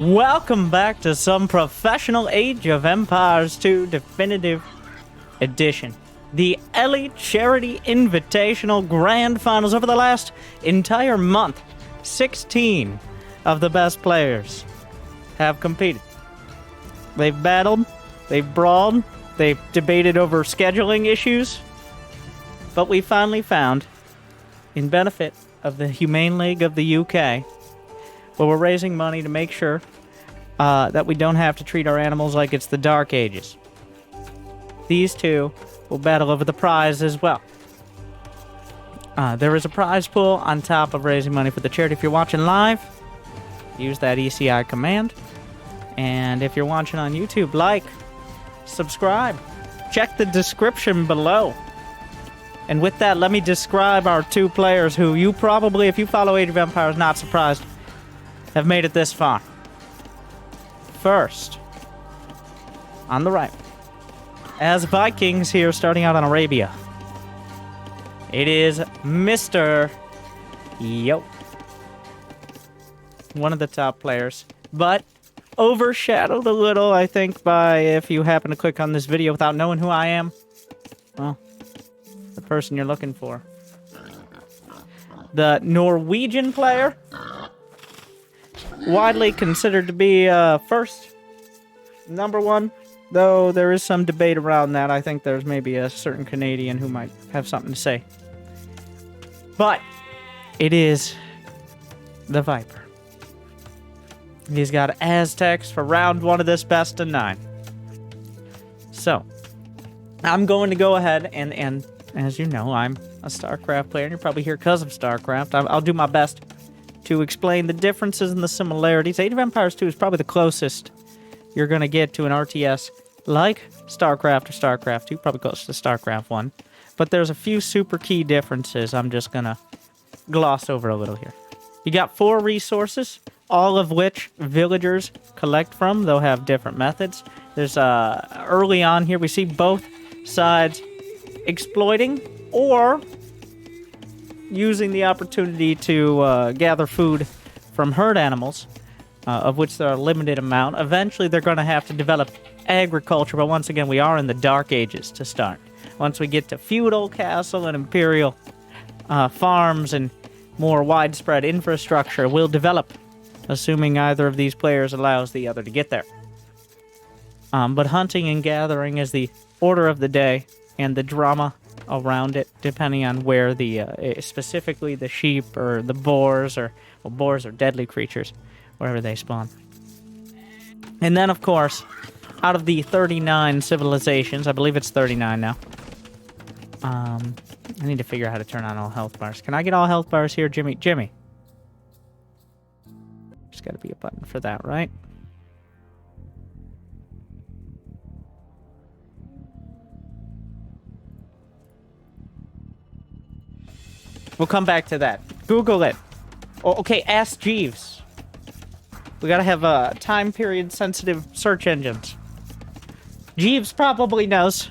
Welcome back to some professional Age of Empires 2 Definitive Edition. The Elite Charity Invitational Grand Finals over the last entire month. 16 of the best players have competed. They've battled, they've brawled, they've debated over scheduling issues, but we finally found, in benefit of the Humane League of the UK, where we're raising money to make sure that we don't have to treat our animals like it's the Dark Ages. These two will battle over the prize as well. There is a prize pool on top of raising money for the charity. If you're watching live, use that ECI command. And if you're watching on YouTube, like, subscribe. Check the description below. And with that, let me describe our two players who you probably, if you follow Age of Empires, not surprised, have made it this far. First, on the right, as Vikings here starting out on Arabia, it is MrYo. One of the top players, but overshadowed a little, I think, by, if you happen to click on this video without knowing who I am, well, the person you're looking for. The Norwegian player, widely considered to be first, number one, though there is some debate around that. I think there's maybe a certain Canadian who might have something to say. But it is TheViper. He's got Aztecs for round one of this best of 9. So, I'm going to go ahead and as you know, I'm a Starcraft player, and you're probably here because of Starcraft. I'll do my best to explain the differences and the similarities. Age of Empires 2 is probably the closest you're going to get to an RTS like Starcraft or Starcraft 2, probably close to Starcraft 1. But there's a few super key differences I'm just going to gloss over a little here. You got 4 resources, all of which villagers collect from. They'll have different methods. There's early on here, we see both sides exploiting or using the opportunity to gather food from herd animals, of which there are a limited amount. Eventually, they're going to have to develop agriculture, but once again, we are in the Dark Ages to start. Once we get to feudal, castle, and imperial farms and more widespread infrastructure, we'll develop, assuming either of these players allows the other to get there. But hunting and gathering is the order of the day, and the drama around it, depending on where the, specifically the sheep or the boars, or, well, boars are deadly creatures, wherever they spawn. And then, of course, out of the 39 civilizations, I believe it's 39 now, I need to figure out how to turn on all health bars. Can I get all health bars here, Jimmy? Jimmy. There's got to be a button for that, right? We'll come back to that. Google it. Oh, okay, ask Jeeves. We gotta have time period sensitive search engines. Jeeves probably knows.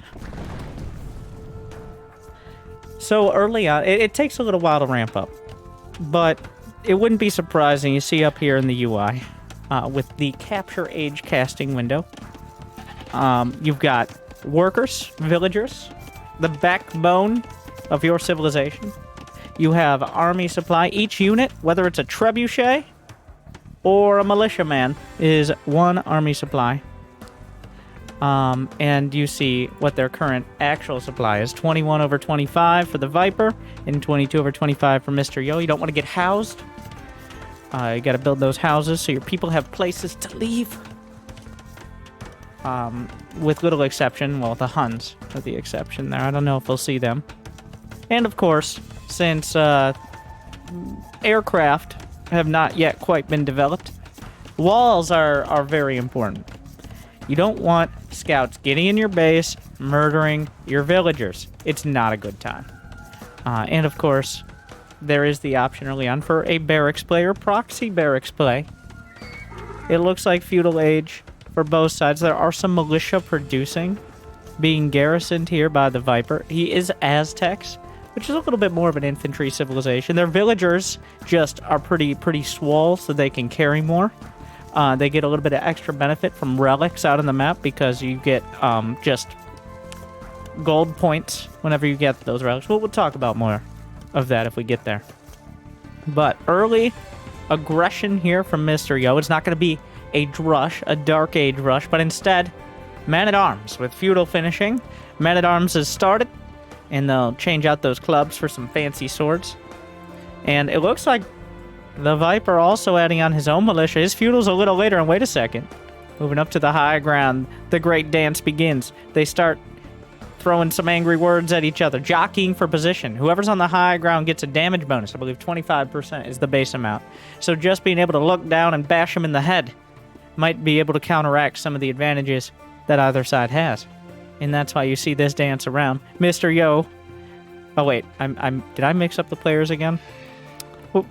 So early on, it takes a little while to ramp up. But it wouldn't be surprising, you see up here in the UI, with the capture age casting window, you've got workers, villagers, the backbone of your civilization. You have army supply. Each unit, whether it's a trebuchet or a militiaman, is 1 army supply. And you see what their current actual supply is. 21 over 25 for the Viper, and 22 over 25 for MrYo. You don't want to get housed. You got to build those houses so your people have places to leave. With little exception, well, the Huns are the exception there. I don't know if we'll see them. And of course, since aircraft have not yet quite been developed, walls are very important. You don't want scouts getting in your base, murdering your villagers. It's not a good time. And of course, there is the option early on for a barracks player, proxy barracks play. It looks like feudal age for both sides. There are some militia producing, being garrisoned here by the Viper. He is Aztecs, which is a little bit more of an infantry civilization. Their villagers just are pretty swole, so they can carry more. They get a little bit of extra benefit from relics out on the map because you get just gold points whenever you get those relics. We'll talk about more of that if we get there. But early aggression here from MrYo. It's not going to be a drush, a Dark Age rush, but instead, Man-at-Arms with feudal finishing. Man-at-Arms has started, and they'll change out those clubs for some fancy swords. And it looks like the Viper also adding on his own militia. His feudal's a little later, and wait a second. Moving up to the high ground, the great dance begins. They start throwing some angry words at each other, jockeying for position. Whoever's on the high ground gets a damage bonus. I believe 25% is the base amount. So just being able to look down and bash them in the head might be able to counteract some of the advantages that either side has. And that's why you see this dance around. MrYo. Oh, wait. Did I mix up the players again? Oh,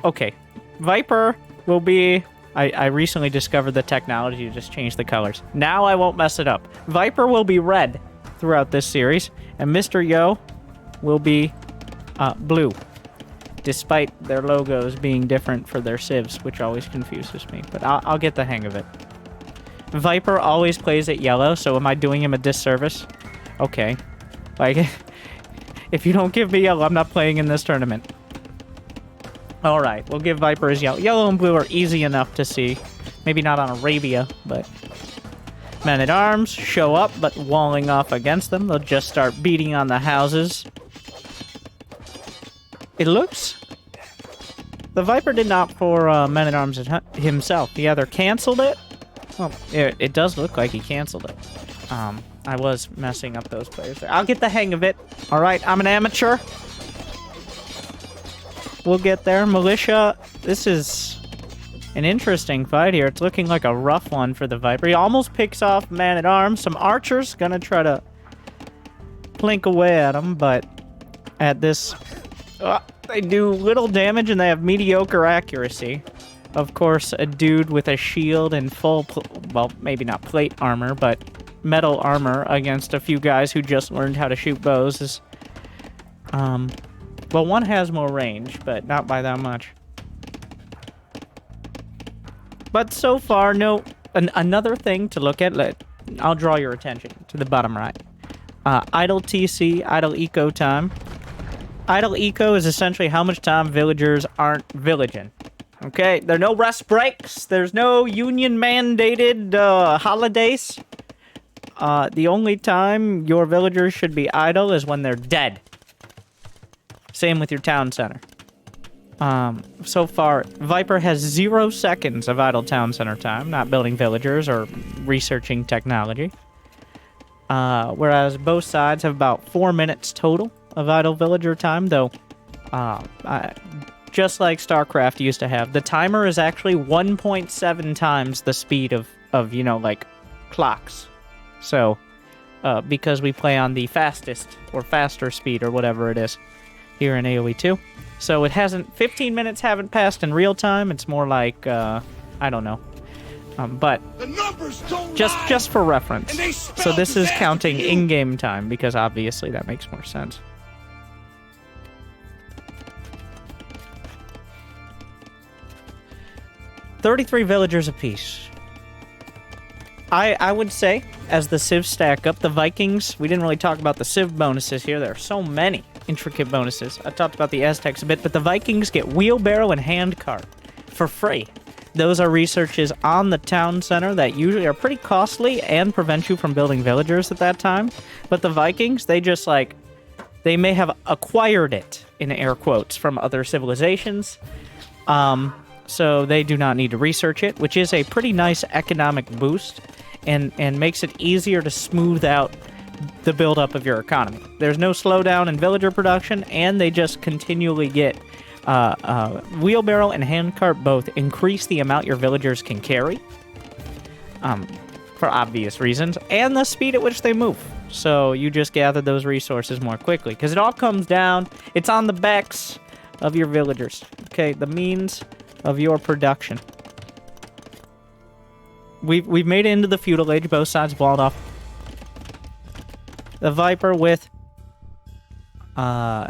okay. Viper will be... I recently discovered the technology to just change the colors. Now I won't mess it up. Viper will be red throughout this series, and MrYo will be blue, despite their logos being different for their civs, which always confuses me, but I'll get the hang of it. Viper always plays at yellow, so am I doing him a disservice? Okay. Like, if you don't give me yellow, I'm not playing in this tournament. Alright, we'll give Viper his yellow. Yellow and blue are easy enough to see. Maybe not on Arabia, but... Men-at-Arms show up, but walling off against them. They'll just start beating on the houses. It looks... The Viper did not for Men-at-Arms himself. He either canceled it... Well, it does look like he canceled it. I was messing up those players there. I'll get the hang of it. Alright, I'm an amateur. We'll get there. Militia, this is an interesting fight here. It's looking like a rough one for the Viper. He almost picks off Man-at-Arms. Some archers gonna try to plink away at him, but at this... they do little damage and they have mediocre accuracy. Of course, a dude with a shield and full... well, maybe not plate armor, but metal armor against a few guys who just learned how to shoot bows is... well, one has more range, but not by that much. But so far, no... another thing to look at, I'll draw your attention to the bottom right. Idle TC, idle eco time. Idle eco is essentially how much time villagers aren't villaging. Okay, there are no rest breaks. There's no union-mandated holidays. The only time your villagers should be idle is when they're dead. Same with your town center. So far, Viper has 0 seconds of idle town center time, not building villagers or researching technology. Whereas both sides have about 4 minutes total of idle villager time, though, just like Starcraft used to have, the timer is actually 1.7 times the speed of, you know, like, clocks. So, because we play on the fastest, or faster speed, or whatever it is, here in AoE 2. So it hasn't... 15 minutes haven't passed in real time. It's more like, I don't know. But just for reference. So this is counting in-game time, because obviously that makes more sense. $33 villagers apiece. I would say, as the civs stack up, the Vikings... We didn't really talk about the civ bonuses here. There are so many intricate bonuses. I talked about the Aztecs a bit, but the Vikings get wheelbarrow and handcart for free. Those are researches on the town center that usually are pretty costly and prevent you from building villagers at that time. But the Vikings, they just like... They may have acquired it, in air quotes, from other civilizations. So they do not need to research it, which is a pretty nice economic boost and makes it easier to smooth out the buildup of your economy. There's no slowdown in villager production, and they just continually get wheelbarrow and handcart both increase the amount your villagers can carry, for obvious reasons, and the speed at which they move. So you just gather those resources more quickly, because it all comes down, it's on the backs of your villagers, okay? The means of your production. We've made it into the feudal age, both sides walled off. The Viper with...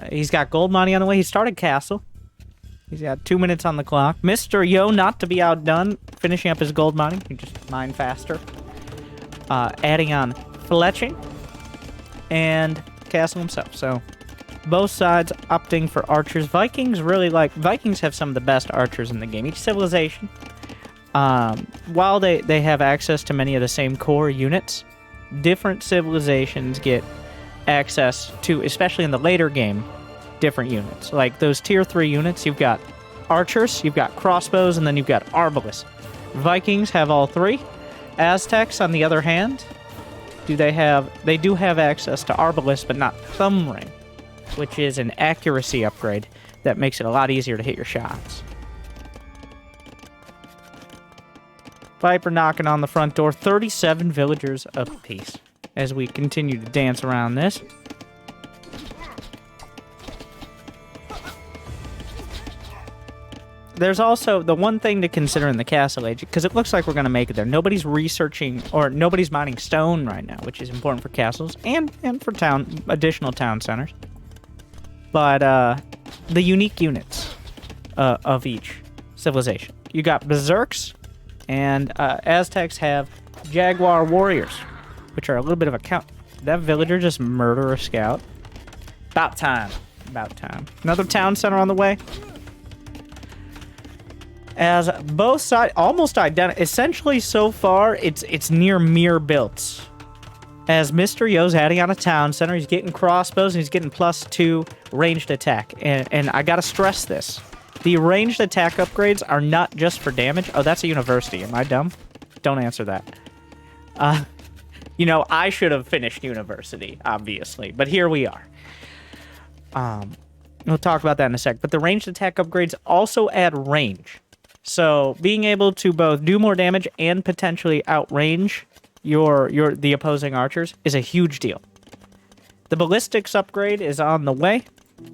he's got gold money on the way. He started castle. He's got 2 minutes on the clock. MrYo, not to be outdone, finishing up his gold mining. He can just mine faster. Adding on fletching and castle himself. So both sides opting for archers. Vikings have some of the best archers in the game. Each civilization, while they have access to many of the same core units, different civilizations get access to, especially in the later game, different units. Like those tier 3 units, you've got archers, you've got crossbows, and then you've got arbalists. Vikings have all 3. Aztecs, on the other hand, they do have access to arbalists, but not thumb ring, which is an accuracy upgrade that makes it a lot easier to hit your shots. Viper knocking on the front door. 37 villagers apiece as we continue to dance around this. There's also the one thing to consider in the castle age, because it looks like we're going to make it there. Nobody's researching, or nobody's mining stone right now, which is important for castles and for additional town centers. But the unique units of each civilization. You got berserks, and Aztecs have jaguar warriors, which are a little bit of a count. That villager just murder a scout. About time. Another town center on the way. As both sides almost identical, essentially so far it's near mirror builds. As MrYo's adding on a town center, he's getting crossbows and he's getting +2 ranged attack. And I gotta stress this: the ranged attack upgrades are not just for damage. Oh, that's a university. Am I dumb? Don't answer that. You know, I should have finished university, obviously, but here we are. We'll talk about that in a sec. But the ranged attack upgrades also add range. So being able to both do more damage and potentially outrange the opposing archers is a huge deal. The ballistics upgrade is on the way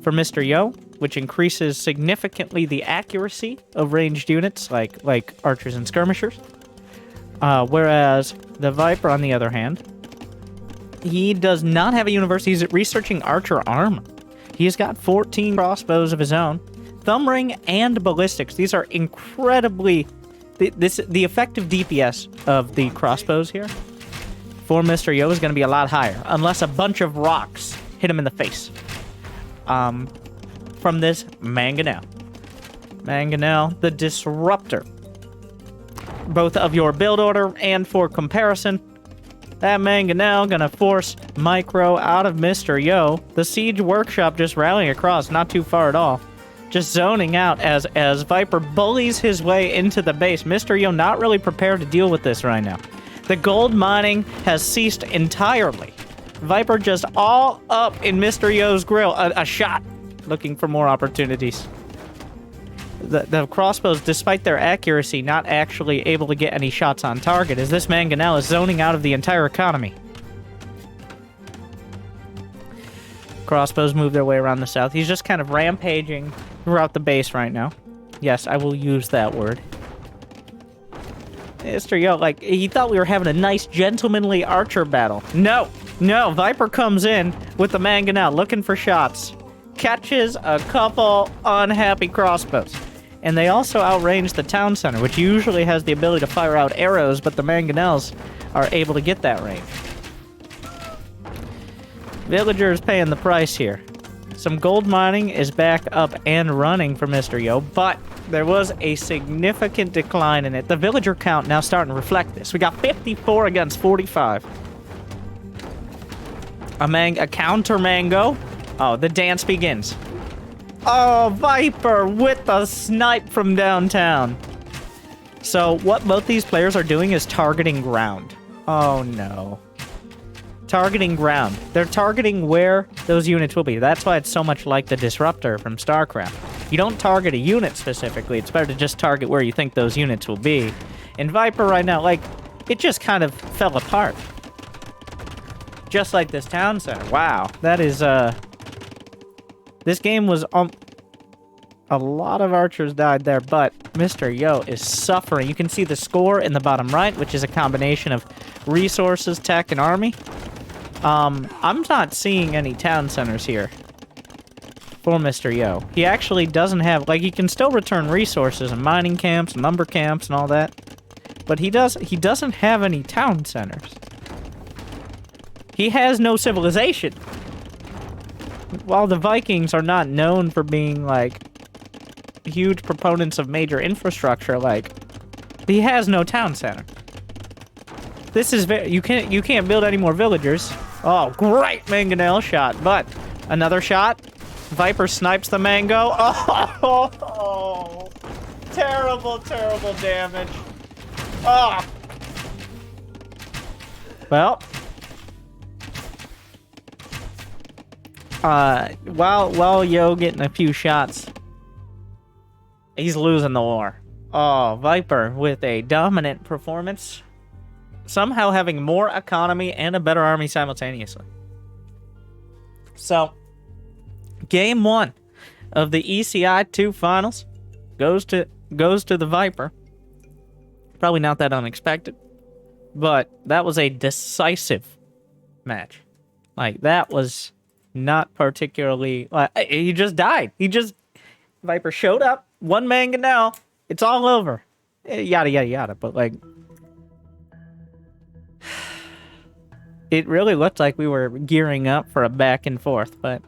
for MrYo, which increases significantly the accuracy of ranged units like archers and skirmishers. Whereas the Viper, on the other hand, he does not have a university. He's researching archer armor. He's got 14 crossbows of his own. Thumb ring and ballistics. These are incredibly... The effective DPS of the crossbows here for MrYo is going to be a lot higher, unless a bunch of rocks hit him in the face. From this Mangonel. Mangonel, the disruptor. Both of your build order and for comparison, that Mangonel gonna force Micro out of MrYo. The Siege Workshop just rallying across, not too far at all. Just zoning out as Viper bullies his way into the base. MrYo not really prepared to deal with this right now. The gold mining has ceased entirely. Viper just all up in MrYo's grill. A shot, looking for more opportunities. The crossbows, despite their accuracy, not actually able to get any shots on target, as this Mangonel is zoning out of the entire economy. Crossbows move their way around the south. He's just kind of rampaging throughout the base right now. Yes, I will use that word. MrYo, like, he thought we were having a nice, gentlemanly archer battle. No, Viper comes in with the Mangonel, looking for shots. Catches a couple unhappy crossbows. And they also outrange the town center, which usually has the ability to fire out arrows, but the Mangonels are able to get that range. Villagers paying the price here. Some gold mining is back up and running for MrYo, but there was a significant decline in it. The villager count now starting to reflect this. We got 54 against 45. A counter mango. Oh, the dance begins. Oh, Viper with the snipe from downtown. So what both these players are doing is targeting ground. Oh no. Targeting ground. They're targeting where those units will be. That's why it's so much like the Disruptor from Starcraft. You don't target a unit specifically. It's better to just target where you think those units will be. And Viper right now, like, it just kind of fell apart. Just like this town center. Wow. That is, this game was, a lot of archers died there, but MrYo is suffering. You can see the score in the bottom right, which is a combination of resources, tech, and army. I'm not seeing any town centers here for MrYo. He actually doesn't have, like, he can still return resources and mining camps, and lumber camps, and all that. But he doesn't have any town centers. He has no civilization. While the Vikings are not known for being, like, huge proponents of major infrastructure, like, he has no town center. This is very, you can't build any more villagers. Oh, great mangonel shot, but another shot. Viper snipes the mango. Oh, terrible, terrible damage. Oh. Well, while Yo getting a few shots, he's losing the war. Oh, Viper with a dominant performance. Somehow having more economy and a better army simultaneously. So, game 1 of the ECI2 Finals goes to the Viper. Probably not that unexpected, but that was a decisive match. Like, that was not particularly... he just died. Viper showed up, one mangonel, it's all over. Yada, yada, yada, but, like... It really looked like we were gearing up for a back and forth, but...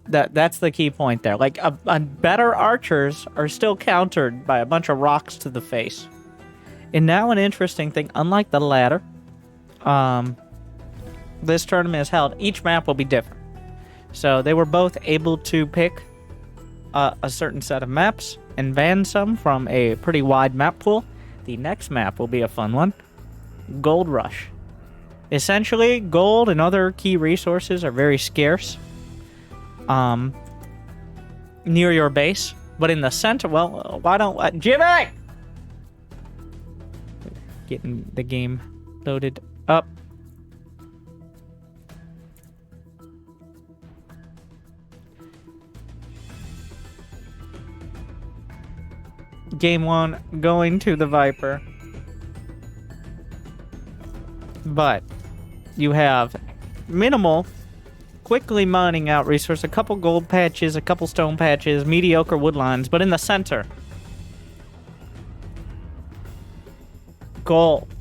That's the key point there. Like, better archers are still countered by a bunch of rocks to the face. And now an interesting thing, unlike the ladder, this tournament is held, each map will be different. So they were both able to pick a certain set of maps and ban some from a pretty wide map pool. The next map will be a fun one. Gold Rush. Essentially, gold and other key resources are very scarce near your base, but in the center, well, why don't Jimmy? Getting the game loaded up. Game 1 going to the Viper. But you have minimal, quickly mining out resource, a couple gold patches, a couple stone patches, mediocre wood lines, but in the center, gold.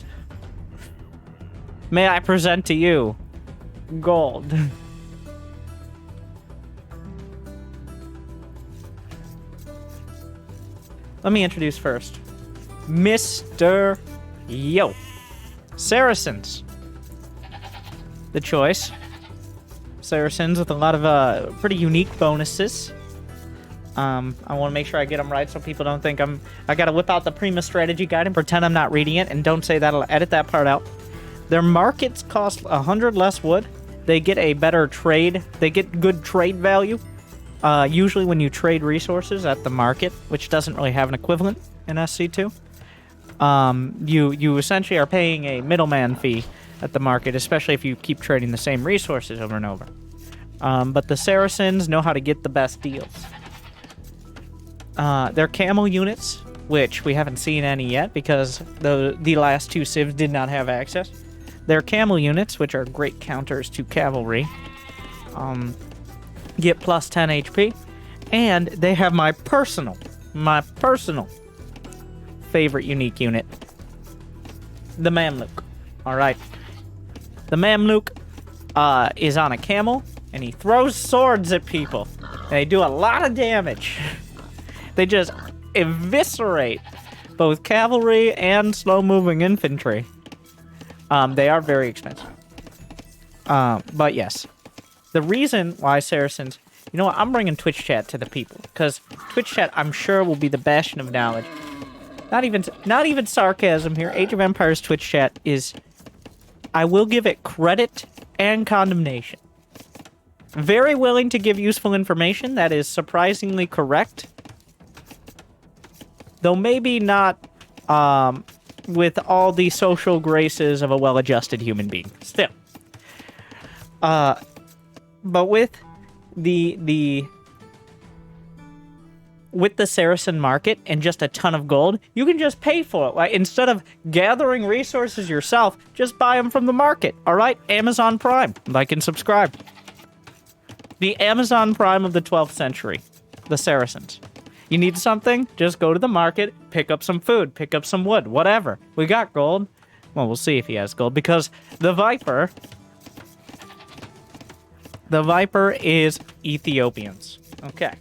May I present to you gold. Let me introduce first MrYo. Saracens. The choice. Saracens with a lot of pretty unique bonuses. I want to make sure I get them right so people don't think I gotta whip out the Prima strategy guide and pretend I'm not reading it, and don't say that. I'll edit that part out. Their markets cost 100 less wood. They get a better trade. They get good trade value. Usually when you trade resources at the market, which doesn't really have an equivalent in SC2, you essentially are paying a middleman fee at the market, especially if you keep trading the same resources over and over. But the Saracens know how to get the best deals. Their camel units, which we haven't seen any yet because the last two civs did not have access. Their camel units, which are great counters to cavalry, get plus 10 HP, and they have my personal favorite unique unit, the Mamluk. Alright. The Mamluk is on a camel, and he throws swords at people. And they do a lot of damage. They just eviscerate both cavalry and slow-moving infantry. They are very expensive. But yes. The reason why Saracens... You know what? I'm bringing Twitch chat to the people. Because Twitch chat, I'm sure, will be the bastion of knowledge. Not even sarcasm here. Age of Empires Twitch chat is... I will give it credit and condemnation. Very willing to give useful information that is surprisingly correct. Though maybe not with all the social graces of a well-adjusted human being. Still. But with the Saracen market and just a ton of gold, you can just pay for it. Like, instead of gathering resources yourself, just buy them from the market. All right? Amazon Prime. Like and subscribe. The Amazon Prime of the 12th century. The Saracens. You need something? Just go to the market, pick up some food, pick up some wood, whatever. We got gold. Well, we'll see if he has gold, because the Viper is Ethiopians. Okay.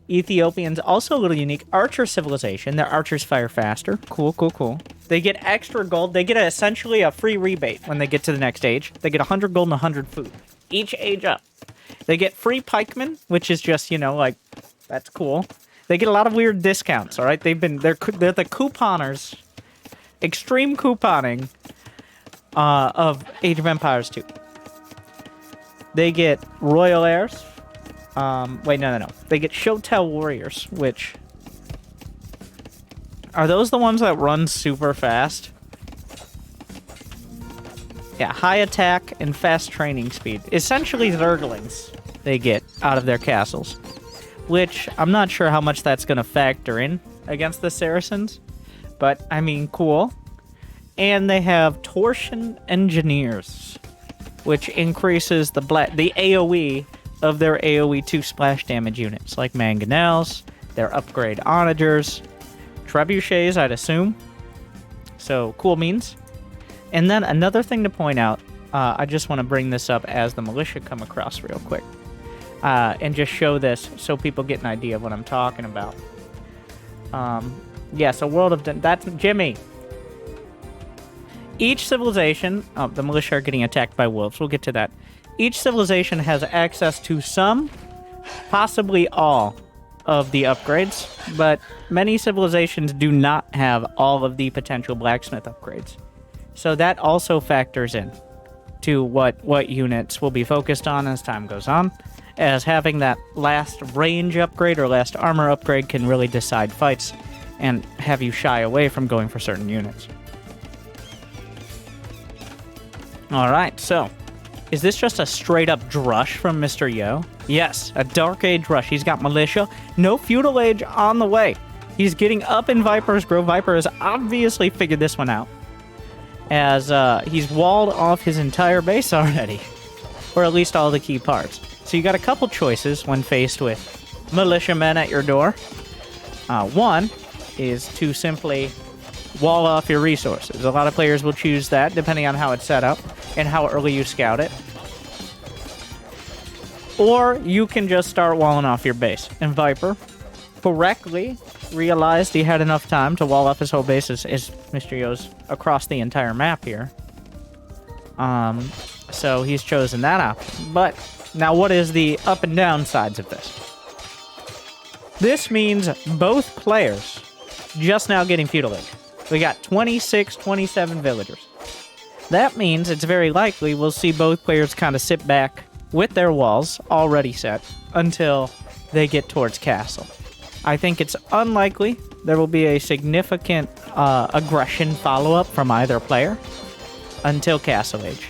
Ethiopians, also a little unique. Archer civilization. Their archers fire faster. Cool, cool, cool. They get extra gold. They get essentially a free rebate when they get to the next age. They get 100 gold and 100 food. Each age up. They get free pikemen, which is just, you know, like, that's cool. They get a lot of weird discounts, all right? They're the couponers. Extreme couponing of Age of Empires 2. They get royal heirs. Wait, no. They get Shotel warriors, which... Are those the ones that run super fast? Yeah, high attack and fast training speed. Essentially Zerglings they get out of their castles. Which, I'm not sure how much that's going to factor in against the Saracens. But, I mean, cool. And they have Torsion Engineers, which increases the AoE of their AoE 2 splash damage units, like Mangonels, their upgrade onagers, trebuchets, I'd assume. So, cool means. And then another thing to point out, I just want to bring this up as the militia come across real quick. And just show this so people get an idea of what I'm talking about. Yeah, so World of... That's Jimmy! Each civilization... Oh, the militia are getting attacked by wolves. We'll get to that. Each civilization has access to some, possibly all, of the upgrades, but many civilizations do not have all of the potential blacksmith upgrades. So that also factors in to what units will be focused on as time goes on, as having that last range upgrade or last armor upgrade can really decide fights and have you shy away from going for certain units. Alright, so... Is this just a straight-up drush from MrYo? Yes, a Dark Age rush. He's got militia. No feudal age on the way. He's getting up in Viper's Grove. Viper has obviously figured this one out, as he's walled off his entire base already, or at least all the key parts. So you got a couple choices when faced with militiamen at your door. One is to simply wall off your resources. A lot of players will choose that, depending on how it's set up and how early you scout it. Or you can just start walling off your base. And Viper correctly realized he had enough time to wall off his whole base as MrYo's across the entire map here. So he's chosen that option. But now what is the up and down sides of this? This means both players just now getting feudal age. We got 26, 27 villagers. That means it's very likely we'll see both players kind of sit back with their walls already set until they get towards castle. I think it's unlikely there will be a significant aggression follow-up from either player until castle age.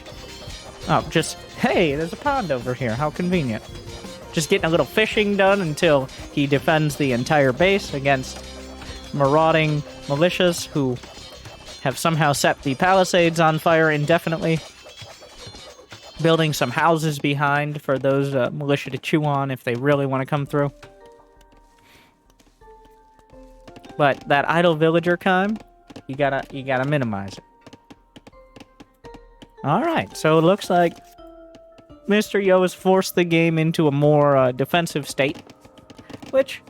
Oh, just, hey, there's a pond over here. How convenient. Just getting a little fishing done until he defends the entire base against marauding militias who have somehow set the palisades on fire indefinitely, building some houses behind for those militia to chew on if they really want to come through. But that idle villager time, you gotta minimize it. Alright, so it looks like MrYo has forced the game into a more defensive state, which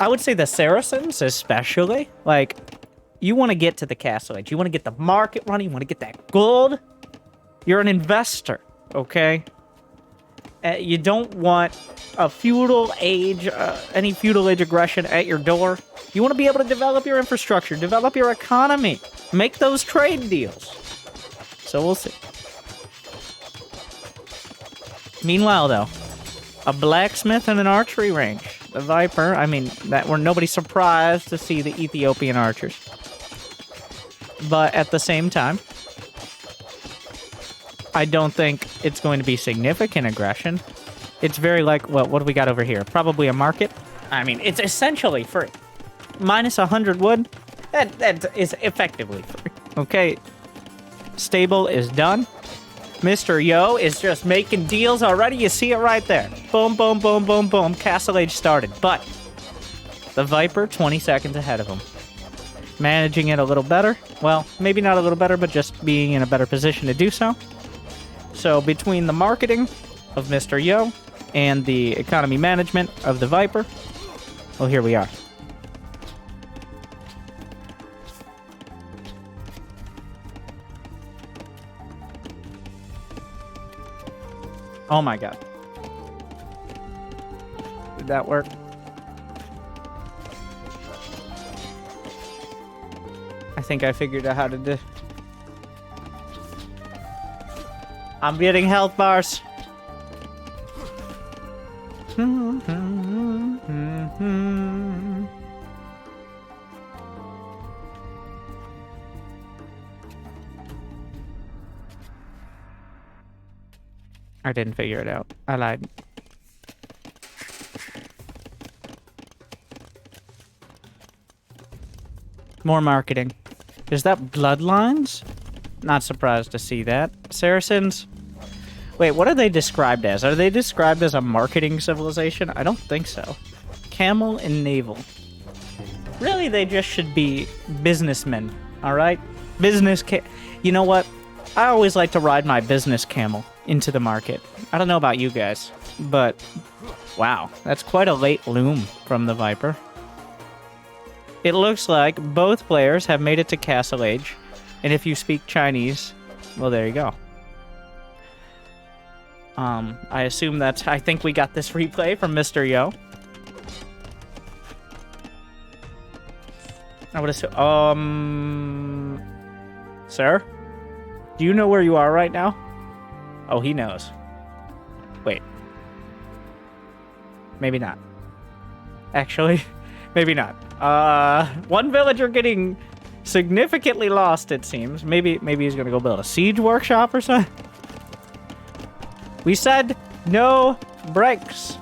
I would say the Saracens especially, like, you want to get to the castle age, you want to get the market running, you want to get that gold. You're an investor, okay? You don't want a feudal age, any feudal age aggression at your door. You want to be able to develop your infrastructure, develop your economy, make those trade deals. So we'll see. Meanwhile, though, a blacksmith and an archery range. The Viper, I mean, nobody's surprised to see the Ethiopian archers. But at the same time, I don't think it's going to be significant aggression. It's very like, well, what do we got over here? Probably a market. I mean, it's essentially free. Minus 100 wood, that is effectively free. Okay, stable is done. MrYo is just making deals already. You see it right there. Boom, boom, boom, boom, boom. Castle Age started. But the Viper, 20 seconds ahead of him. Managing it a little better. Well, maybe not a little better, but just being in a better position to do so. So between the marketing of MrYo and the economy management of the Viper, well, here we are. Oh my god. Did that work? I think I figured out how to do. I'm getting health bars. I didn't figure it out. I lied. More marketing. Is that Bloodlines? Not surprised to see that. Saracens? Wait, what are they described as? Are they described as a marketing civilization? I don't think so. Camel and Naval. Really, they just should be businessmen, alright? You know what? I always like to ride my business camel into the market. I don't know about you guys, but wow, that's quite a late loom from the Viper. It looks like both players have made it to Castle Age, and if you speak Chinese, well, there you go. I assume that's... I think we got this replay from MrYo. I would assume... Sir? Do you know where you are right now? Oh, he knows. Wait. Maybe not. Actually, maybe not. One villager getting significantly lost, it seems. Maybe he's gonna go build a siege workshop or something. We said no breaks.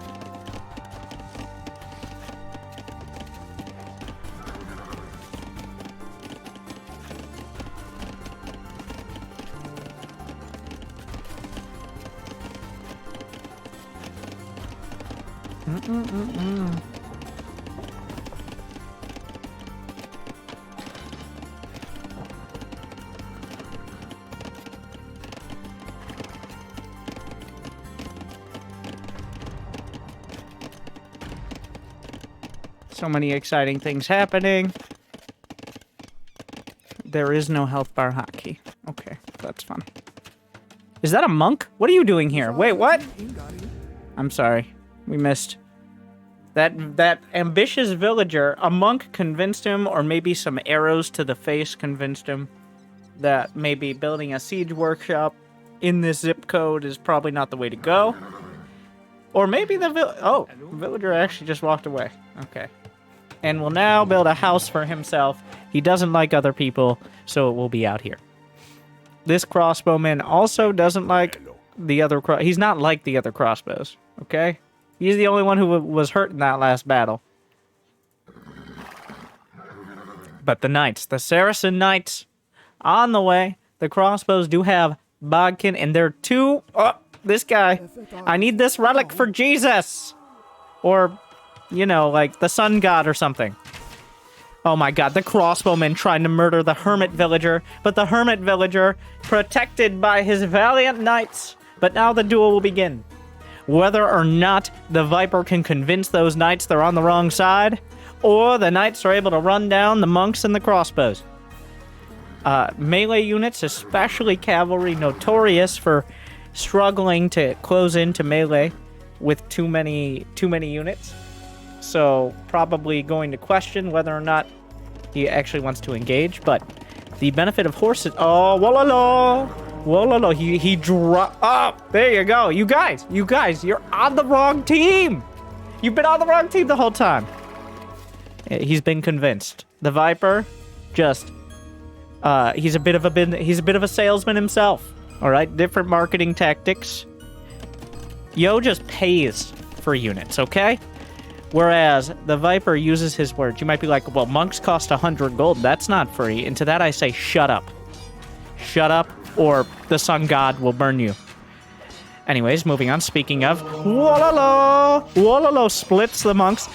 So many exciting things happening. There is no health bar hotkey. Okay, that's fun. Is that a monk? What are you doing here? Wait, what? I'm sorry. We missed. That ambitious villager, a monk convinced him, or maybe some arrows to the face convinced him that maybe building a siege workshop in this zip code is probably not the way to go. Or maybe the villager actually just walked away. Okay. And will now build a house for himself. He doesn't like other people, so it will be out here. This crossbowman also doesn't like the other he's not like the other crossbows, okay? He's the only one who was hurt in that last battle. But the knights, the Saracen knights, on the way. The crossbows do have Bodkin, and they're two... Oh, this guy. I need this relic for Jesus! Or... you know, like the sun god or something. Oh my god, the crossbowman trying to murder the hermit villager, but the hermit villager protected by his valiant knights. But now the duel will begin. Whether or not the Viper can convince those knights they're on the wrong side, or the knights are able to run down the monks and the crossbows. Melee units, especially cavalry, notorious for struggling to close into melee with too many units. So, probably going to question whether or not he actually wants to engage, but the benefit of horses... Oh, whoa-la-la! Whoa-la-la! He dropped... Oh, there you go! You guys, you're on the wrong team! You've been on the wrong team the whole time! He's been convinced. The Viper, just... he's a bit of a salesman himself. Alright? Different marketing tactics. Yo just pays for units, okay? Whereas the Viper uses his words. You might be like, well, monks cost 100 gold. That's not free. And to that I say, shut up. Shut up or the sun god will burn you. Anyways, moving on. Speaking of, Wololo splits the monks.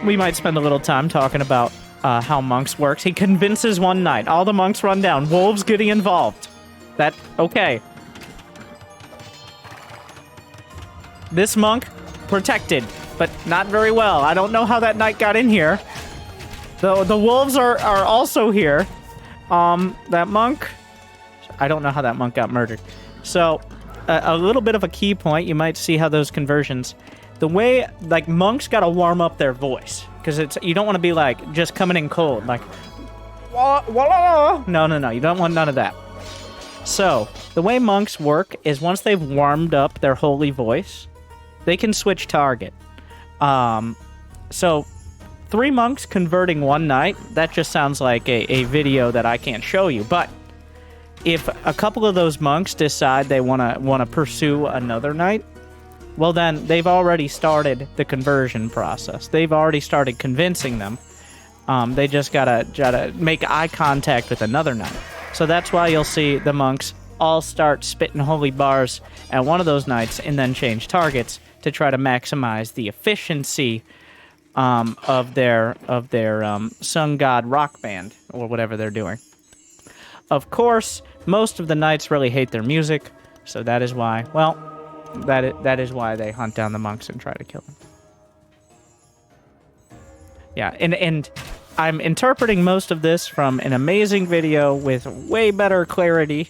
We might spend a little time talking about how monks works. He convinces one knight. All the monks run down. Wolves getting involved. Okay. This monk, protected, but not very well. I don't know how that knight got in here. The wolves are also here. That monk, I don't know how that monk got murdered. So, a little bit of a key point, you might see how those conversions, the way, like, monks gotta warm up their voice, because you don't want to be, like, just coming in cold, like, no, you don't want none of that. So, the way monks work is once they've warmed up their holy voice, they can switch target. So, 3 monks converting one knight, that just sounds like a video that I can't show you, but if a couple of those monks decide they want to pursue another knight, well then, they've already started the conversion process. They've already started convincing them. They just gotta make eye contact with another knight. So that's why you'll see the monks all start spitting holy bars at one of those knights and then change targets to try to maximize the efficiency of their sun god rock band, or whatever they're doing. Of course, most of the knights really hate their music, so that is why, well, that is why they hunt down the monks and try to kill them. Yeah, and I'm interpreting most of this from an amazing video with way better clarity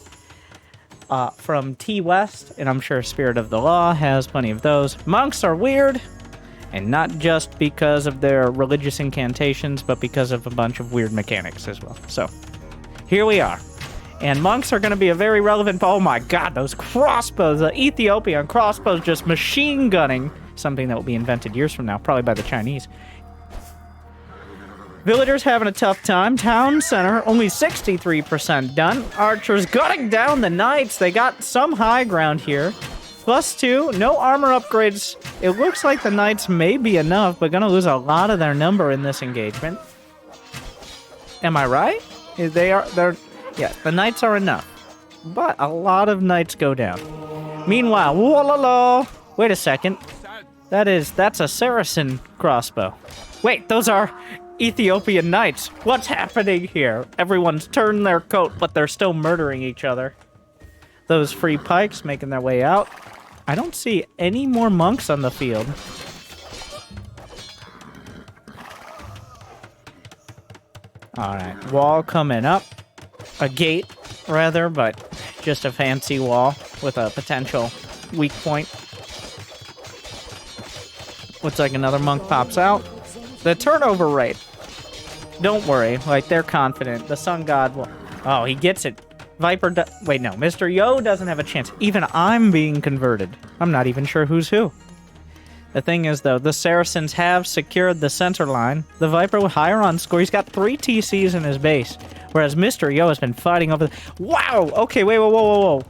from T West, and I'm sure Spirit of the Law has plenty of those. Monks are weird, and not just because of their religious incantations, but because of a bunch of weird mechanics as well. So, here we are. And monks are going to be a very relevant... Oh my god, those crossbows! The Ethiopian crossbows just machine gunning. Something that will be invented years from now, probably by the Chinese. Villagers having a tough time. Town center, only 63% done. Archers gutting down the knights. They got some high ground here. +2, no armor upgrades. It looks like the knights may be enough, but gonna lose a lot of their number in this engagement. Am I right? Yeah, the knights are enough. But a lot of knights go down. Meanwhile, whoa, wait a second. That's a Saracen crossbow. Wait, those are Ethiopian knights. What's happening here? Everyone's turned their coat, but they're still murdering each other. Those free pikes making their way out. I don't see any more monks on the field. Alright, wall coming up. A gate, rather, but just a fancy wall with a potential weak point. Looks like another monk pops out. The turnover rate. Don't worry, like, they're confident. The sun god will... Oh, he gets it. Viper wait, no. MrYo doesn't have a chance. Even I'm being converted. I'm not even sure who's who. The thing is, though, the Saracens have secured the center line. The Viper with higher on score. He's got 3 TCs in his base. Whereas MrYo has been fighting over the... Wow! Okay, wait, whoa.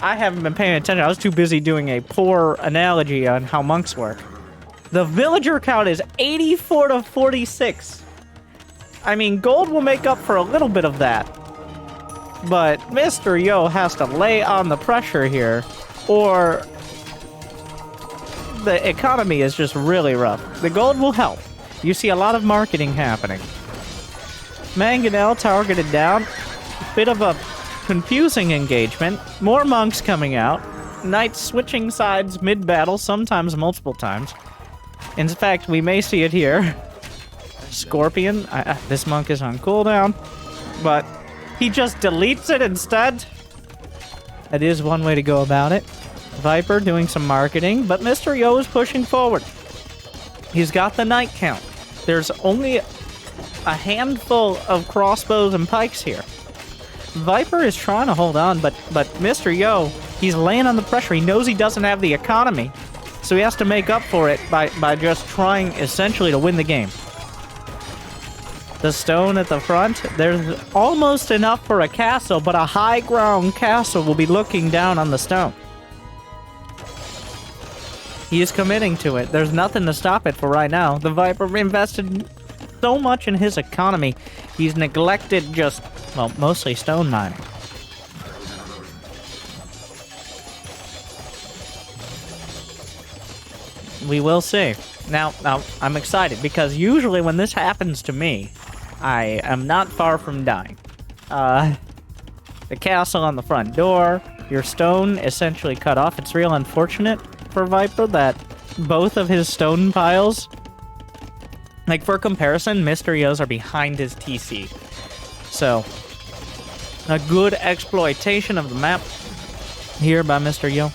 I haven't been paying attention. I was too busy doing a poor analogy on how monks work. The villager count is 84 to 46. I mean, gold will make up for a little bit of that. But MrYo has to lay on the pressure here, or the economy is just really rough. The gold will help. You see a lot of marketing happening. Mangonel targeted down. Bit of a confusing engagement. More monks coming out. Knights switching sides mid-battle, sometimes multiple times. In fact, we may see it here. Scorpion. This monk is on cooldown, but he just deletes it instead. That is one way to go about it. Viper doing some marketing, but MrYo is pushing forward. He's got the knight count. There's only a handful of crossbows and pikes here. Viper is trying to hold on, but MrYo, he's laying on the pressure. He knows he doesn't have the economy, so he has to make up for it by just trying essentially to win the game. The stone at the front, there's almost enough for a castle, but a high ground castle will be looking down on the stone. He is committing to it. There's nothing to stop it for right now. The Viper invested so much in his economy, he's neglected just, well, mostly stone mining. We will see. Now, I'm excited because usually when this happens to me, I am not far from dying. The castle on the front door, your stone essentially cut off. It's real unfortunate for Viper that both of his stone piles, like for comparison, MrYo's are behind his TC. So, a good exploitation of the map here by MrYo.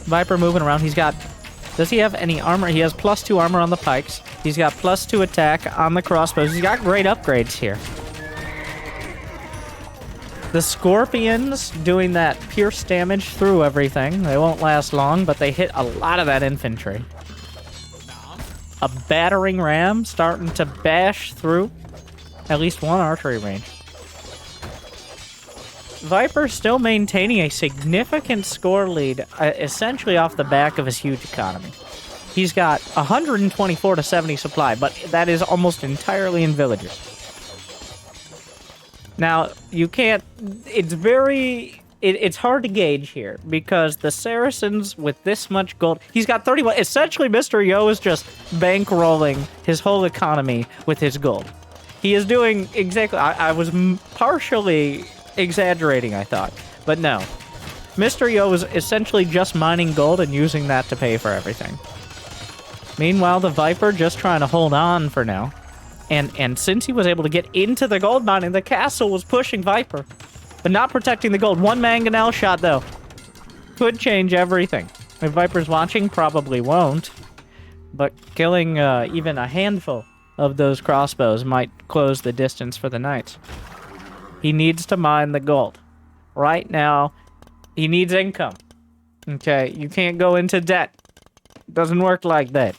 Viper moving around. He's got... Does he have any armor? He has +2 armor on the pikes. He's got +2 attack on the crossbows. He's got great upgrades here. The scorpions doing that pierce damage through everything. They won't last long, but they hit a lot of that infantry. A battering ram starting to bash through at least one archery range. Viper still maintaining a significant score lead, essentially off the back of his huge economy. He's got 124 to 70 supply, but that is almost entirely in villagers. Now, you can't... It's very... It's hard to gauge here, because the Saracens, with this much gold... He's got 31... Essentially, MrYo is just bankrolling his whole economy with his gold. He is doing exactly... I was partially exaggerating, I thought. But no. MrYo is essentially just mining gold and using that to pay for everything. Meanwhile, the Viper just trying to hold on for now. And since he was able to get into the gold mining, the castle was pushing Viper. But not protecting the gold. One mangonel shot, though. Could change everything. If Viper's watching, probably won't. But killing even a handful of those crossbows might close the distance for the knights. He needs to mine the gold. Right now, he needs income. Okay, you can't go into debt. Doesn't work like that.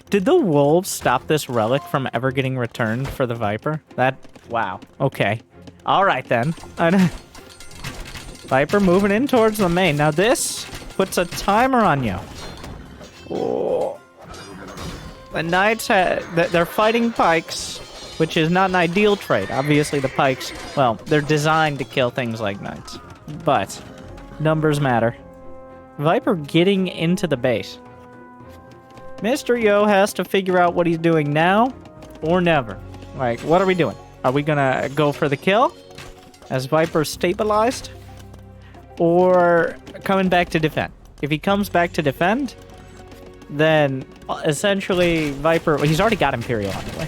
Did the wolves stop this relic from ever getting returned for the Viper? Wow. Okay. Alright then. Viper moving in towards the main. Now this puts a timer on you. Oh. The knights, they're fighting pikes, which is not an ideal trade. Obviously the pikes, well, they're designed to kill things like knights. But numbers matter. Viper getting into the base. MrYo has to figure out what he's doing now or never. Like, what are we doing? Are we gonna go for the kill as Viper's stabilized? Or coming back to defend? If he comes back to defend, then essentially Viper... Well, he's already got Imperial on the way.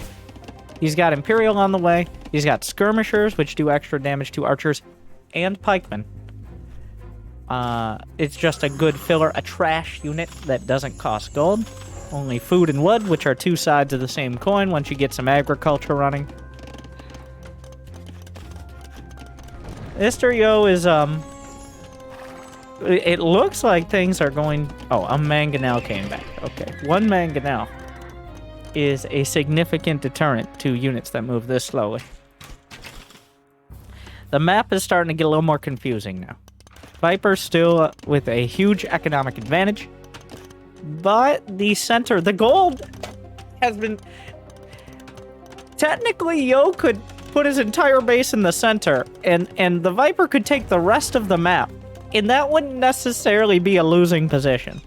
He's got Imperial on the way. He's got Skirmishers, which do extra damage to archers and pikemen. It's just a good filler, a trash unit that doesn't cost gold. Only food and wood, which are two sides of the same coin once you get some agriculture running. MrYo is, it looks like things are going... Oh, a mangonel came back. Okay. One mangonel is a significant deterrent to units that move this slowly. The map is starting to get a little more confusing now. Viper's still with a huge economic advantage. But the center, the gold has been... Technically, Yo could put his entire base in the center, and the Viper could take the rest of the map. And that wouldn't necessarily be a losing position.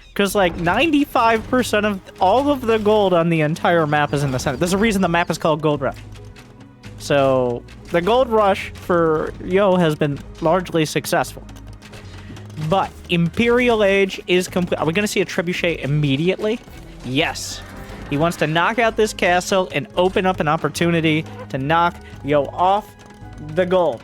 Because, like, 95% of all of the gold on the entire map is in the center. There's a reason the map is called Gold Rush. So, the gold rush for Yo has been largely successful. But Imperial Age is complete. Are we going to see a trebuchet immediately? Yes. He wants to knock out this castle and open up an opportunity to knock Yo off the gold.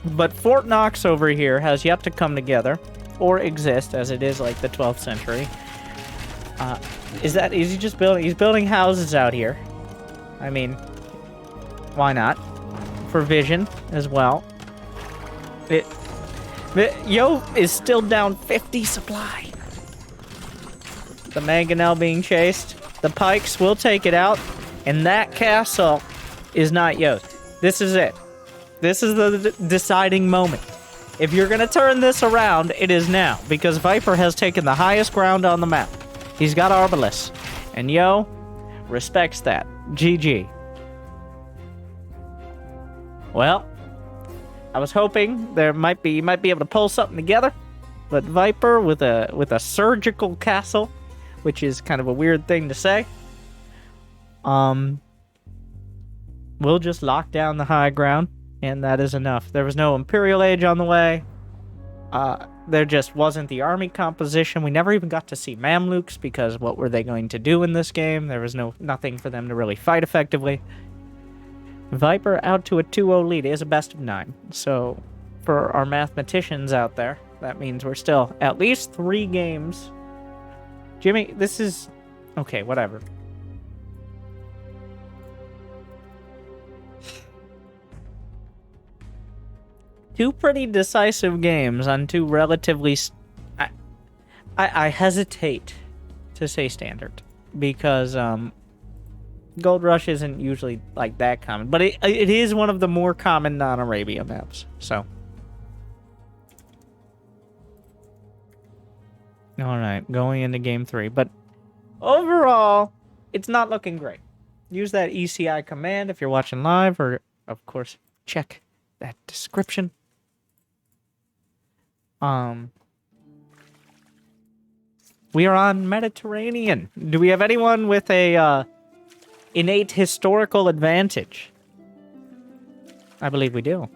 But Fort Knox over here has yet to come together or exist, as it is like the 12th century. Is he just building? He's building houses out here. I mean, why not? For vision as well. Yo is still down 50 supply. The mangonel being chased. The pikes will take it out. And that castle is not Yo's. This is it. This is the deciding moment. If you're going to turn this around, it is now. Because Viper has taken the highest ground on the map. He's got Arbalest. And Yo respects that. GG. Well, I was hoping there might be able to pull something together, but Viper with a surgical castle, which is kind of a weird thing to say. We'll just lock down the high ground, and that is enough. There was no Imperial Age on the way. There just wasn't the army composition. We never even got to see Mamluks, because what were they going to do in this game? There was nothing for them to really fight effectively. Viper out to a 2-0 lead. It is a best of 9. So, for our mathematicians out there, that means we're still at least 3 games. Jimmy, this is... Okay, whatever. Two pretty decisive games on two relatively... I hesitate to say standard, because Gold Rush isn't usually like that common, but it is one of the more common non-Arabia maps, so... Alright, going into Game 3, but overall, it's not looking great. Use that ECI command if you're watching live, or, of course, check that description. We are on Mediterranean. Do we have anyone with a innate historical advantage? I believe we do.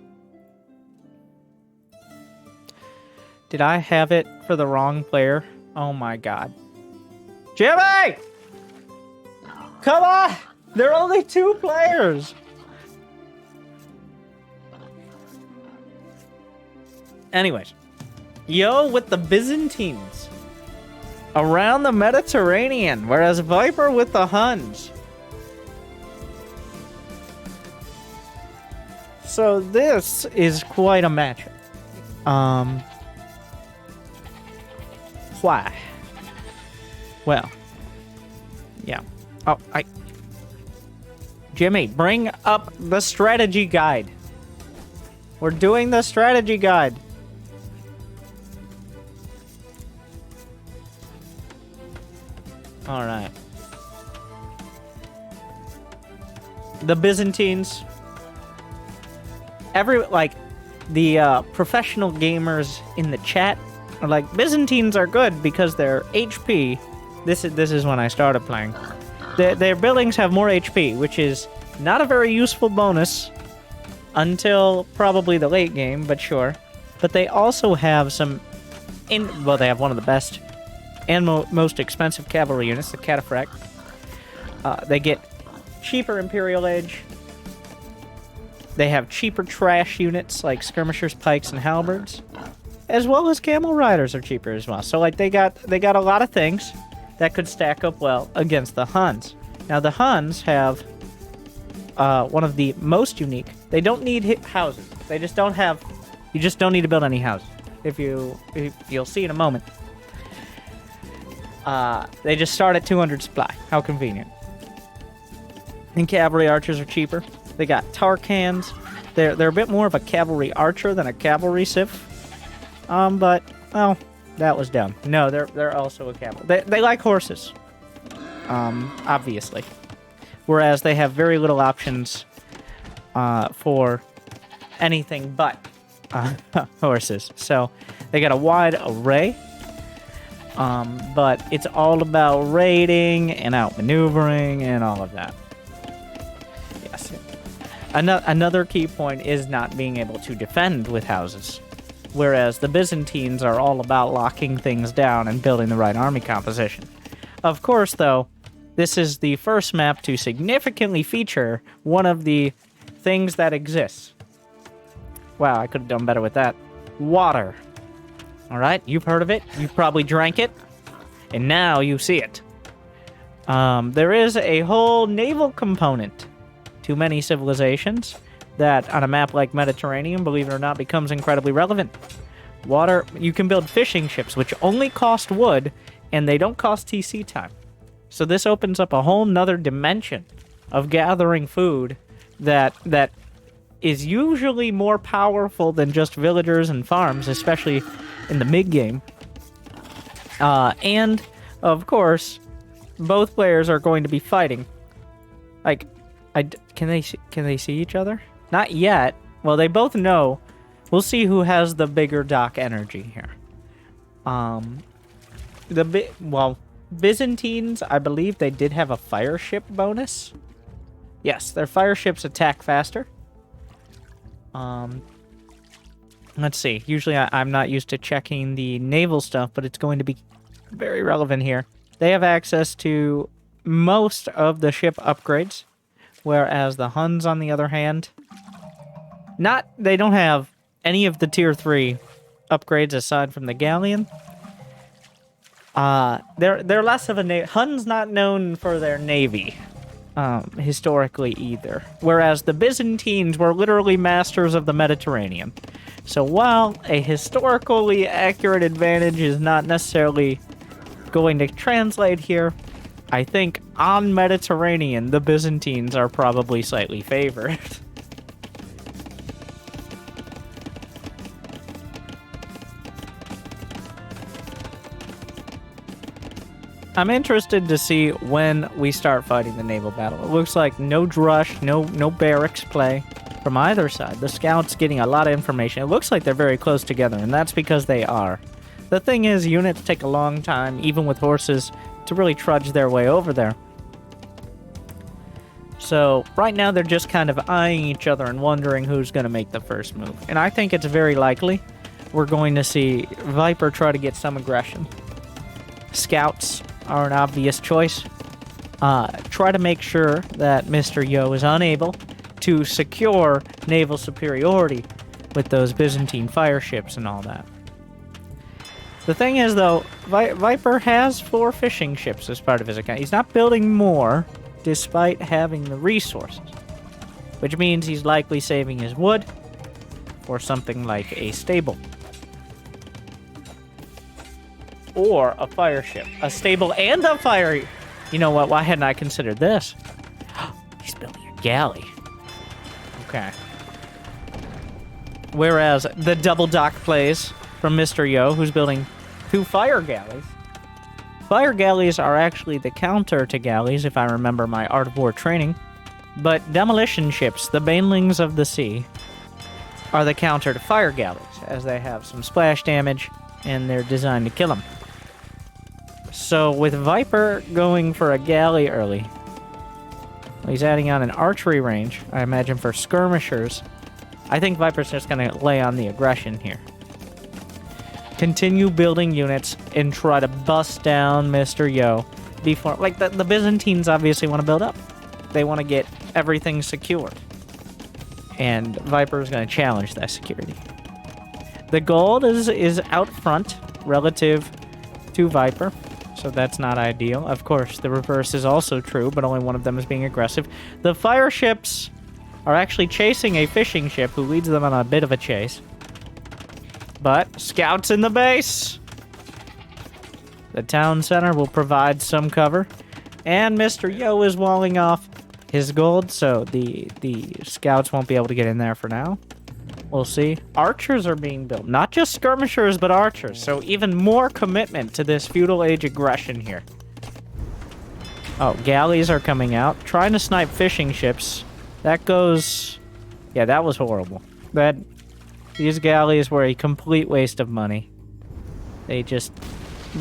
Did I have it for the wrong player? Oh my god. Jimmy! Come on! There are only 2 players! Anyways. Yo with the Byzantines. Around the Mediterranean, whereas Viper with the Huns. So this is quite a matchup. Why? Well, yeah. Oh, Jimmy, bring up the strategy guide. We're doing the strategy guide. Alright. The Byzantines. The professional gamers in the chat are like, Byzantines are good because their HP... This is when I started playing. Their buildings have more HP, which is not a very useful bonus until probably the late game, but sure. But they also have some... Well, they have one of the best and most expensive cavalry units, the Cataphract. They get cheaper Imperial Age. They have cheaper trash units like skirmishers, pikes, and halberds, as well as camel riders are cheaper as well. So like they got a lot of things that could stack up well against the Huns. Now the Huns have one of the most unique. They don't need houses. They just don't have. You just don't need to build any houses. If you'll see in a moment. They just start at 200 supply. How convenient. And cavalry archers are cheaper. They got Tarkans. They're a bit more of a cavalry archer than a cavalry civ. But, well, that was dumb. No, they're also a cavalry. They like horses. Obviously. Whereas they have very little options for anything but horses. So, they got a wide array. But it's all about raiding and outmaneuvering and all of that. Yes. Another key point is not being able to defend with houses. Whereas the Byzantines are all about locking things down and building the right army composition. Of course, though, this is the first map to significantly feature one of the things that exists. Wow, I could have done better with that. Water. Alright, you've heard of it. You've probably drank it. And now you see it. There is a whole naval component to many civilizations that, on a map like Mediterranean, believe it or not, becomes incredibly relevant. Water, you can build fishing ships, which only cost wood, and they don't cost TC time. So this opens up a whole nother dimension of gathering food that is usually more powerful than just villagers and farms, especially in the mid-game. And, of course, both players are going to be fighting. Like, can they see each other? Not yet. Well, they both know We'll see who has the bigger dock energy here. Byzantines, I believe they did have a fire ship bonus. Yes, their fire ships attack faster. Let's see. Usually I'm not used to checking the naval stuff, but it's going to be very relevant here. They have access to most of the ship upgrades, whereas the Huns, on the other hand, they don't have any of the tier 3 upgrades aside from the galleon. They're less of a Huns not known for their navy, historically either. Whereas the Byzantines were literally masters of the Mediterranean. So while a historically accurate advantage is not necessarily going to translate here, I think on Mediterranean, the Byzantines are probably slightly favored. I'm interested to see when we start fighting the naval battle. It looks like no drush, no barracks play from either side. The scouts getting a lot of information. It looks like they're very close together, and that's because they are. The thing is, units take a long time, even with horses, to really trudge their way over there. So right now they're just kind of eyeing each other and wondering who's going to make the first move. And I think it's very likely we're going to see Viper try to get some aggression. Scouts are an obvious choice. Try to make sure that MrYo is unable to secure naval superiority with those Byzantine fire ships and all that. The thing is, though, Viper has 4 fishing ships as part of his account. He's not building more, despite having the resources, which means he's likely saving his wood for something like a stable. Or a fire ship. A stable and a fire... You know what? Why hadn't I considered this? He's building a galley. Okay. Whereas the double dock plays from MrYo, who's building 2 fire galleys. Fire galleys are actually the counter to galleys, if I remember my Art of War training. But demolition ships, the banelings of the sea, are the counter to fire galleys, as they have some splash damage, and they're designed to kill them. So with Viper going for a galley early, he's adding on an archery range, I imagine for skirmishers. I think Viper's just going to lay on the aggression here. Continue building units and try to bust down MrYo before... Like, the Byzantines obviously want to build up. They want to get everything secured. And Viper's going to challenge that security. The gold is out front relative to Viper, so that's not ideal. Of course, the reverse is also true, but only one of them is being aggressive. The fire ships are actually chasing a fishing ship who leads them on a bit of a chase. But scouts in the base! The town center will provide some cover. And MrYo is walling off his gold, so the scouts won't be able to get in there for now. We'll see. Archers are being built. Not just skirmishers, but archers. So even more commitment to this feudal age aggression here. Oh, galleys are coming out. Trying to snipe fishing ships. That goes... Yeah, that was horrible. These galleys were a complete waste of money. They just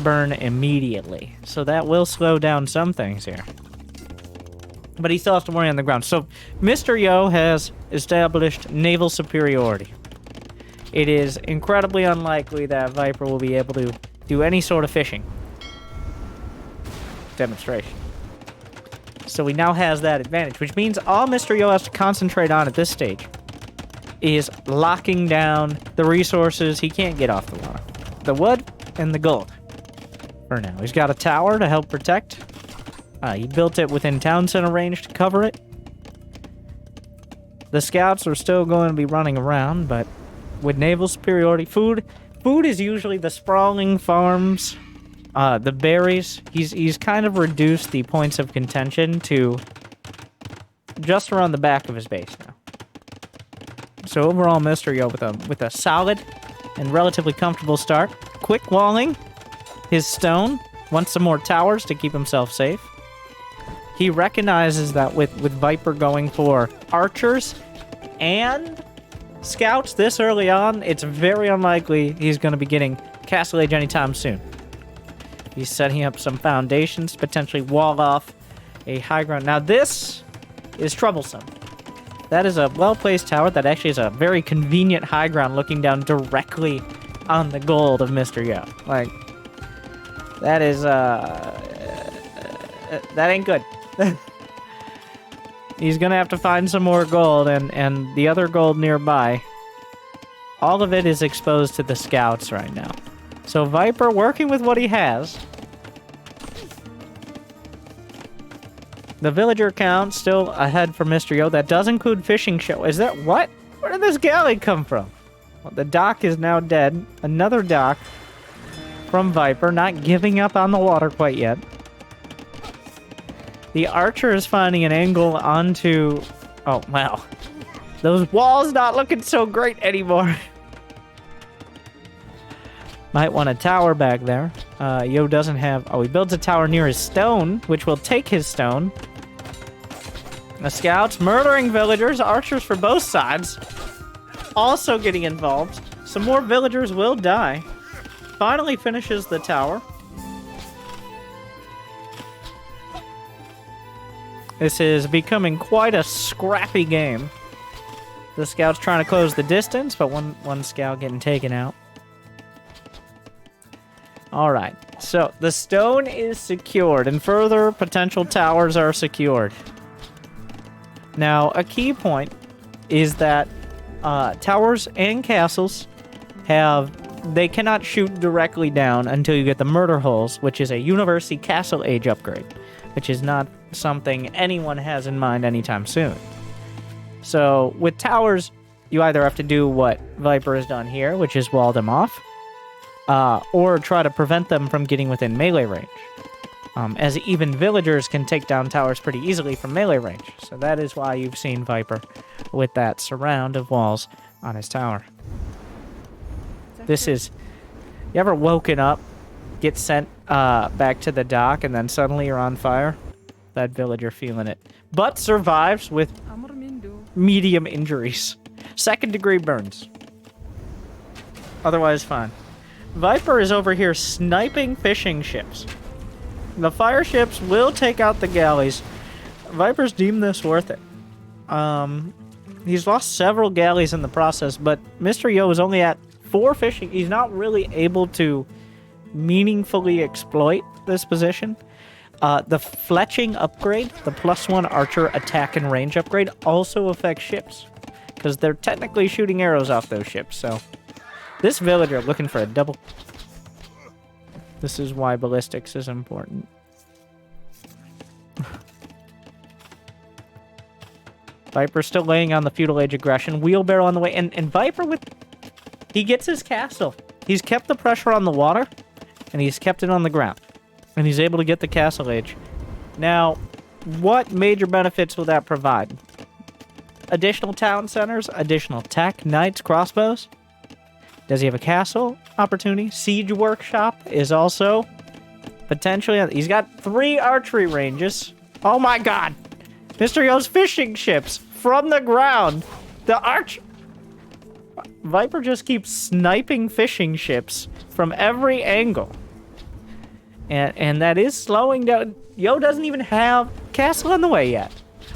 burn immediately. So that will slow down some things here. But he still has to worry on the ground. So MrYo has established naval superiority. It is incredibly unlikely that Viper will be able to do any sort of fishing demonstration. So he now has that advantage, which means all MrYo has to concentrate on at this stage is locking down the resources he can't get off the water. The wood and the gold. For now. He's got a tower to help protect. He built it within town center range to cover it. The scouts are still going to be running around, but with naval superiority, food is usually the sprawling farms, the berries. He's kind of reduced the points of contention to just around the back of his base now. So overall, MrYo with a solid and relatively comfortable start. Quick walling his stone. Wants some more towers to keep himself safe. He recognizes that with Viper going for archers and scouts this early on, it's very unlikely he's going to be getting Castle Age anytime soon. He's setting up some foundations to potentially wall off a high ground. Now this is troublesome. That is a well-placed tower that actually is a very convenient high ground looking down directly on the gold of MrYo. Like, that is, that ain't good. He's gonna have to find some more gold, and the other gold nearby, all of it is exposed to the scouts right now. So Viper working with what he has. The villager count still ahead for MrYo. That does include fishing show. Is that what? Where did this galley come from? Well, the dock is now dead. Another dock from Viper, not giving up on the water quite yet. The archer is finding an angle onto... Oh, wow. Those walls not looking so great anymore. Might want a tower back there. Yo doesn't have... Oh, he builds a tower near his stone, which will take his stone. The scouts murdering villagers, archers for both sides. Also getting involved. Some more villagers will die. Finally finishes the tower. This is becoming quite a scrappy game. The scouts trying to close the distance, but one scout getting taken out. Alright, so the stone is secured, and further potential towers are secured. Now, a key point is that towers and castles they cannot shoot directly down until you get the murder holes, which is a University Castle Age upgrade, which is not something anyone has in mind anytime soon. So, with towers, you either have to do what Viper has done here, which is wall them off, or try to prevent them from getting within melee range. As even villagers can take down towers pretty easily from melee range. So that is why you've seen Viper with that surround of walls on his tower. This is... You ever woken up, get sent back to the dock, and then suddenly you're on fire? That villager feeling it. But survives with medium injuries. 2nd-degree burns. Otherwise fine. Viper is over here sniping fishing ships. The fire ships will take out the galleys. Viper's deemed this worth it. He's lost several galleys in the process, but MrYo is only at 4 fishing. He's not really able to meaningfully exploit this position. The fletching upgrade, the +1 archer attack and range upgrade, also affects ships, because they're technically shooting arrows off those ships, so... This villager looking for a double... This is why ballistics is important. Viper still laying on the feudal age aggression. Wheelbarrow on the way. And Viper with... He gets his castle. He's kept the pressure on the water, and he's kept it on the ground. And he's able to get the castle age. Now, what major benefits will that provide? Additional town centers, additional tech, knights, crossbows. Does he have a castle opportunity? Siege workshop is also potentially... He's got 3 archery ranges. Oh my god! MrYo's fishing ships from the ground. The Viper just keeps sniping fishing ships from every angle. And that is slowing down. Yo doesn't even have castle on the way yet.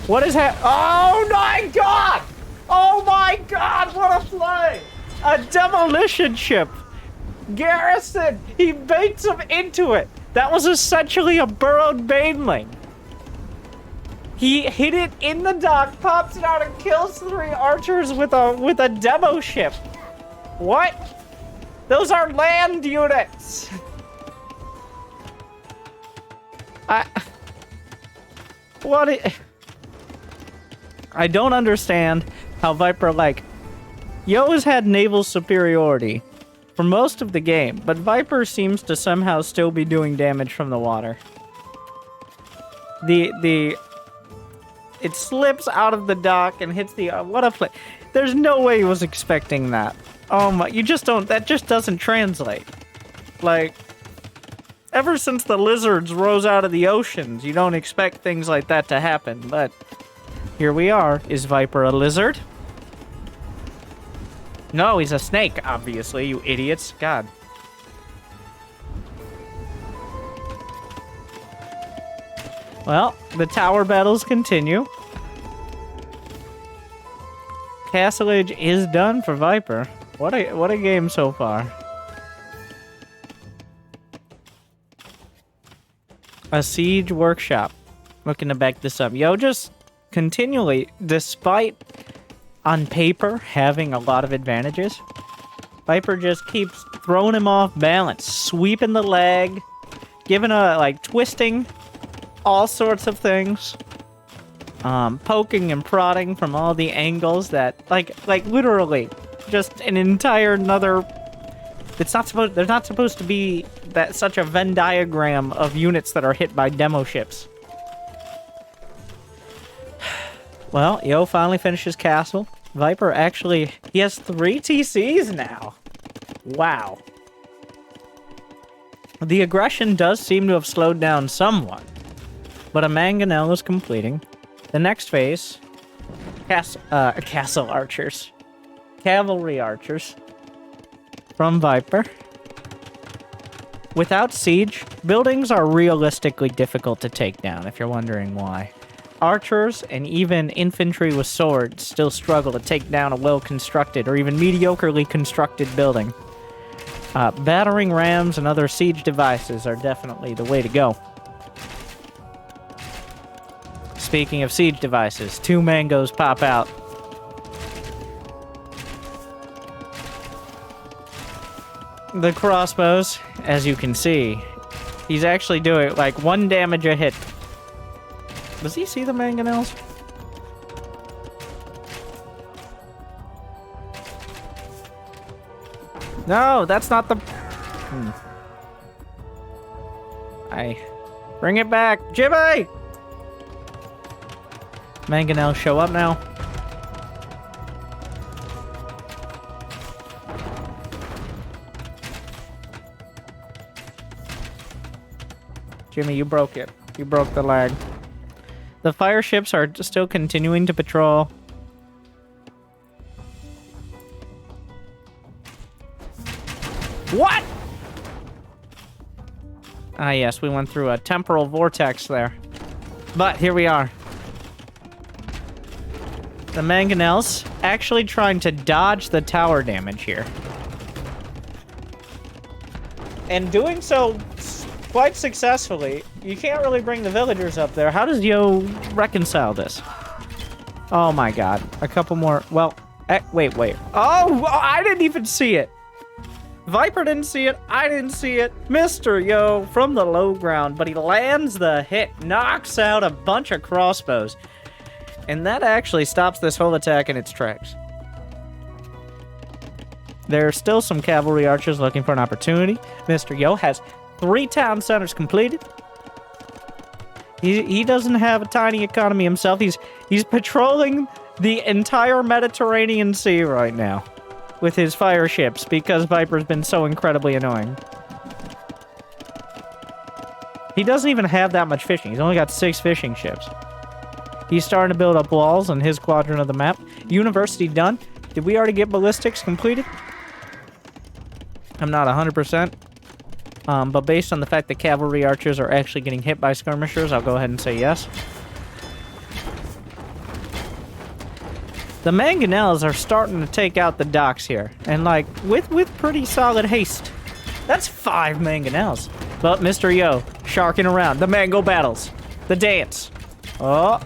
What is Oh my god! Oh my god, what a play! A demolition ship! Garrison! He baits him into it! That was essentially a burrowed baneling. He hit it in the dock, pops it out, and kills 3 archers with a demo ship. What? Those are land units! I don't understand how Viper, Yo has had naval superiority for most of the game, but Viper seems to somehow still be doing damage from the water. It slips out of the dock and hits the... what a play. There's no way he was expecting that. Oh my... You just don't... That just doesn't translate. Ever since the lizards rose out of the oceans, you don't expect things like that to happen, but... Here we are. Is Viper a lizard? No, he's a snake, obviously, you idiots. God. Well, the tower battles continue. Castle Age is done for Viper. What a game so far. A siege workshop. Looking to back this up. Yo, just continually, despite on paper having a lot of advantages, Viper just keeps throwing him off balance, sweeping the leg, giving twisting all sorts of things, poking and prodding from all the angles that, like literally, just an entire another. It's not supposed. There's not supposed to be that such a Venn diagram of units that are hit by demo ships. Well, Yo finally finishes castle. Viper actually, he has 3 TCs now. Wow. The aggression does seem to have slowed down somewhat, but a mangonel is completing. The next phase, castle archers, cavalry archers from Viper. Without siege, buildings are realistically difficult to take down, if you're wondering why. Archers and even infantry with swords still struggle to take down a well-constructed or even mediocrely constructed building. Battering rams and other siege devices are definitely the way to go. Speaking of siege devices, 2 mangoes pop out. The crossbows, as you can see, he's actually doing like 1 damage a hit. Does he see the mangonels? No, that's not the... Bring it back. Jimmy! Mangonels show up now. Jimmy, you broke it. You broke the lag. The fire ships are still continuing to patrol. What? Ah, yes, we went through a temporal vortex there. But here we are. The mangonels actually trying to dodge the tower damage here. And doing so quite successfully. You can't really bring the villagers up there. How does Yo reconcile this? Oh my god. A couple more. Well, wait. Oh, I didn't even see it. Viper didn't see it. I didn't see it. MrYo from the low ground, but he lands the hit, knocks out a bunch of crossbows. And that actually stops this whole attack in its tracks. There are still some cavalry archers looking for an opportunity. MrYo has 3 town centers completed. He doesn't have a tiny economy himself. He's patrolling the entire Mediterranean Sea right now with his fire ships because Viper's been so incredibly annoying. He doesn't even have that much fishing. He's only got 6 fishing ships. He's starting to build up walls on his quadrant of the map. University done. Did we already get ballistics completed? I'm not 100%. But based on the fact that cavalry archers are actually getting hit by skirmishers, I'll go ahead and say yes. The mangonels are starting to take out the docks here. And like, with pretty solid haste. That's 5 mangonels. But MrYo, sharking around. The mango battles. The dance. Oh,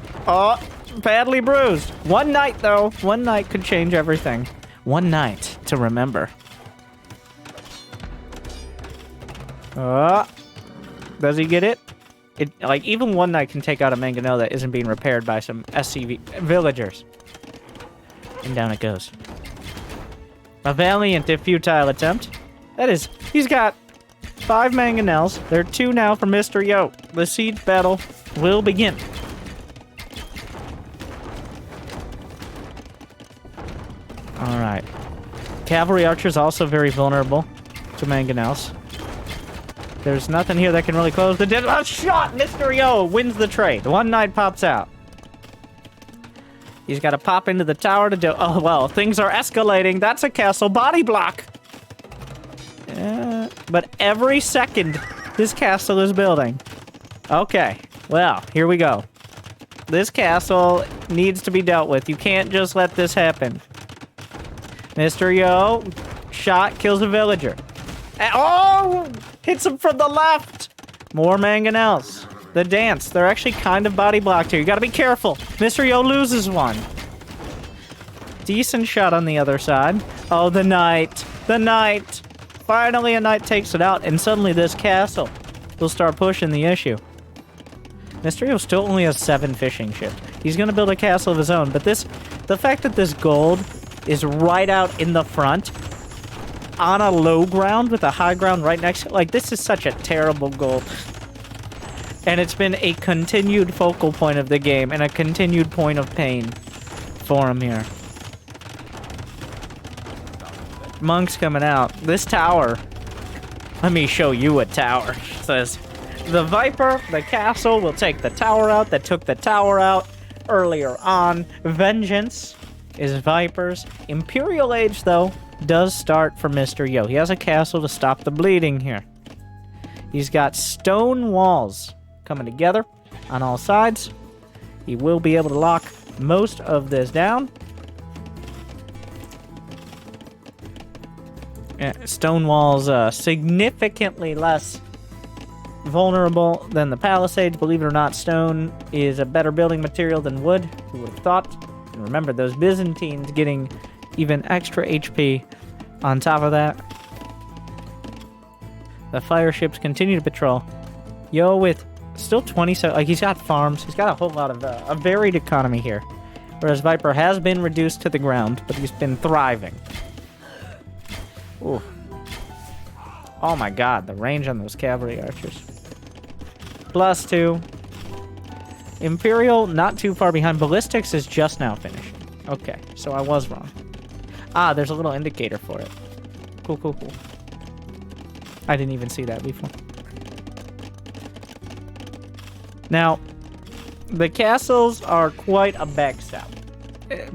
badly bruised. 1 night, though. 1 night could change everything. 1 night to remember. Does he get it? Like, even 1 night can take out a mangonel that isn't being repaired by some SCV villagers. And down it goes. A valiant if futile attempt. That is, he's got 5 mangonels. There are 2 now for MrYo. The siege battle will begin. Alright. Cavalry archers also very vulnerable to mangonels. There's nothing here that can really close the dead. Oh, shot! MrYo wins the trade. 1 night pops out. He's got to pop into the tower to do... Oh, well, things are escalating. That's a castle body block. But every second, this castle is building. Okay, well, here we go. This castle needs to be dealt with. You can't just let this happen. MrYo, shot, kills a villager. Oh! Hits him from the left! More mangonels. The dance. They're actually kind of body blocked here. You gotta be careful. MrYo loses one. Decent shot on the other side. Oh, the knight. The knight. Finally, a knight takes it out, and suddenly this castle will start pushing the issue. MrYo still only has 7 fishing ships. He's gonna build a castle of his own, but the fact that this gold is right out in the front, on a low ground with a high ground right next to it, like, this is such a terrible gold. And it's been a continued focal point of the game, and a continued point of pain for him here. Monk's coming out. This tower, let me show you a tower. It says, the Viper, the castle, will take the tower out that took the tower out earlier on. Vengeance is Viper's. Imperial Age, though, does start for MrYo. He has a castle to stop the bleeding here. He's got stone walls coming together on all sides. He will be able to lock most of this down. Stone walls significantly less vulnerable than the palisades. Believe it or not, stone is a better building material than wood. Who would have thought? And remember, those Byzantines getting even extra HP on top of that. The fire ships continue to patrol. Yo, with still 27... Like, he's got farms. He's got a whole lot of... a varied economy here. Whereas Viper has been reduced to the ground, but he's been thriving. Ooh. Oh my god, the range on those cavalry archers. +2. Imperial, not too far behind. Ballistics is just now finishing. Okay, so I was wrong. Ah, there's a little indicator for it. Cool, cool, cool. I didn't even see that before. Now, the castles are quite a backstab.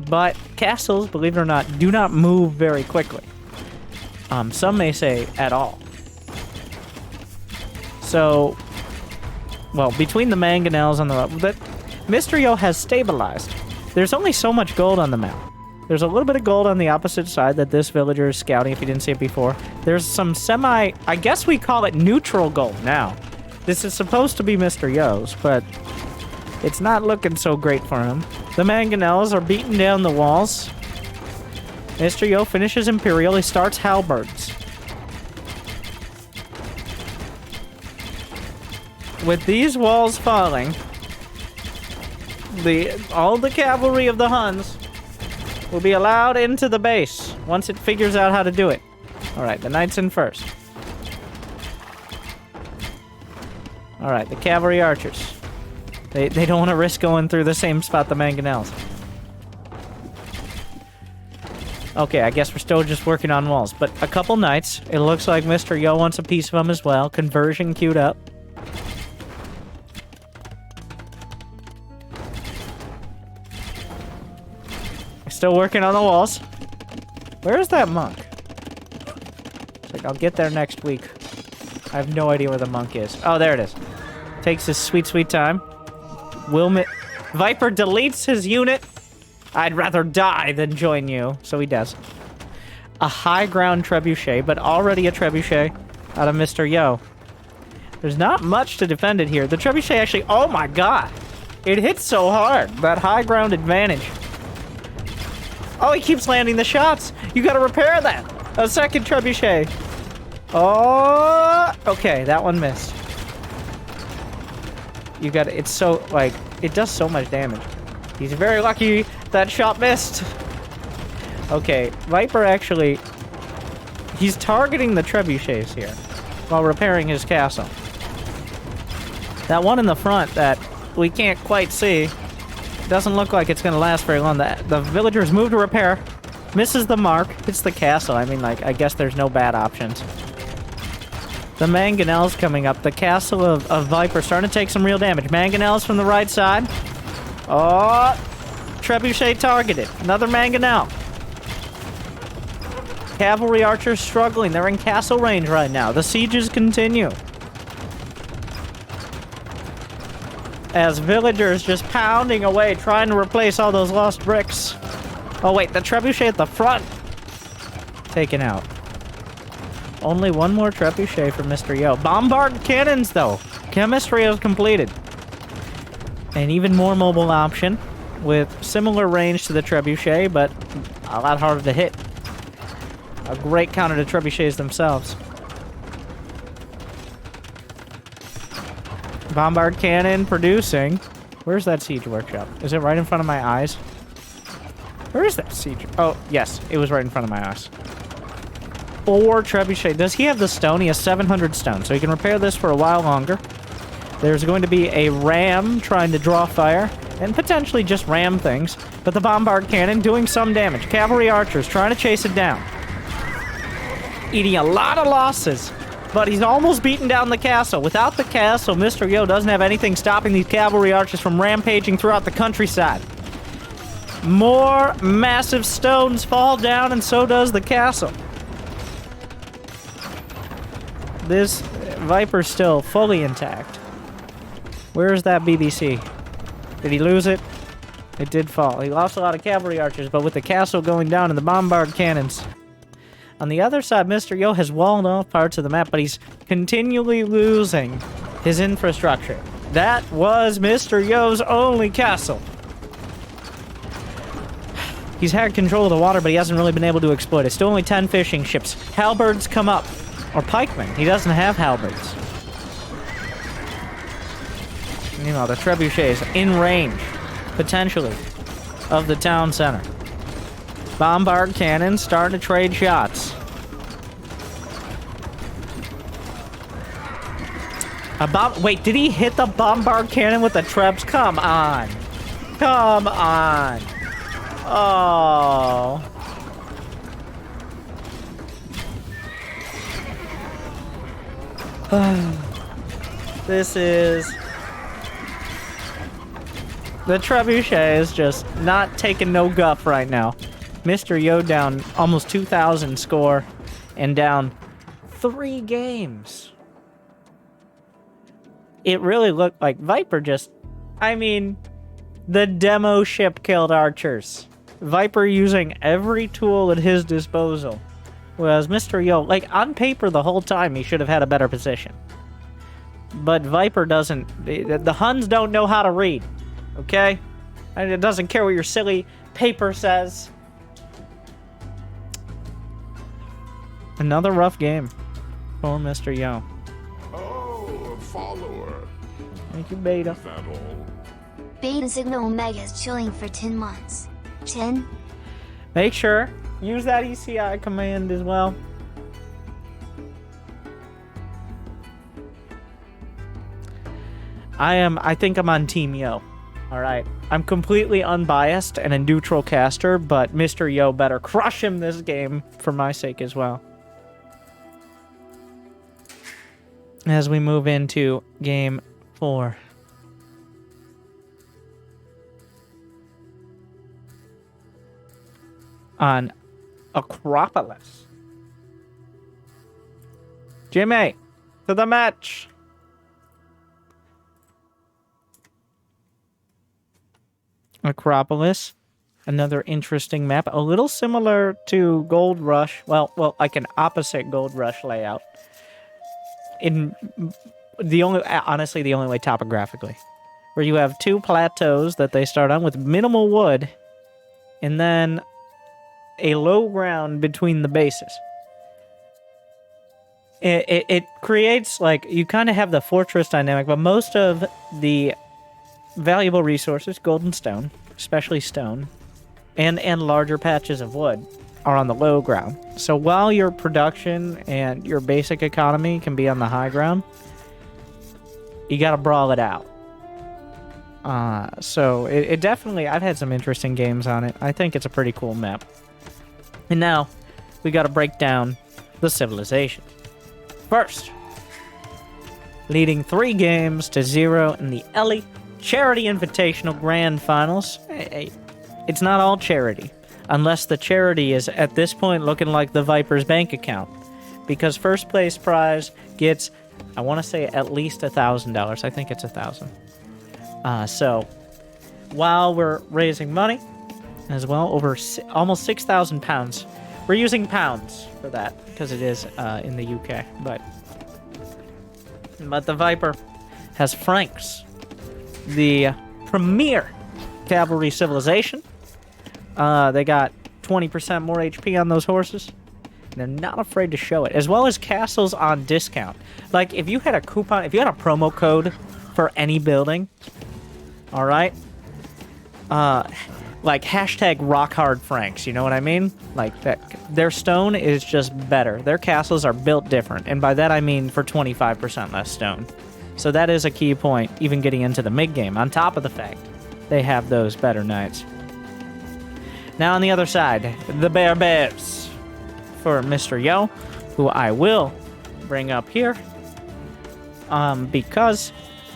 But castles, believe it or not, do not move very quickly. Some may say at all. So, well, between the mangonels on the left, that MrYo has stabilized. There's only so much gold on the map. There's a little bit of gold on the opposite side that this villager is scouting, if you didn't see it before. There's some I guess we call it neutral gold now. This is supposed to be MrYo's, but it's not looking so great for him. The mangonels are beating down the walls. MrYo finishes Imperial. He starts halberds. With these walls falling, all the cavalry of the Huns will be allowed into the base once it figures out how to do it. Alright, the knight's in first. Alright, the cavalry archers. They don't want to risk going through the same spot the mangonels. Okay, I guess we're still just working on walls. But a couple knights. It looks like MrYo wants a piece of them as well. Conversion queued up. Still working on the walls. Where's that monk? It's like, I'll get there next week. I have no idea where the monk is. Oh, there it is. Takes his sweet, sweet time. Viper deletes his unit. I'd rather die than join you. So he does. A high ground trebuchet, but already a trebuchet out of MrYo. There's not much to defend it here. The trebuchet actually... Oh my god! It hits so hard. That high ground advantage. Oh, he keeps landing the shots. You gotta repair that. A second trebuchet. Oh, okay, that one missed. You gotta... It's so, like... It does so much damage. He's very lucky that shot missed. Okay, Viper actually... He's targeting the trebuchets here while repairing his castle. That one in the front that we can't quite see doesn't look like it's going to last very long. The villagers move to repair. Misses the mark. Hits the castle. I mean, like, I guess there's no bad options. The mangonels coming up. The castle of Viper starting to take some real damage. Mangonels from the right side. Oh! trebuchet targeted. Another mangonel. Cavalry archers struggling. They're in castle range right now. The sieges continue. As villagers just pounding away, trying to replace all those lost bricks. Oh wait, the trebuchet at the front. Taken out. Only one more trebuchet for MrYo. Bombard cannons, though. Chemistry is completed. An even more mobile option with similar range to the trebuchet, but a lot harder to hit. A great counter to trebuchets themselves. Bombard cannon producing. Where's that siege workshop? Is it right in front of my eyes? Where is that siege? Oh, yes. It was right in front of my eyes. 4 trebuchet. Does he have the stone? He has 700 stone, so he can repair this for a while longer. There's going to be a ram trying to draw fire, and potentially just ram things. But the bombard cannon doing some damage. Cavalry archers trying to chase it down. Eating a lot of losses, but he's almost beaten down the castle. Without the castle, MrYo doesn't have anything stopping these cavalry archers from rampaging throughout the countryside. More massive stones fall down, and so does the castle. This Viper's still fully intact. Where's that BBC? Did he lose it? It did fall. He lost a lot of cavalry archers, but with the castle going down and the bombard cannons. On the other side, MrYo has walled off parts of the map, but he's continually losing his infrastructure. That was MrYo's only castle. He's had control of the water, but he hasn't really been able to exploit it. Still only 10 fishing ships. Halberds come up. Or pikemen. He doesn't have halberds. You know, the trebuchets in range, potentially, of the town center. Bombard cannons starting to trade shots. Wait, did he hit the bombard cannon with the trebs? Come on. Come on. Oh. This is... The trebuchet is just not taking no guff right now. MrYo down almost 2,000 score and down 3 games. It really looked like Viper just... I mean, the demo ship killed archers. Viper using every tool at his disposal. Whereas MrYo, like, on paper the whole time, he should have had a better position. But Viper doesn't... The Huns don't know how to read. Okay? And it doesn't care what your silly paper says. Another rough game for MrYo. Oh, a follower. Thank you, Beta. Is that all? Beta Sigma Omega is chilling for 10 months. 10? Make sure, use that ECI command as well. I think I'm on Team Yo. Alright. I'm completely unbiased and a neutral caster, but MrYo better crush him this game for my sake as well. As we move into game 4. On Acropolis. Jimmy, to the match. Acropolis, another interesting map, a little similar to Gold Rush. Well, like an opposite Gold Rush layout. In the only, honestly, the only way topographically, where you have 2 plateaus that they start on with minimal wood, and then a low ground between the bases. It creates, like, you kind of have the fortress dynamic, but most of the valuable resources, gold and stone, especially stone, and larger patches of wood, are on the low ground. So while your production and your basic economy can be on the high ground, you gotta brawl it out. So it definitely, I've had some interesting games on it. I think it's a pretty cool map. And now, we gotta break down the civilization. First, leading 3 games to 0 in the Ellie Charity Invitational Grand Finals. A it's not all charity. Unless the charity is, at this point, looking like the Viper's bank account. Because first place prize gets, I want to say, at least $1,000. I think it's 1,000. So, while we're raising money, as well, over almost 6,000 pounds. We're using pounds for that, because it is in the UK. But the Viper has Franks, the premier cavalry civilization. They got 20% more HP on those horses. They're not afraid to show it, as well as castles on discount. Like, if you had a coupon, if you had a promo code for any building, all right, like hashtag rock hard Franks, you know what I mean? Like that, their stone is just better. Their castles are built different, and by that I mean for 25% less stone. So that is a key point, even getting into the mid game. On top of the fact they have those better knights. Now on the other side, the Bears for MrYo, who I will bring up here, because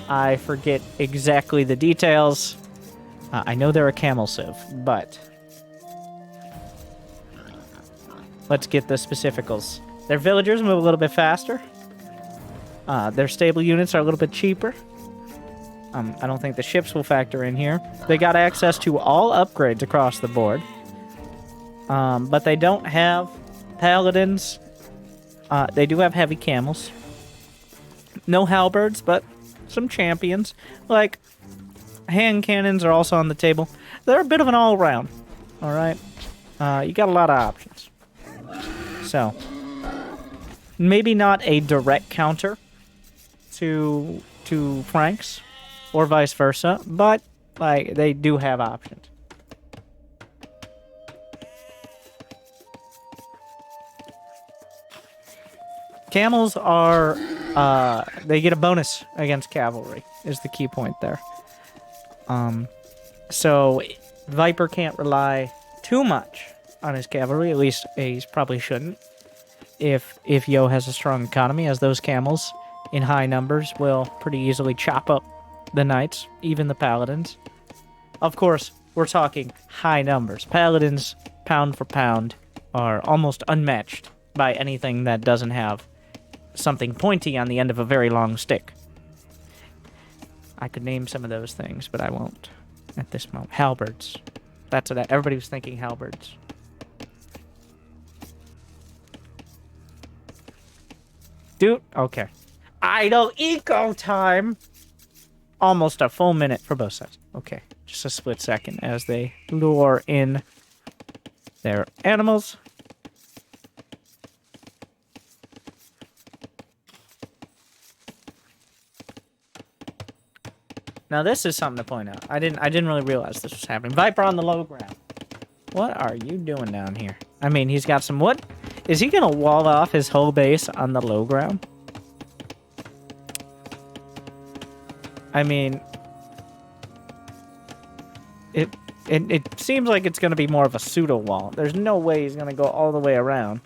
I forget exactly the details. I know they're a camel civ, but let's get the specificals. Their villagers move a little bit faster. Their stable units are a little bit cheaper. I don't think the ships will factor in here. They got access to all upgrades across the board. But they don't have paladins. They do have heavy camels. No halberds, but some champions. Like, hand cannons are also on the table. They're a bit of an all-round. Alright? You got a lot of options. So, maybe not a direct counter to Franks, or vice versa, but like they do have options. Camels are, they get a bonus against cavalry, is the key point there. So Viper can't rely too much on his cavalry, at least he probably shouldn't. If Yo has a strong economy, as those camels in high numbers will pretty easily chop up the knights, even the paladins. Of course, we're talking high numbers. Paladins, pound for pound, are almost unmatched by anything that doesn't have something pointy on the end of a very long stick. I could name some of those things, but I won't at this moment. Halberds. That's what everybody was thinking, halberds. Dude, okay. Idle eco time! Almost a full minute for both sides. Okay, just a split second as they lure in their animals. Now this is something to point out. I didn't really realize this was happening. Viper on the low ground. What are you doing down here? I mean, he's got some wood. Is he gonna wall off his whole base on the low ground? I mean, it seems like it's gonna be more of a pseudo wall. There's no way he's gonna go all the way around.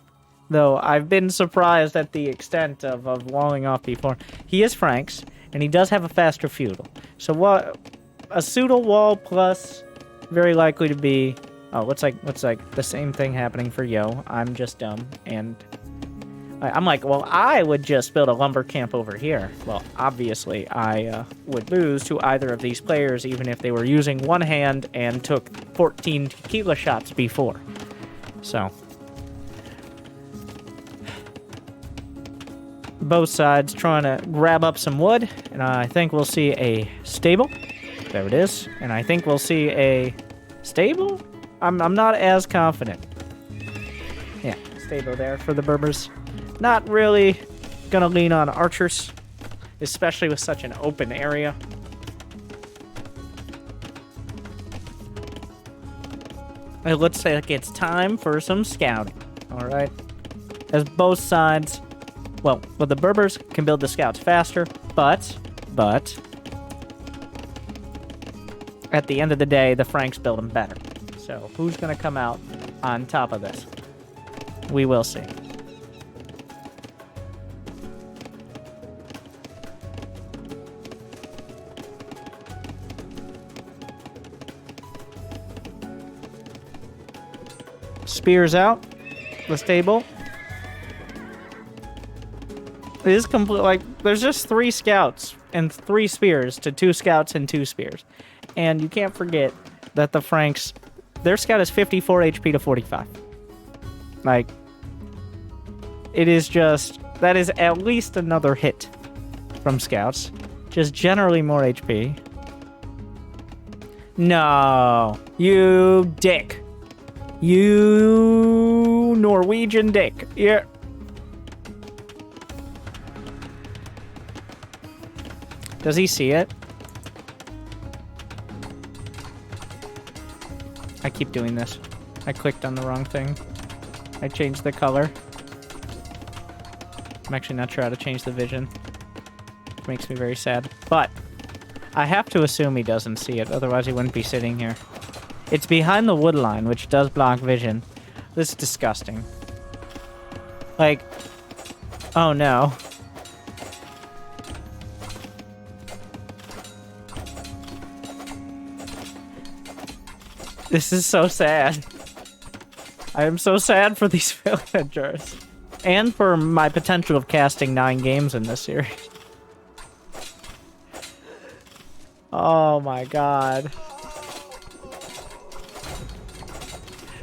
Though I've been surprised at the extent of walling off before. He is Franks, and he does have a faster feudal. So what? A pseudo wall plus very likely to be. Oh, what's like the same thing happening for Yo. I'm just dumb, and I'm like, well, I would just build a lumber camp over here. Well, obviously, I would lose to either of these players, even if they were using one hand and took 14 tequila shots before. So, both sides trying to grab up some wood, and I think we'll see a stable. There it is, and I think we'll see a stable. I'm not as confident. Yeah, stable there for the Berbers. Not really gonna lean on archers, especially with such an open area. It looks like it's time for some scouting. All right, as both sides. Well, the Berbers can build the scouts faster, but at the end of the day, the Franks build them better. So who's going to come out on top of this? We will see. spears out the stable. It is complete. Like, there's just 3 scouts and 3 spears to 2 scouts and 2 spears. And you can't forget that the Franks, their scout is 54 HP to 45. Like, it is just, that is at least another hit from scouts. Just generally more HP. No, you dick. You Norwegian dick. Yeah. Does he see it? I keep doing this. I clicked on the wrong thing. I changed the color. I'm actually not sure how to change the vision. It makes me very sad. But I have to assume he doesn't see it, otherwise he wouldn't be sitting here. It's behind the wood line, which does block vision. This is disgusting. Like, oh no. This is so sad. I am so sad for these villagers. And for my potential of casting 9 games in this series. Oh my god.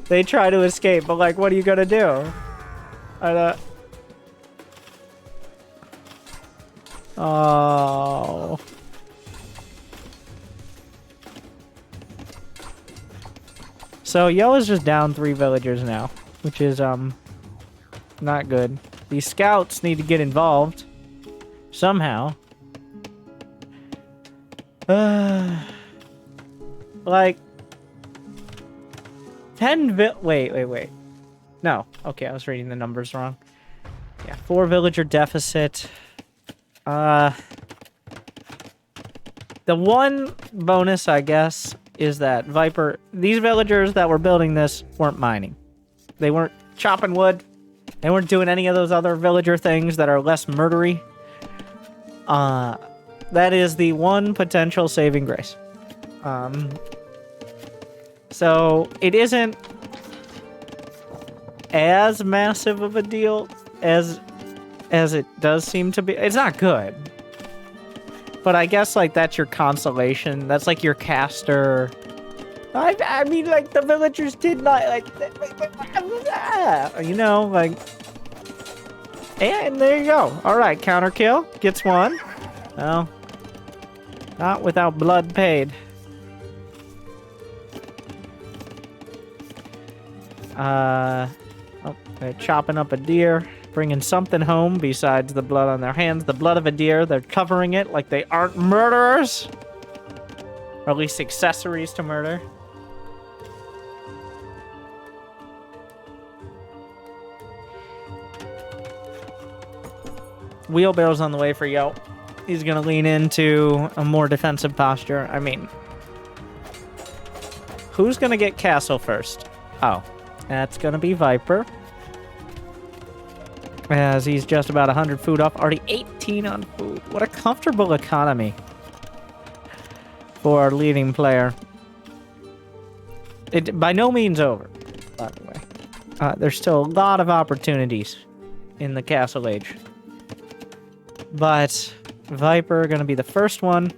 They try to escape, but like, what are you gonna do? Oh. So Yo is just down 3 villagers now, which is not good. These scouts need to get involved somehow. Like 10 wait. No, okay, I was reading the numbers wrong. Yeah, 4 villager deficit. The one bonus, I guess, is that Viper, these villagers that were building this weren't mining. They weren't chopping wood. They weren't doing any of those other villager things that are less murdery. That is the one potential saving grace. So it isn't as massive of a deal as it does seem to be. It's not good. But I guess, like, that's your consolation. That's, like, your caster. I mean, like, the villagers did not, like... You know, like... And there you go. Alright, counter kill. Gets 1. Well, not without blood paid. Oh, they're chopping up a deer. Bringing something home besides the blood on their hands. The blood of a deer. They're covering it like they aren't murderers. Or at least accessories to murder. Wheelbarrow's on the way for Yo. He's going to lean into a more defensive posture. I mean, who's going to get castle first? Oh, that's going to be Viper. As he's just about 100 food off. Already 18 on food. What a comfortable economy for our leading player. It by no means over, by the way. There's still a lot of opportunities in the castle age. But Viper gonna be the first one.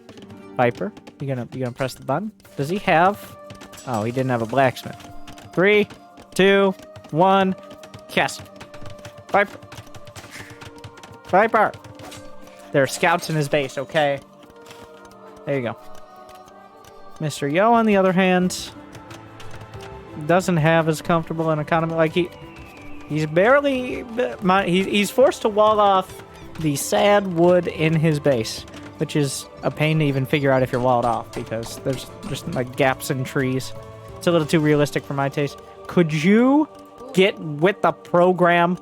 Viper, you gonna press the button? Does he have? Oh, he didn't have a blacksmith. 3, 2, 1, castle. Viper. Viper! There are scouts in his base, okay? There you go. MrYo, on the other hand, doesn't have as comfortable an economy. Like, he's barely... He's forced to wall off the sad wood in his base, which is a pain to even figure out if you're walled off, because there's just, like, gaps in trees. It's a little too realistic for my taste. Could you get with the program?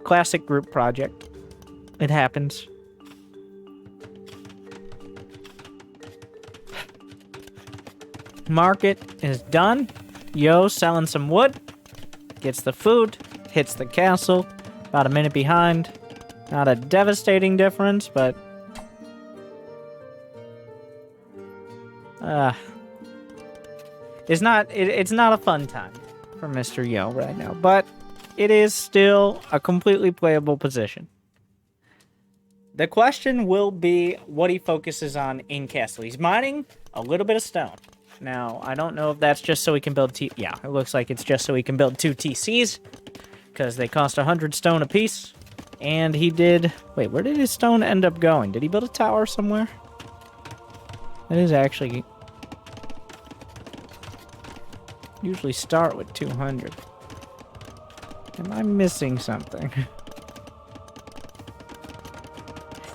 Classic group project. It happens. Market is done. Yo selling some wood. Gets the food. Hits the castle. About a minute behind. Not a devastating difference, but... It's not a fun time for MrYo right now, but it is still a completely playable position. The question will be what he focuses on in Castle. He's mining a little bit of stone. Now, I don't know if that's just so he can build yeah, it looks like it's just so he can build 2 TCs, because they cost 100 stone apiece. And he did... Wait, where did his stone end up going? Did he build a tower somewhere? That is actually... Usually start with 200. Am I missing something?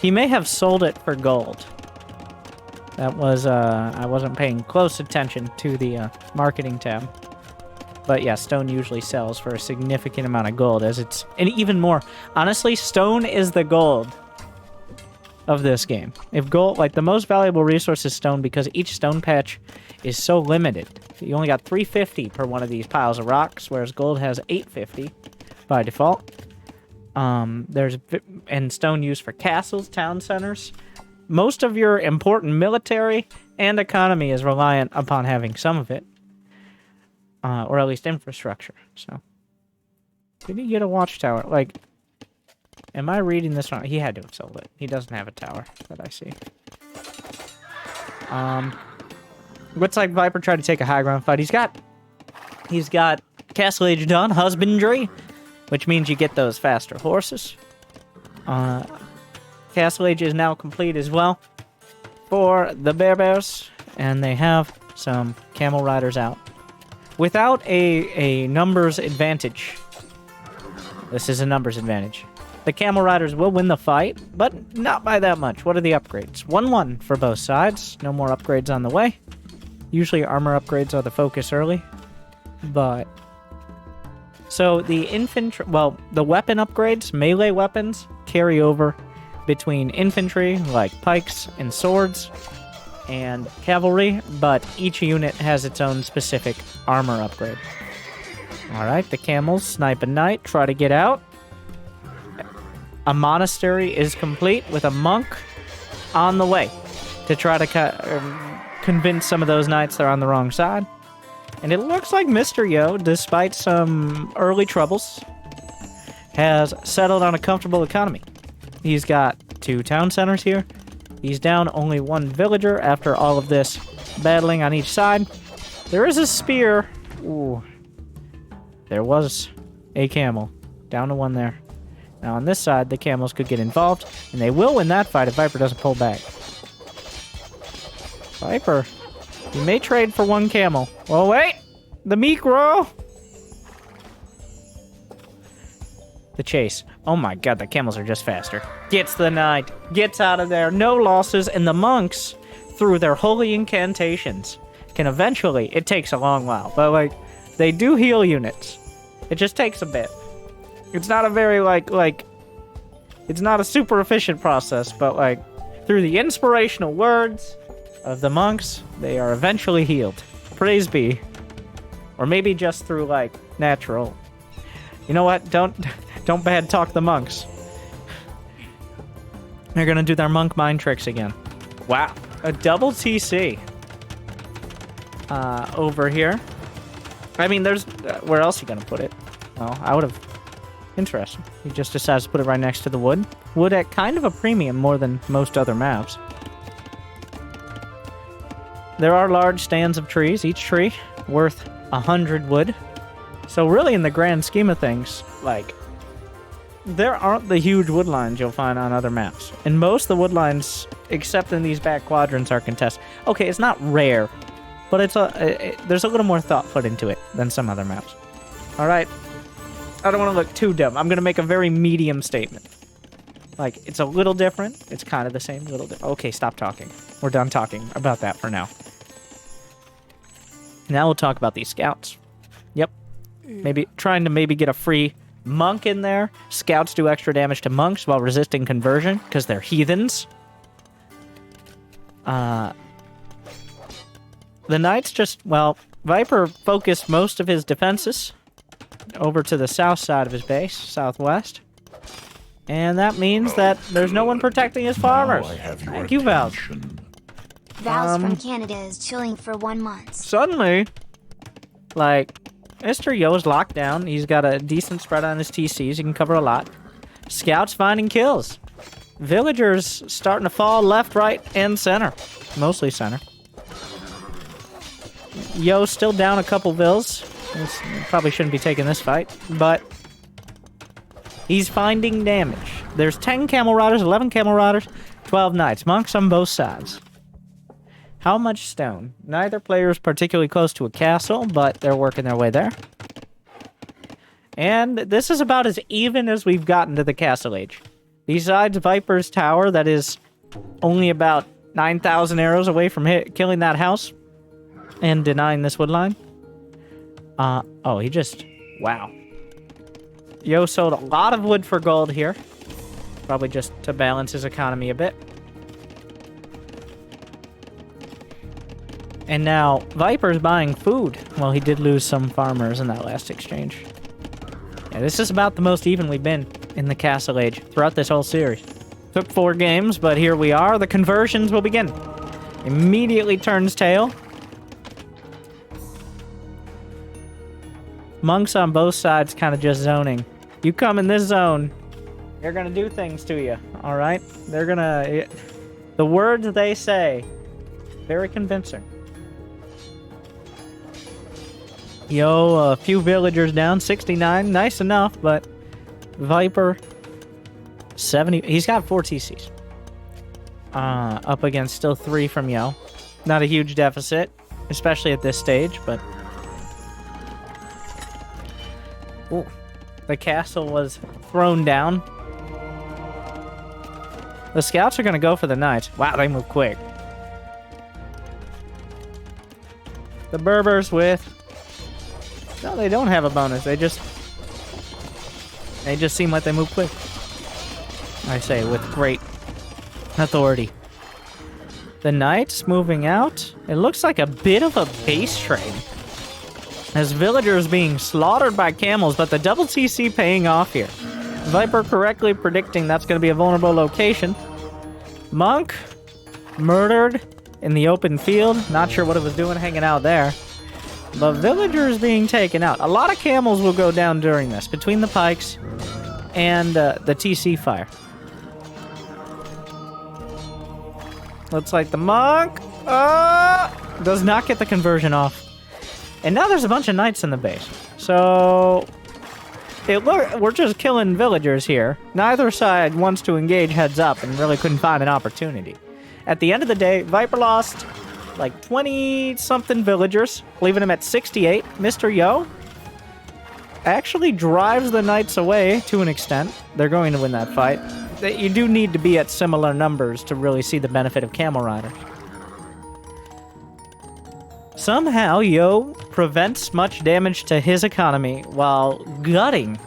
He may have sold it for gold. That was, I wasn't paying close attention to the marketing tab. But yeah, stone usually sells for a significant amount of gold, as it's... And even more, honestly, stone is the gold of this game. If gold... Like, the most valuable resource is stone, because each stone patch is so limited. You only got 350 per one of these piles of rocks, whereas gold has 850 by default. There's... And stone used for castles, town centers. Most of your important military and economy is reliant upon having some of it. Or at least infrastructure, so. Did he get a watchtower? Like, am I reading this wrong? He had to have sold it. He doesn't have a tower that I see. Looks like Viper tried to take a high ground fight. He's got Castle Age done, husbandry, which means you get those faster horses. Castle Age is now complete as well for the Bears, and they have some camel riders out. Without a numbers advantage, this is a numbers advantage, the camel riders will win the fight, but not by that much. What are the upgrades? 1-1 for both sides. No more upgrades on the way. Usually armor upgrades are the focus early, but... So the infantry, well, the weapon upgrades, melee weapons, carry over between infantry, like pikes and swords, and cavalry, but each unit has its own specific armor upgrade. Alright, the camels snipe a knight, try to get out. A monastery is complete with a monk on the way to try to convince some of those knights they're on the wrong side. And it looks like MrYo, despite some early troubles, has settled on a comfortable economy. He's got 2 town centers here. He's down only 1 villager after all of this battling on each side. There is a spear. Ooh. There was a camel. Down to 1 there. Now on this side, the camels could get involved, and they will win that fight if Viper doesn't pull back. Viper, you may trade for 1 camel. Oh wait! The micro! The chase. Oh my god, the camels are just faster. Gets the knight. Gets out of there. No losses. And the monks, through their holy incantations, can eventually... It takes a long while, but, like, they do heal units. It just takes a bit. It's not a very, like... It's not a super efficient process, but, like, through the inspirational words of the monks, they are eventually healed. Praise be. Or maybe just through, like, natural... You know what? Don't bad talk the monks. They're gonna do their monk mind tricks again. Wow. A double TC. Over here. I mean, there's... where else are you gonna put it? Well, I would have... Interesting. He just decides to put it right next to the wood. Wood at kind of a premium more than most other maps. There are large stands of trees. Each tree worth 100 wood. So really, in the grand scheme of things, like, there aren't the huge wood lines you'll find on other maps. And most of the wood lines, except in these back quadrants, are contested. Okay, it's not rare, but it's there's a little more thought put into it than some other maps. Alright, I don't want to look too dumb. I'm going to make a very medium statement. Like, it's a little different. It's kind of the same, little different. Okay, stop talking. We're done talking about that for now. Now we'll talk about these scouts. Yep. Maybe trying to get a free monk in there. Scouts do extra damage to monks while resisting conversion because they're heathens. The knights just, well, Viper focused most of his defenses over to the south side of his base, southwest. And that means that there's no one protecting his farmers. Thank you, Val. Val's from Canada is chilling for 1 month. Suddenly, Like, MrYo's locked down. He's got a decent spread on his TCs. He can cover a lot. Scouts finding kills. Villagers starting to fall left, right, and center. Mostly center. Yo still down a couple vills. Probably shouldn't be taking this fight, but he's finding damage. There's 10 camel riders, 11 camel riders, 12 knights. Monks on both sides. How much stone? Neither player is particularly close to a castle, but they're working their way there. And this is about as even as we've gotten to the castle age. Besides Viper's tower, that is only about 9,000 arrows away from killing that house and denying this woodline. Oh, he just... Wow. Yo sold a lot of wood for gold here. Probably just to balance his economy a bit. And now, Viper's buying food. Well, he did lose some farmers in that last exchange. Yeah, this is about the most even we've been in the Castle Age throughout this whole series. Took 4 games, but here we are. The conversions will begin. Immediately turns tail. Monks on both sides kind of just zoning. You come in this zone, they're gonna do things to you, alright? They're gonna... The words they say, very convincing. Yo, a few villagers down, 69, nice enough, but Viper, 70, he's got 4 TCs. Up against still 3 from Yo. Not a huge deficit, especially at this stage, but... Ooh, the castle was thrown down. The scouts are gonna go for the knights. Wow, they move quick. The Berbers with... No, they don't have a bonus. They just seem like they move quick. I say, with great authority. The knights moving out. It looks like a bit of a base trade. As villagers being slaughtered by camels, but the double CC paying off here. Viper correctly predicting that's going to be a vulnerable location. Monk murdered in the open field. Not sure what it was doing hanging out there. But villagers being taken out. A lot of camels will go down during this, between the pikes and the TC fire. Looks like the monk does not get the conversion off. And now there's a bunch of knights in the base. So we're just killing villagers here. Neither side wants to engage heads up and really couldn't find an opportunity. At the end of the day, Viper lost like 20-something villagers, leaving him at 68. MrYo actually drives the knights away to an extent. They're going to win that fight. You do need to be at similar numbers to really see the benefit of camel riders. Somehow, Yo prevents much damage to his economy while gutting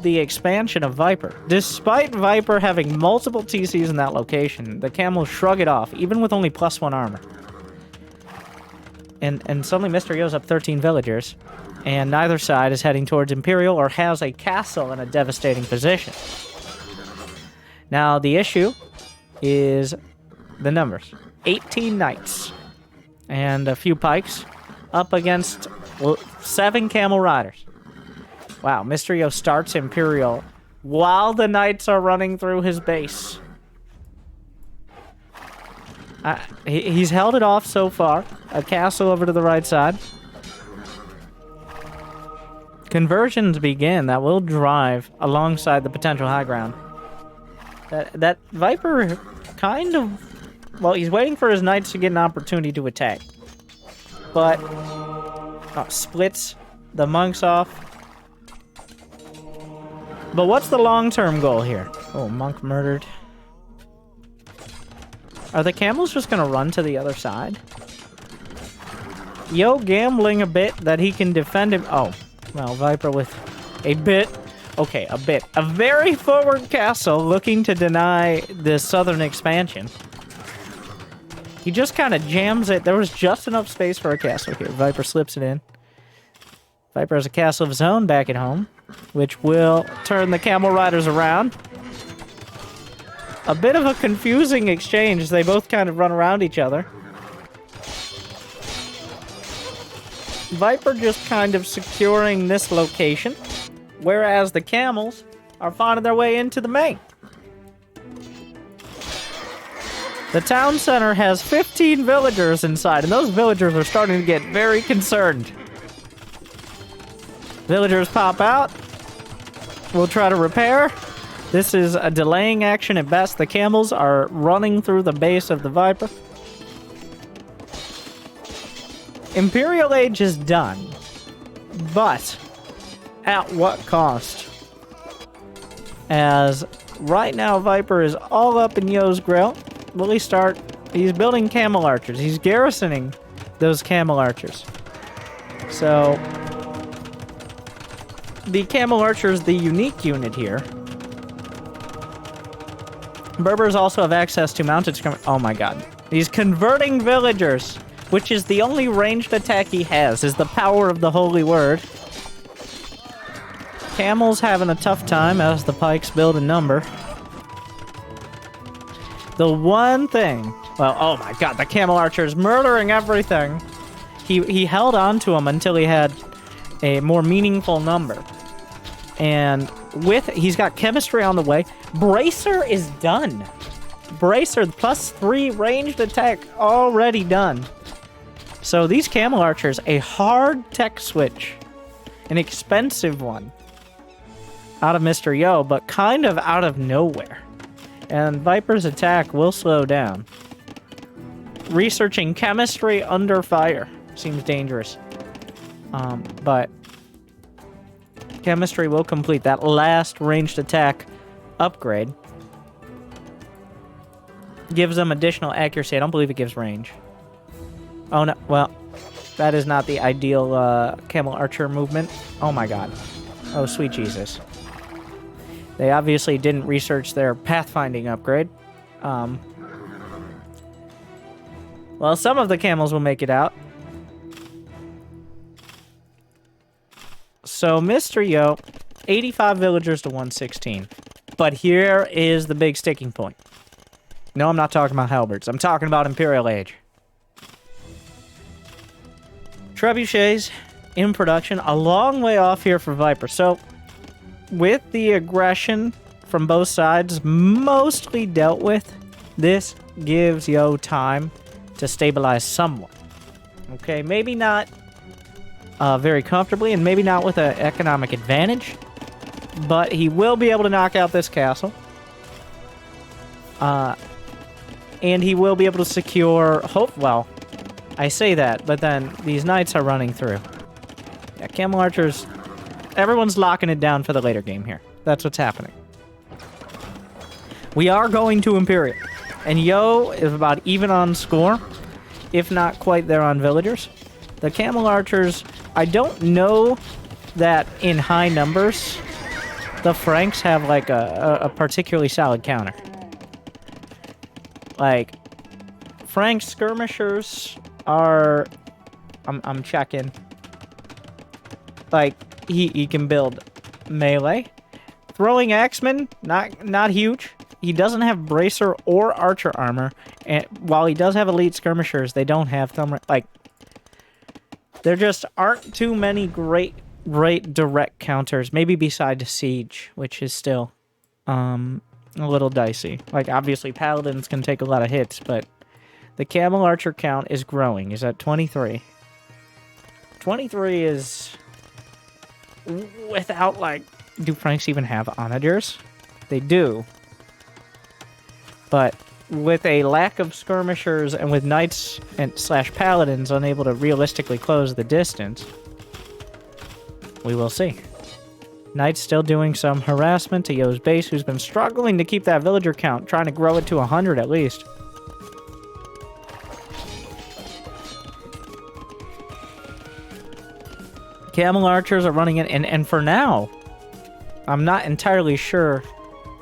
the expansion of Viper. Despite Viper having multiple TCs in that location, the camels shrug it off, even with only +1 armor. And suddenly MrYo's up 13 villagers, and neither side is heading towards Imperial or has a castle in a devastating position. Now, the issue is the numbers. 18 knights and a few pikes up against 7 camel riders. Wow, MrYo starts Imperial while the knights are running through his base. He's held it off so far. A castle over to the right side. Conversions begin. That will drive alongside the potential high ground. That Viper kind of... Well, he's waiting for his knights to get an opportunity to attack. But... splits the monks off. But what's the long-term goal here? Oh, monk murdered. Are the camels just gonna run to the other side? Yo gambling a bit that he can defend him. Oh, well, Viper with a bit. Okay, a bit. A very forward castle looking to deny the southern expansion. He just kind of jams it. There was just enough space for a castle here. Viper slips it in. Viper has a castle of his own back at home, which will turn the camel riders around. A bit of a confusing exchange. They both kind of run around each other. Viper just kind of securing this location, whereas the camels are finding their way into the main. The town center has 15 villagers inside, and those villagers are starting to get very concerned. Villagers pop out. We'll try to repair. This is a delaying action at best. The camels are running through the base of the Viper. Imperial Age is done, but at what cost? As right now Viper is all up in Yo's grill. Will he start? He's building camel archers. He's garrisoning those camel archers. So the camel archer is the unique unit here. Berbers also have access to mounted oh my god. He's converting villagers, which is the only ranged attack he has, is the power of the holy word. Camels having a tough time as the pikes build in number. The one thing... Well, oh my god, the camel archer is murdering everything. He held on to him until he had a more meaningful number. And he's got chemistry on the way. Bracer is done. Bracer, +3 ranged attack already done. So these camel archers, a hard tech switch. An expensive one. Out of MrYo, but kind of out of nowhere. And Viper's attack will slow down. Researching chemistry under fire seems dangerous. But chemistry will complete that last ranged attack upgrade. Gives them additional accuracy. I don't believe it gives range. Oh no, well, that is not the ideal camel archer movement. Oh my god. Oh sweet Jesus. They obviously didn't research their pathfinding upgrade. Well, some of the camels will make it out. So, MrYo, 85 villagers to 116. But here is the big sticking point. No, I'm not talking about halberds. I'm talking about Imperial Age. Trebuchets in production, a long way off here for Viper. So, with the aggression from both sides mostly dealt with, this gives Yo time to stabilize somewhat. Okay, maybe not very comfortably, and maybe not with an economic advantage, but he will be able to knock out this castle. And he will be able to secure well, I say that, but then these knights are running through. Yeah, camel archers, everyone's locking it down for the later game here. That's what's happening. We are going to Imperial. And Yo is about even on score, if not quite there on villagers. The camel archers, I don't know that in high numbers, the Franks have like a particularly solid counter. Like, Frank skirmishers are... I'm checking. Like, he can build melee. Throwing axemen, not huge. He doesn't have bracer or archer armor, and while he does have elite skirmishers, they don't have thumb. Like, there just aren't too many great direct counters. Maybe beside siege, which is still a little dicey. Like, obviously, paladins can take a lot of hits, but the camel archer count is growing. Is at 23. 23 is without, like, do Franks even have onagers? They do. But with a lack of skirmishers and with knights and / paladins unable to realistically close the distance, we will see. Knights still doing some harassment to Yo's base, who's been struggling to keep that villager count, trying to grow it to 100 at least. Camel archers are running in, and for now, I'm not entirely sure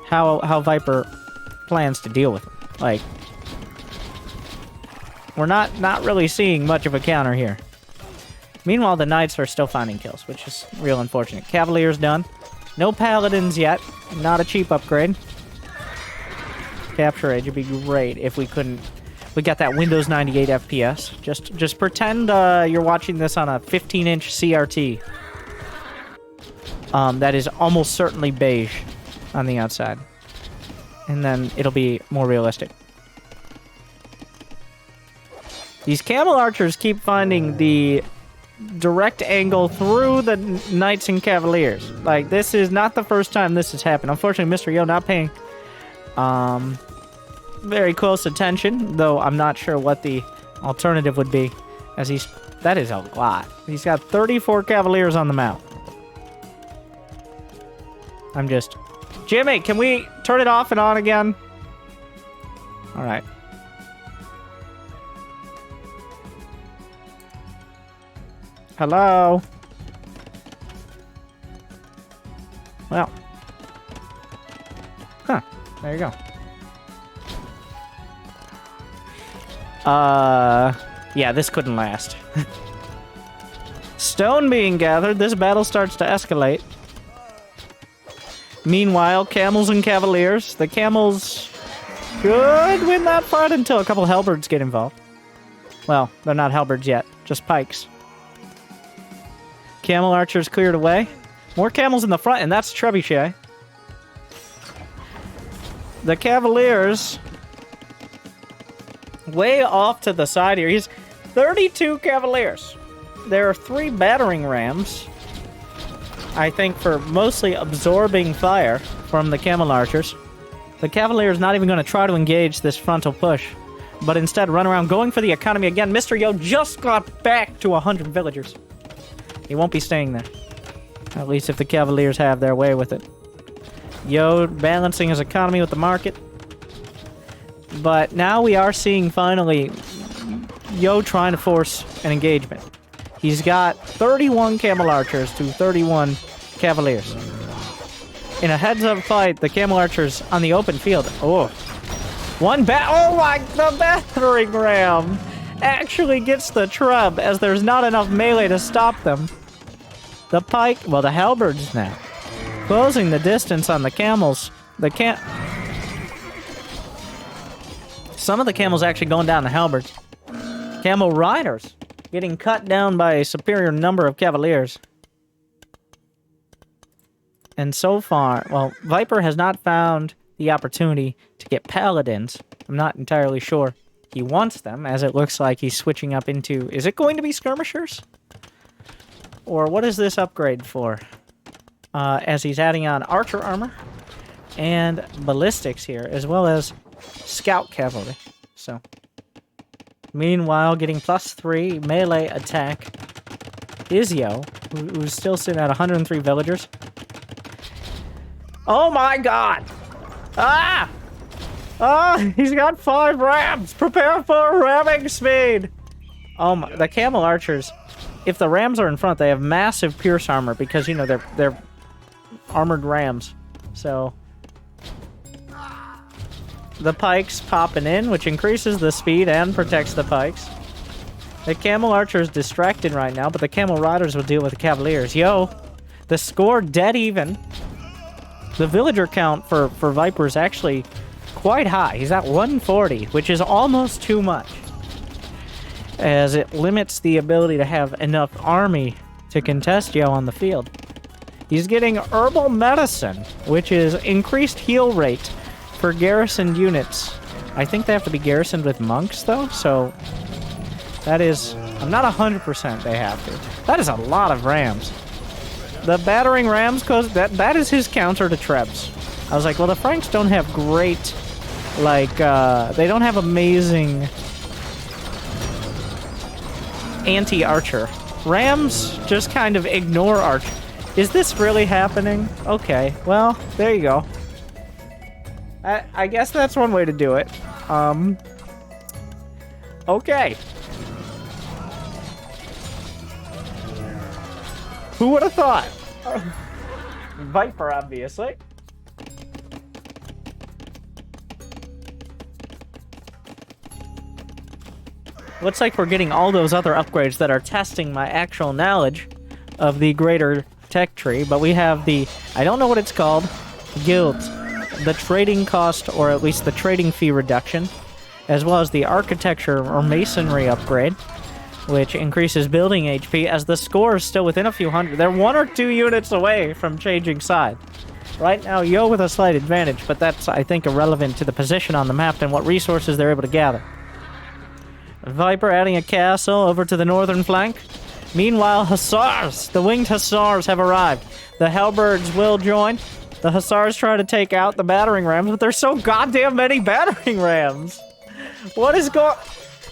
how Viper plans to deal with them. Like, we're not really seeing much of a counter here. Meanwhile, the knights are still finding kills, which is real unfortunate. Cavalier's done. No paladins yet. Not a cheap upgrade. Capture Age would be great if we couldn't We got that Windows 98 FPS. Just pretend you're watching this on a 15-inch CRT. That is almost certainly beige on the outside. And then it'll be more realistic. These camel archers keep finding the direct angle through the knights and cavaliers. Like, this is not the first time this has happened. Unfortunately, MrYo not paying very close attention, though I'm not sure what the alternative would be, as that is a lot. He's got 34 cavaliers on the mount. Jimmy, can we turn it off and on again? Alright. Hello? Well. Huh. There you go. Yeah, this couldn't last. Stone being gathered, this battle starts to escalate. Meanwhile, camels and cavaliers. The camels could win that fight until a couple halberds get involved. Well, they're not halberds yet, just pikes. Camel archers cleared away. More camels in the front, and that's trebuchet. The cavaliers way off to the side here. He's 32 cavaliers. There are 3 battering rams, I think, for mostly absorbing fire from the camel archers. The cavaliers not even going to try to engage this frontal push, but instead run around going for the economy again. MrYo just got back to 100 villagers. He won't be staying there. At least if the cavaliers have their way with it. Yo balancing his economy with the market. But now we are seeing, finally, Yo trying to force an engagement. He's got 31 camel archers to 31 cavaliers. In a heads-up fight, the camel archers on the open field. Oh. The battering ram actually gets the trub, as there's not enough melee to stop them. The pike, well, the halberds now. Closing the distance on the camels. Some of the camels actually going down the halberds. Camel riders getting cut down by a superior number of cavaliers. And so far, well, Viper has not found the opportunity to get paladins. I'm not entirely sure he wants them, as it looks like he's switching up into... Is it going to be skirmishers? Or what is this upgrade for? As he's adding on archer armor and ballistics here, as well as scout cavalry. So, meanwhile, getting +3 melee attack is Yo, who's still sitting at 103 villagers. Oh my god! Ah! Ah! He's got 5 rams! Prepare for ramming speed! Oh my, the camel archers, if the rams are in front, they have massive pierce armor because, you know, they're armored rams. So, the pikes popping in, which increases the speed and protects the pikes. The camel archer is distracted right now, but the camel riders will deal with the cavaliers. Yo, the score dead even. The villager count for Viper is actually quite high. He's at 140, which is almost too much, as it limits the ability to have enough army to contest Yo on the field. He's getting herbal medicine, which is increased heal rate for garrisoned units. I think they have to be garrisoned with monks, though, so that is... I'm not 100% they have to. That is a lot of rams. The battering rams, cause that is his counter to trebs. I was like, well, the Franks don't have great, like, they don't have amazing anti-archer. Rams just kind of ignore archer. Is this really happening? Okay, well, there you go. I guess that's one way to do it. Okay. Who would have thought? Viper, obviously. Looks like we're getting all those other upgrades that are testing my actual knowledge of the greater tech tree, but we have the, I don't know what it's called, guilds. The trading cost, or at least the trading fee reduction, as well as the architecture or masonry upgrade, which increases building HP, as the score is still within a few hundred. They're 1 or 2 units away from changing side. Right now, Yo with a slight advantage, but that's, I think, irrelevant to the position on the map and what resources they're able to gather. Viper adding a castle over to the northern flank. Meanwhile, Hussars, the winged Hussars, have arrived. The Halberds will join. The Hussars try to take out the battering rams, but there's so goddamn many battering rams. What is going...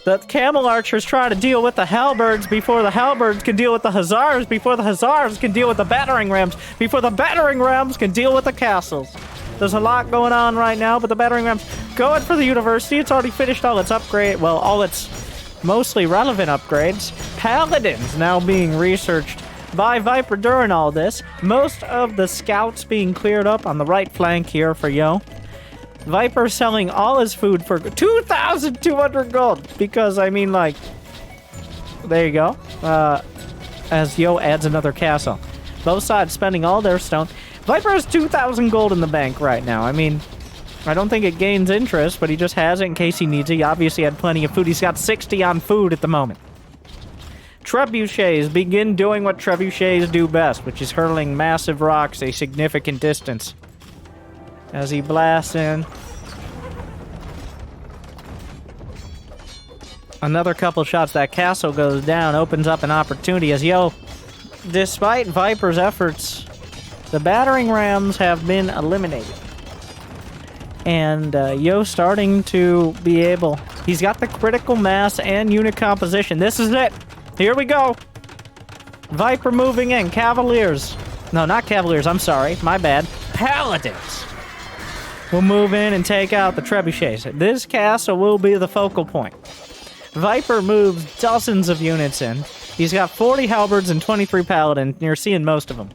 The Camel Archers try to deal with the Halberds before the Halberds can deal with the Hussars, before the Hussars can deal with the battering rams, before the battering rams can deal with the castles. There's a lot going on right now, but the battering rams going for the university. It's already finished all its upgrade, well, all its mostly relevant upgrades. Paladins now being researched by Viper during all this. Most of the scouts being cleared up on the right flank here for Yo. Viper selling all his food for 2,200 gold. Because, I mean, like... There you go. As Yo adds another castle. Both sides spending all their stone. Viper has 2,000 gold in the bank right now. I mean, I don't think it gains interest, but he just has it in case he needs it. He obviously had plenty of food. He's got 60 on food at the moment. Trebuchets begin doing what trebuchets do best, which is hurling massive rocks a significant distance. As he blasts in. Another couple shots. That castle goes down, opens up an opportunity as Yo, despite Viper's efforts, the battering rams have been eliminated. And Yo starting to be able... He's got the critical mass and unit composition. This is it. Here we go. Viper moving in. Cavaliers. No, not Cavaliers. I'm sorry. My bad. Paladins will move in and take out the trebuchets. This castle will be the focal point. Viper moves dozens of units in. He's got 40 halberds and 23 paladins, and you're seeing most of them.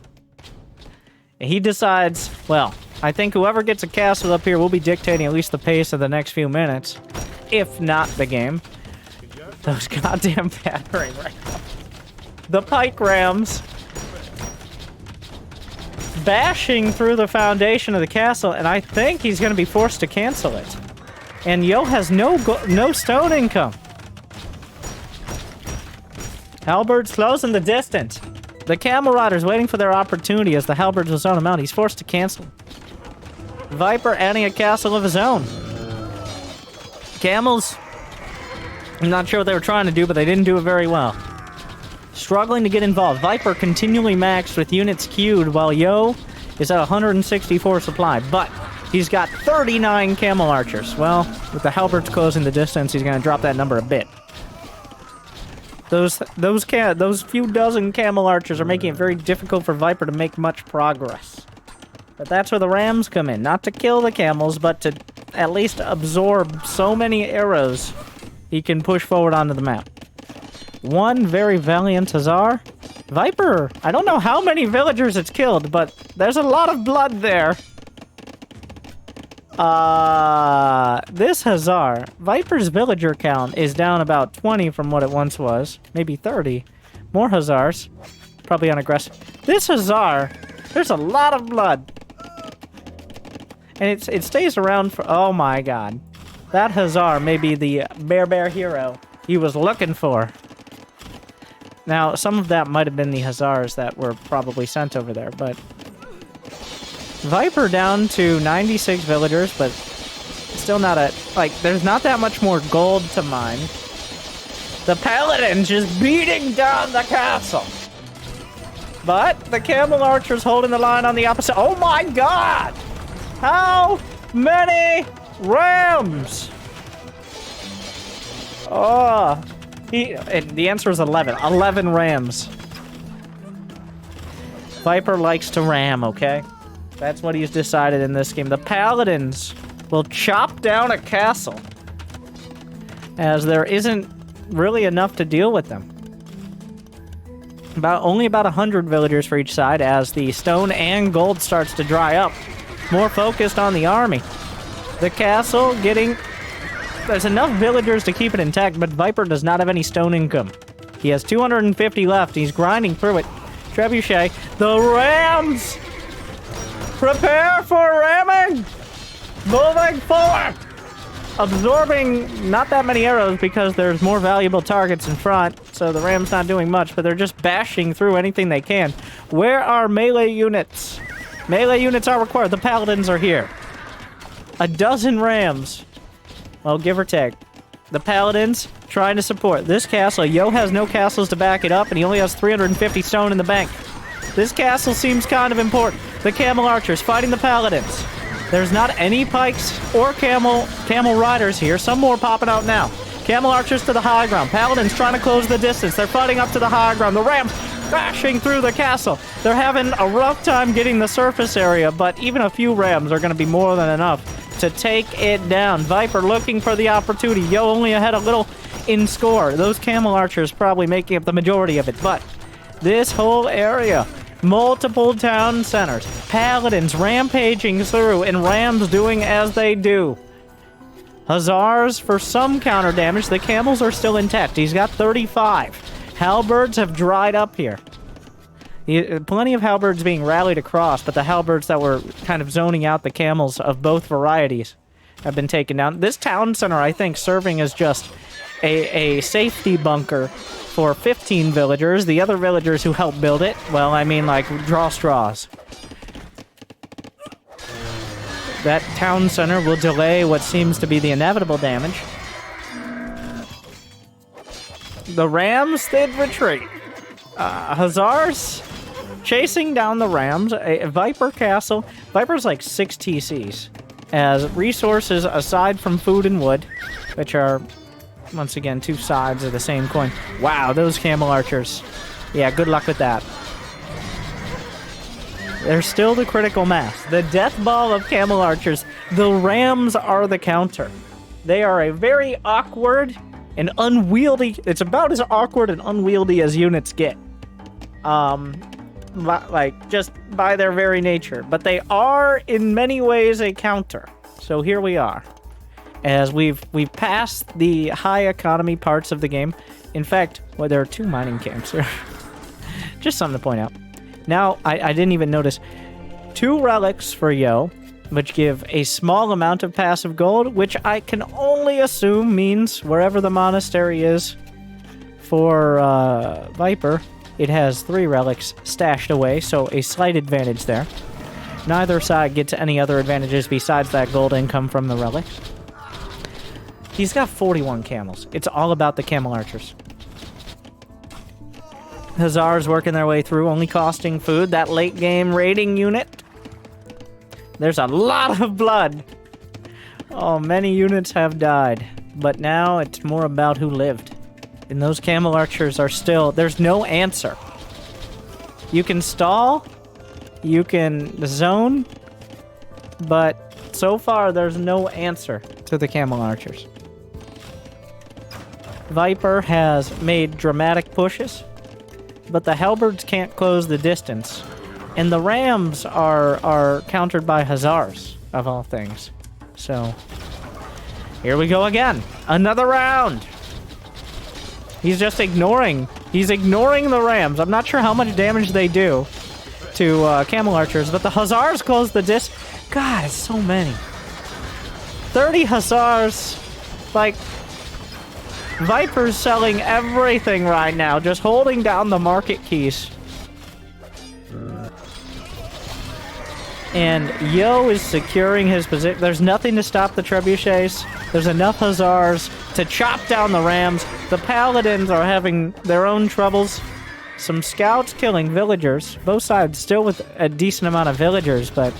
He decides, well, I think whoever gets a castle up here will be dictating at least the pace of the next few minutes, if not the game. Those goddamn battering rams. The pike rams bashing through the foundation of the castle, and I think he's going to be forced to cancel it. And Yo has no stone income. Halberds close in the distance. The camel riders waiting for their opportunity as the halberds will zone him out. He's forced to cancel. Viper adding a castle of his own. Camels, I'm not sure what they were trying to do, but they didn't do it very well. Struggling to get involved. Viper continually maxed with units queued while Yo is at 164 supply, but he's got 39 camel archers. Well, with the halberds closing the distance, he's going to drop that number a bit. Those few dozen camel archers are making it very difficult for Viper to make much progress. But that's where the rams come in. Not to kill the camels, but to at least absorb so many arrows he can push forward onto the map. One very valiant Hussar. Viper, I don't know how many villagers it's killed, but there's a lot of blood there. This Hussar, Viper's villager count is down about 20 from what it once was. Maybe 30. More Hussars. Probably unaggressive. This Hussar, there's a lot of blood. And it stays around for... Oh my god. That Hussar may be the bear hero he was looking for. Now, some of that might have been the Hussars that were probably sent over there, but... Viper down to 96 villagers, but still not a... Like, there's not that much more gold to mine. The Paladins just beating down the castle. But the Camel Archers holding the line on the opposite... Oh my god! How many rams? Oh... the answer is 11. 11 rams. Viper likes to ram, okay? That's what he's decided in this game. The Paladins will chop down a castle, as there isn't really enough to deal with them. Only about 100 villagers for each side, as the stone and gold starts to dry up. More focused on the army. The castle getting... There's enough villagers to keep it intact, but Viper does not have any stone income. He has 250 left. He's grinding through it. Trebuchet. The rams! Prepare for ramming! Moving forward! absorbing not that many arrows because there's more valuable targets in front, so the Rams not doing much, but they're just bashing through anything they can. Where are melee units? Melee units are required. The Paladins are here. A dozen Rams. Well, give or take. The Paladins trying to support this castle. Yo has no castles to back it up, and he only has 350 stone in the bank. This castle seems kind of important. The Camel Archers fighting the Paladins. There's not any pikes or camel riders here. Some more popping out now. Camel Archers to the high ground. Paladins trying to close the distance. They're fighting up to the high ground. The Rams crashing through the castle. They're having a rough time getting the surface area, but even a few Rams are going to be more than enough to take it down. Viper looking for the opportunity. Yo only ahead a little in score. Those Camel Archers probably making up the majority of it, but this whole area, multiple town centers, Paladins rampaging through, and Rams doing as they do. Hussars for some counter damage. The Camels are still intact. He's got 35. Halberds have dried up here. Plenty of Halberds being rallied across, but the Halberds that were kind of zoning out the Camels of both varieties have been taken down. This town center, I think, serving as just a safety bunker for 15 villagers. The other villagers who helped build it, well, I mean, like, draw straws. That town center will delay what seems to be the inevitable damage. The Rams did retreat. Hussars chasing down the Rams. A Viper castle. Viper's like 6 TCs. As resources aside from food and wood, which are, once again, 2 sides of the same coin. Wow, those Camel Archers. Yeah, good luck with that. They're still the critical mass. The death ball of Camel Archers. The Rams are the counter. They are a very awkward and unwieldy... It's about as awkward and unwieldy as units get. Like, just by their very nature. But they are, in many ways, a counter. So here we are. As we've passed the high economy parts of the game. In fact, well, there are 2 mining camps here. Just something to point out. Now, I didn't even notice 2 relics for Yo, which give a small amount of passive gold, which I can only assume means wherever the monastery is for Viper, it has 3 relics stashed away, so a slight advantage there. Neither side gets any other advantages besides that gold income from the relics. He's got 41 camels. It's all about the Camel Archers. Hussars working their way through, only costing food. That late game raiding unit. There's a lot of blood. Oh, many units have died. But now it's more about who lived. And those Camel Archers are still... There's no answer. You can stall. You can zone. But so far, there's no answer to the Camel Archers. Viper has made dramatic pushes. But the Halberds can't close the distance. And the Rams are countered by Hussars, of all things. So, here we go again. Another round. He's just ignoring. He's ignoring the Rams. I'm not sure how much damage they do to Camel Archers, but the Hussars close the distance. God, it's so many. 30 Hussars. Like... Viper's selling everything right now, just holding down the market keys. And Yo is securing his position. There's nothing to stop the trebuchets. There's enough Hussars to chop down the Rams. The Paladins are having their own troubles. Some scouts killing villagers. Both sides still with a decent amount of villagers, but...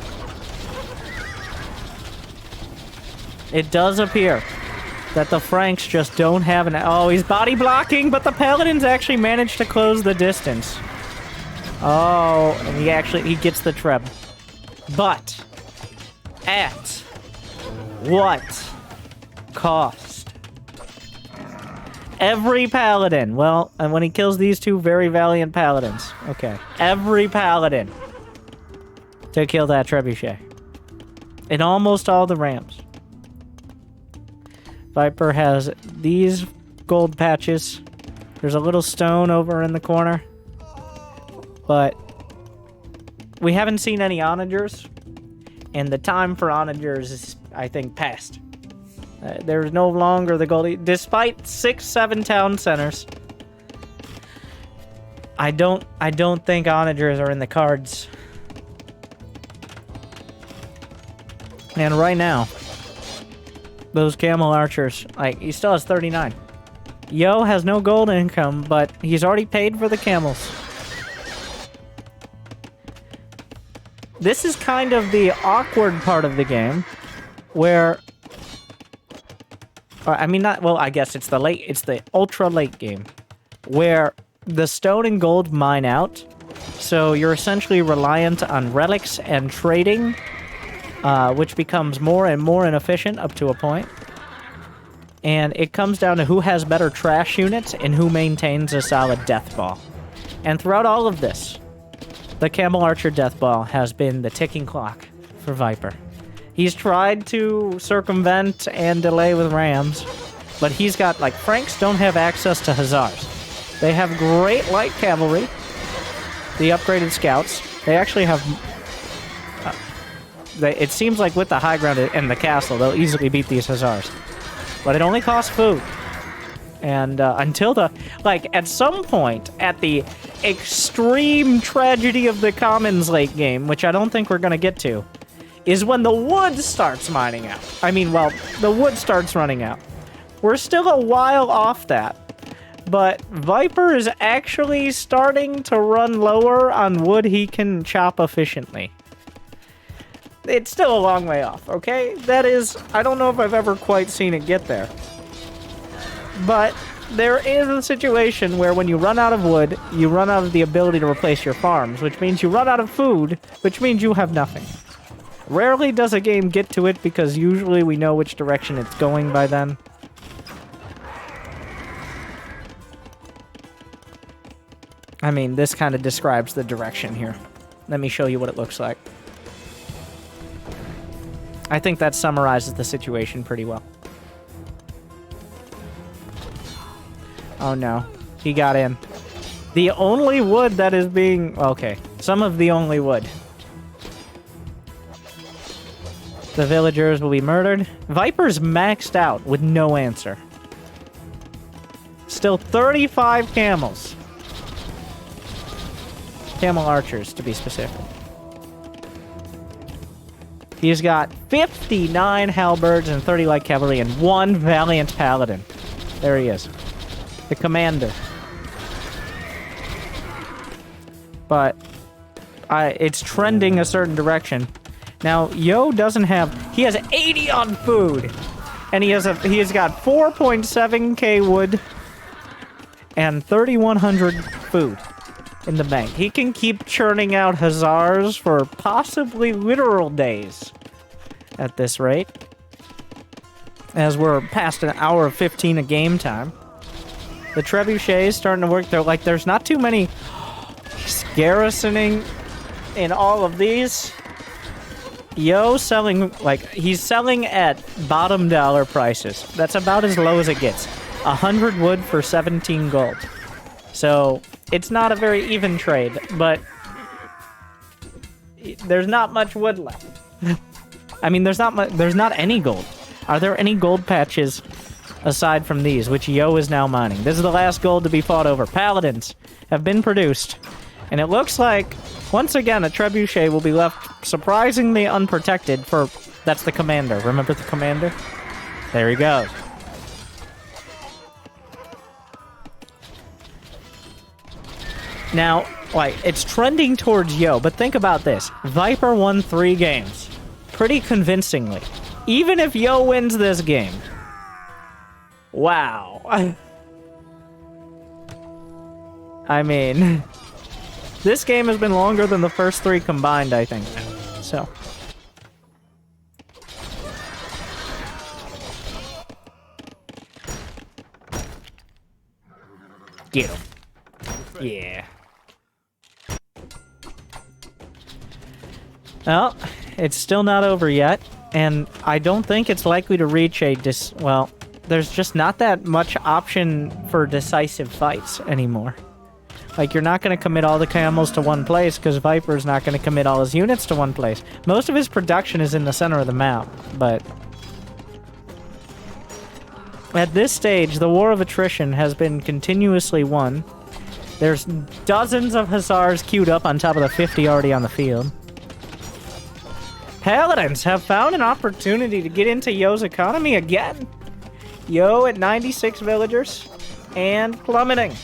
It does appear that the Franks just don't have an... Oh, he's body blocking, but the Paladins actually managed to close the distance. Oh, and he gets the treb. But, at what cost? Every Paladin, well, and when he kills these 2 very valiant Paladins, okay, every Paladin to kill that trebuchet. And almost all the Rams. Viper has these gold patches. There's a little stone over in the corner. But we haven't seen any onagers. And the time for onagers is, I think, past. There's no longer the gold. Despite 6-7 town centers, I don't think onagers are in the cards. And right now, those camel archers, like, he still has 39. Yo has no gold income, but he's already paid for the camels. This is kind of the awkward part of the game, where... I mean, not... Well, I guess it's the ultra-late game, where the stone and gold mine out, so you're essentially reliant on relics and trading, which becomes more and more inefficient up to a point. And it comes down to who has better trash units and who maintains a solid death ball. And throughout all of this, the Camel Archer death ball has been the ticking clock for Viper. He's tried to circumvent and delay with rams, but he's got, like, Franks don't have access to Hussars. They have great light cavalry, the upgraded scouts. They actually have... it seems like with the high ground and the castle, they'll easily beat these Hussars. But it only costs food. And until the... Like, at some point, at the extreme tragedy of the Commons late game, which I don't think we're going to get to, is when the wood starts mining out. I mean, well, the wood starts running out. We're still a while off that. But Viper is actually starting to run lower on wood he can chop efficiently. It's still a long way off, okay? That is, I don't know if I've ever quite seen it get there. But there is a situation where when you run out of wood, you run out of the ability to replace your farms, which means you run out of food, which means you have nothing. Rarely does a game get to it because usually we know which direction it's going by then. I mean, this kind of describes the direction here. Let me show you what it looks like. I think that summarizes the situation pretty well. Oh no, he got in. The only wood that is being... Okay, some of the only wood. The villagers will be murdered. Viper's maxed out with no answer. Still 35 camels. Camel archers, to be specific. He's got 59 halberds and 30 light cavalry and 1 valiant paladin. There he is. The commander. But it's trending a certain direction. Now, Yo doesn't have... He has 80 on food. And he has got 4.7k wood and 3,100 food in the bank. He can keep churning out Hussars for possibly literal days at this rate. As we're past an hour of 15 of game time. The trebuchet is starting to work. There's not too many garrisoning in all of these. Yo selling, he's selling at bottom dollar prices. That's about as low as it gets. 100 wood for 17 gold. So, it's not a very even trade, but there's not much wood left. I mean, there's not any gold. Are there any gold patches aside from these, which Yo is now mining? This is the last gold to be fought over. Paladins have been produced, and it looks like, once again, a trebuchet will be left surprisingly unprotected for... That's the commander. Remember the commander? There he goes. Now, it's trending towards Yo, but think about this. Viper won 3 games. Pretty convincingly. Even if Yo wins this game. Wow. I mean... This game has been longer than the first 3 combined, I think. So... Get him. Yeah. Well, it's still not over yet, and I don't think it's likely to reach a well, there's just not that much option for decisive fights anymore. Like, you're not going to commit all the camels to one place, because Viper's not going to commit all his units to one place. Most of his production is in the center of the map, but... At this stage, the war of attrition has been continuously won. There's dozens of hussars queued up on top of the 50 already on the field. Paladins have found an opportunity to get into Yo's economy again. Yo at 96 villagers and plummeting.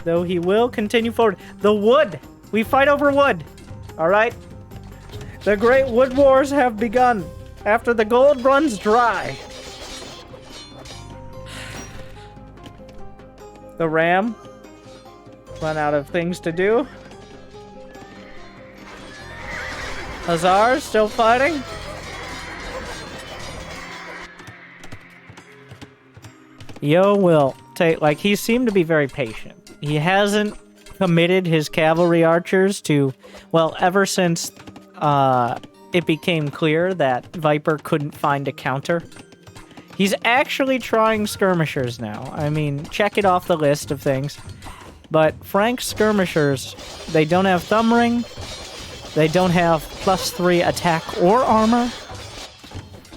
Though he will continue forward. The wood! We fight over wood. Alright? The great wood wars have begun after the gold runs dry. The ram run out of things to do. Hussars still fighting. Yo will take, like, he seemed to be very patient. He hasn't committed his cavalry archers to, well, ever since it became clear that Viper couldn't find a counter. He's actually trying skirmishers now. I mean, check it off the list of things. But Frank's skirmishers, they don't have thumb ring. They don't have +3 attack or armor.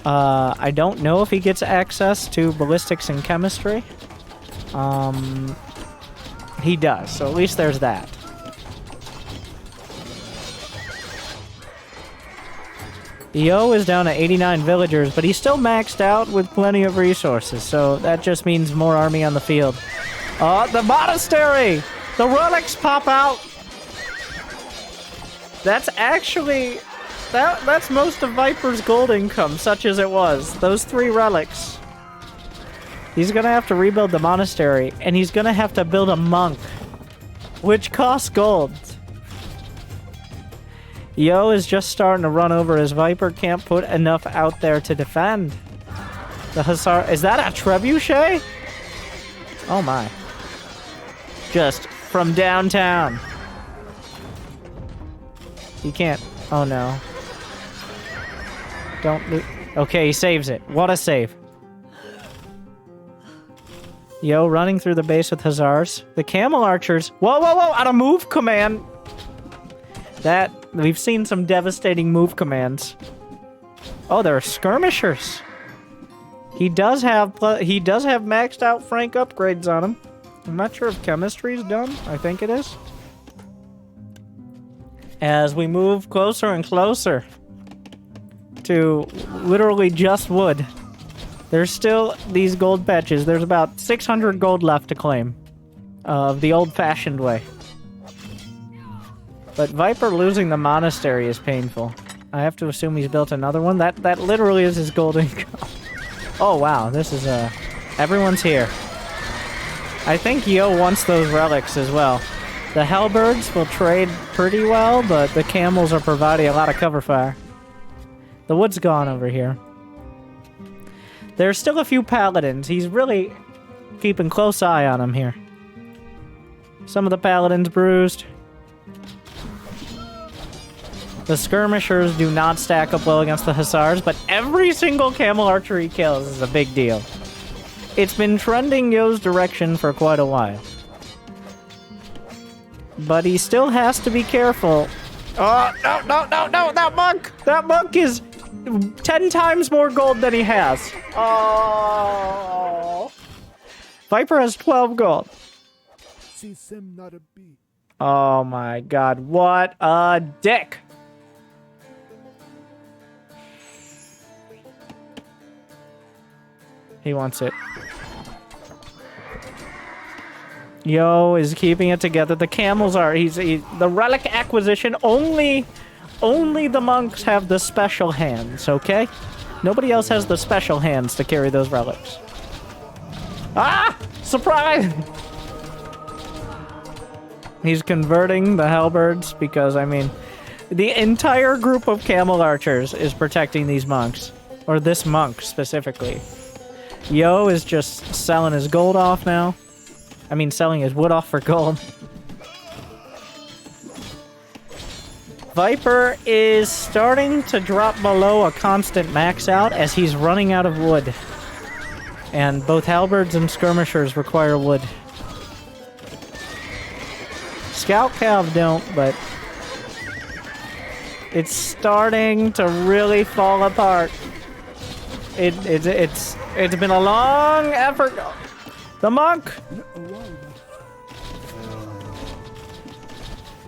I don't know if he gets access to ballistics and chemistry. He does, so at least there's that. Yo is down to 89 villagers, but he's still maxed out with plenty of resources, so that just means more army on the field. The monastery! The relics pop out! That's actually... That's most of Viper's gold income, such as it was. Those 3 relics. He's gonna have to rebuild the monastery, and he's gonna have to build a monk, which costs gold. Yo is just starting to run over as Viper can't put enough out there to defend. The Hussar... Is that a trebuchet? Oh my. Just from downtown. You can't... Oh no. Don't... Okay, he saves it. What a save. Yo, running through the base with Hussars. The camel archers... Whoa, whoa, whoa! On a move command! That... We've seen some devastating move commands. Oh, there are skirmishers. He does have maxed out Frank upgrades on him. I'm not sure if chemistry's done. I think it is. As we move closer and closer to literally just wood. There's still these gold patches. There's about 600 gold left to claim. Of the old-fashioned way. But Viper losing the monastery is painful. I have to assume he's built another one. That literally is his gold income. Oh wow, this is everyone's here. I think Yo wants those relics as well. The halberds will trade pretty well, but the camels are providing a lot of cover fire. The wood's gone over here. There's still a few paladins. He's really keeping close eye on them here. Some of the paladins bruised. The skirmishers do not stack up well against the hussars, but every single camel archer he kills is a big deal. It's been trending Yo's direction for quite a while. But he still has to be careful. Oh, no, that monk! That monk is 10 times more gold than he has. Oh. Viper has 12 gold. Oh my god, what a dick! He wants it. Yo is keeping it together. The camels are... the relic acquisition, only the monks have the special hands, okay? Nobody else has the special hands to carry those relics. Ah! Surprise! He's converting the halberds because, I mean, the entire group of camel archers is protecting these monks. Or this monk, specifically. Yo is just selling his gold off now. I mean, selling his wood off for gold. Viper is starting to drop below a constant max out as he's running out of wood. And both halberds and skirmishers require wood. Scout Cav don't, but it's starting to really fall apart. It's been a long effort. The monk.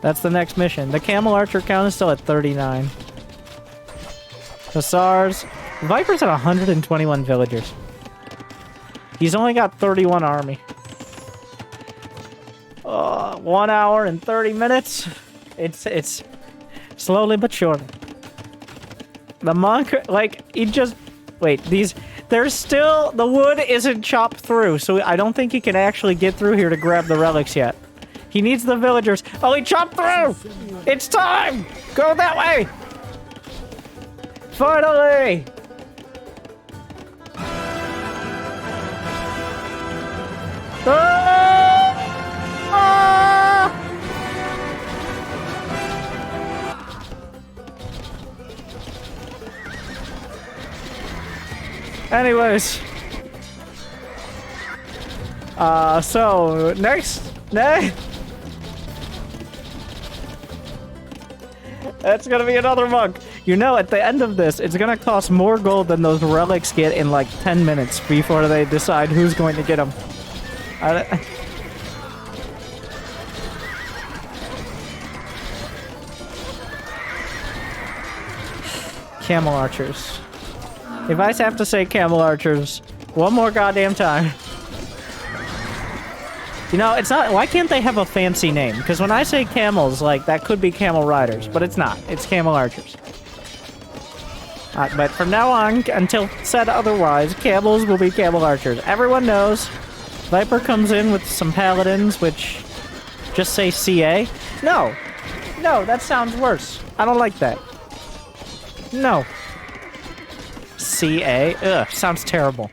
That's the next mission. The camel archer count is still at 39. Hussars. Viper's at 121 villagers. He's only got 31 army. 1 hour and 30 minutes. It's slowly but surely. The monk, like, he just... Wait, there's still... The wood isn't chopped through, so I don't think he can actually get through here to grab the relics yet. He needs the villagers. Oh, he chopped through! It's time! Go that way! Finally! Ah! Ah! Anyways. So, next... That's gonna be another monk. You know, at the end of this, it's gonna cost more gold than those relics get in like 10 minutes before they decide who's going to get them. Camel archers. If I have to say camel archers one more goddamn time. You know, it's not... Why can't they have a fancy name? Because when I say camels, like, that could be camel riders, but it's not. It's camel archers. But from now on, until said otherwise, camels will be camel archers. Everyone knows. Viper comes in with some paladins, which just say CA. No. No, that sounds worse. I don't like that. No. CA? Ugh, sounds terrible.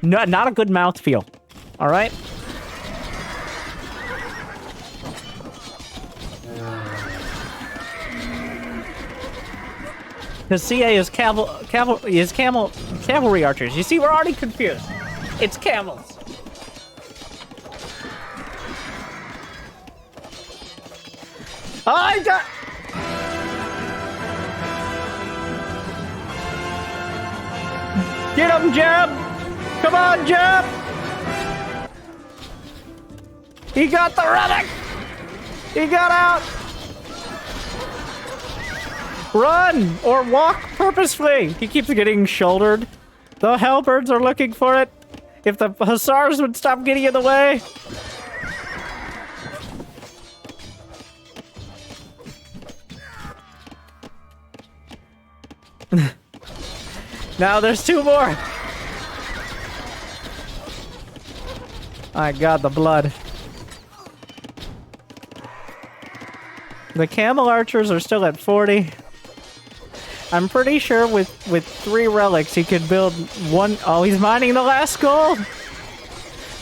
No, not a good mouthfeel. All right? Because CA is cavalry archers. You see, we're already confused. It's camels. I got... Get him, Jeb! Come on, Jeb! He got the relic! He got out! Run! Or walk purposefully! He keeps getting shouldered. The halberds are looking for it. If the hussars would stop getting in the way. Now there's two more! My god, the blood. The camel archers are still at 40. I'm pretty sure with 3 relics he could build one... Oh, he's mining the last gold!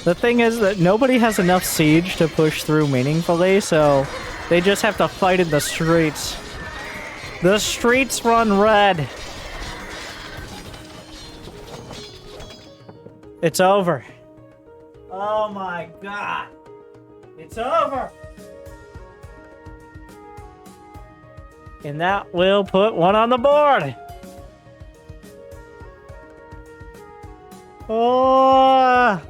The thing is that nobody has enough siege to push through meaningfully, so they just have to fight in the streets. The streets run red. It's over. Oh my god. It's over. And that will put one on the board. Oh.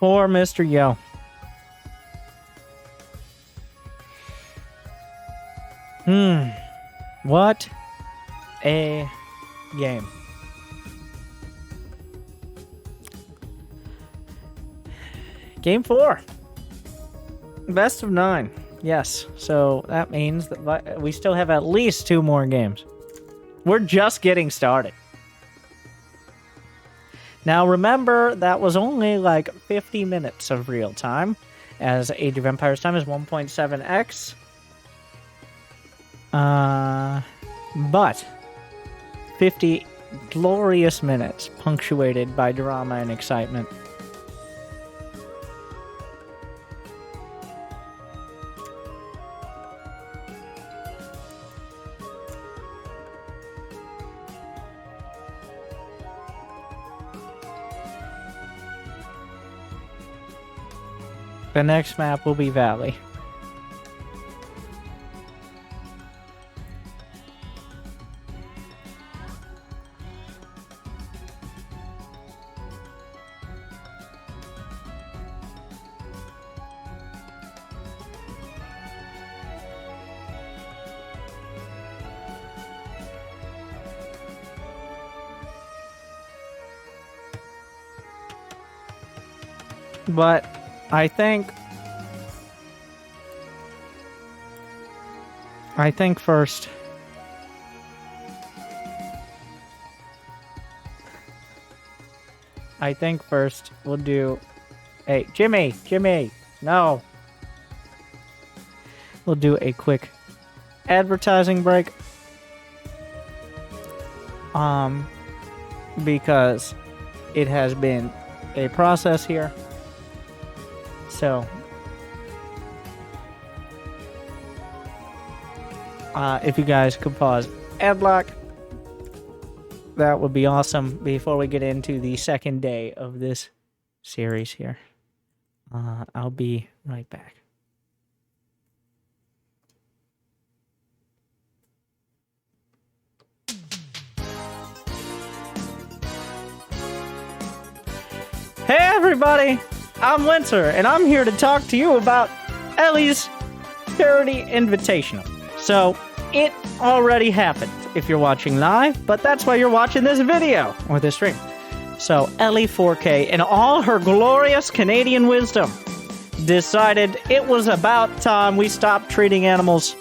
Poor MrYo. What a game. Game 4. Best of 9. Yes. So that means that we still have at least 2 more games. We're just getting started. Now remember, that was only like 50 minutes of real time, as Age of Empires time is 1.7x. But 50 glorious minutes punctuated by drama and excitement. The next map will be Valley. But I think first we'll do... Hey, Jimmy! No! We'll do a quick advertising break. Because it has been a process here. So, if you guys could pause ad block, that would be awesome before we get into the second day of this series here. I'll be right back. Hey everybody, I'm Winter, and I'm here to talk to you about Ellie's Charity Invitational. So, it already happened if you're watching live, but that's why you're watching this video, or this stream. So, Ellie 4K, in all her glorious Canadian wisdom, decided it was about time we stopped treating animals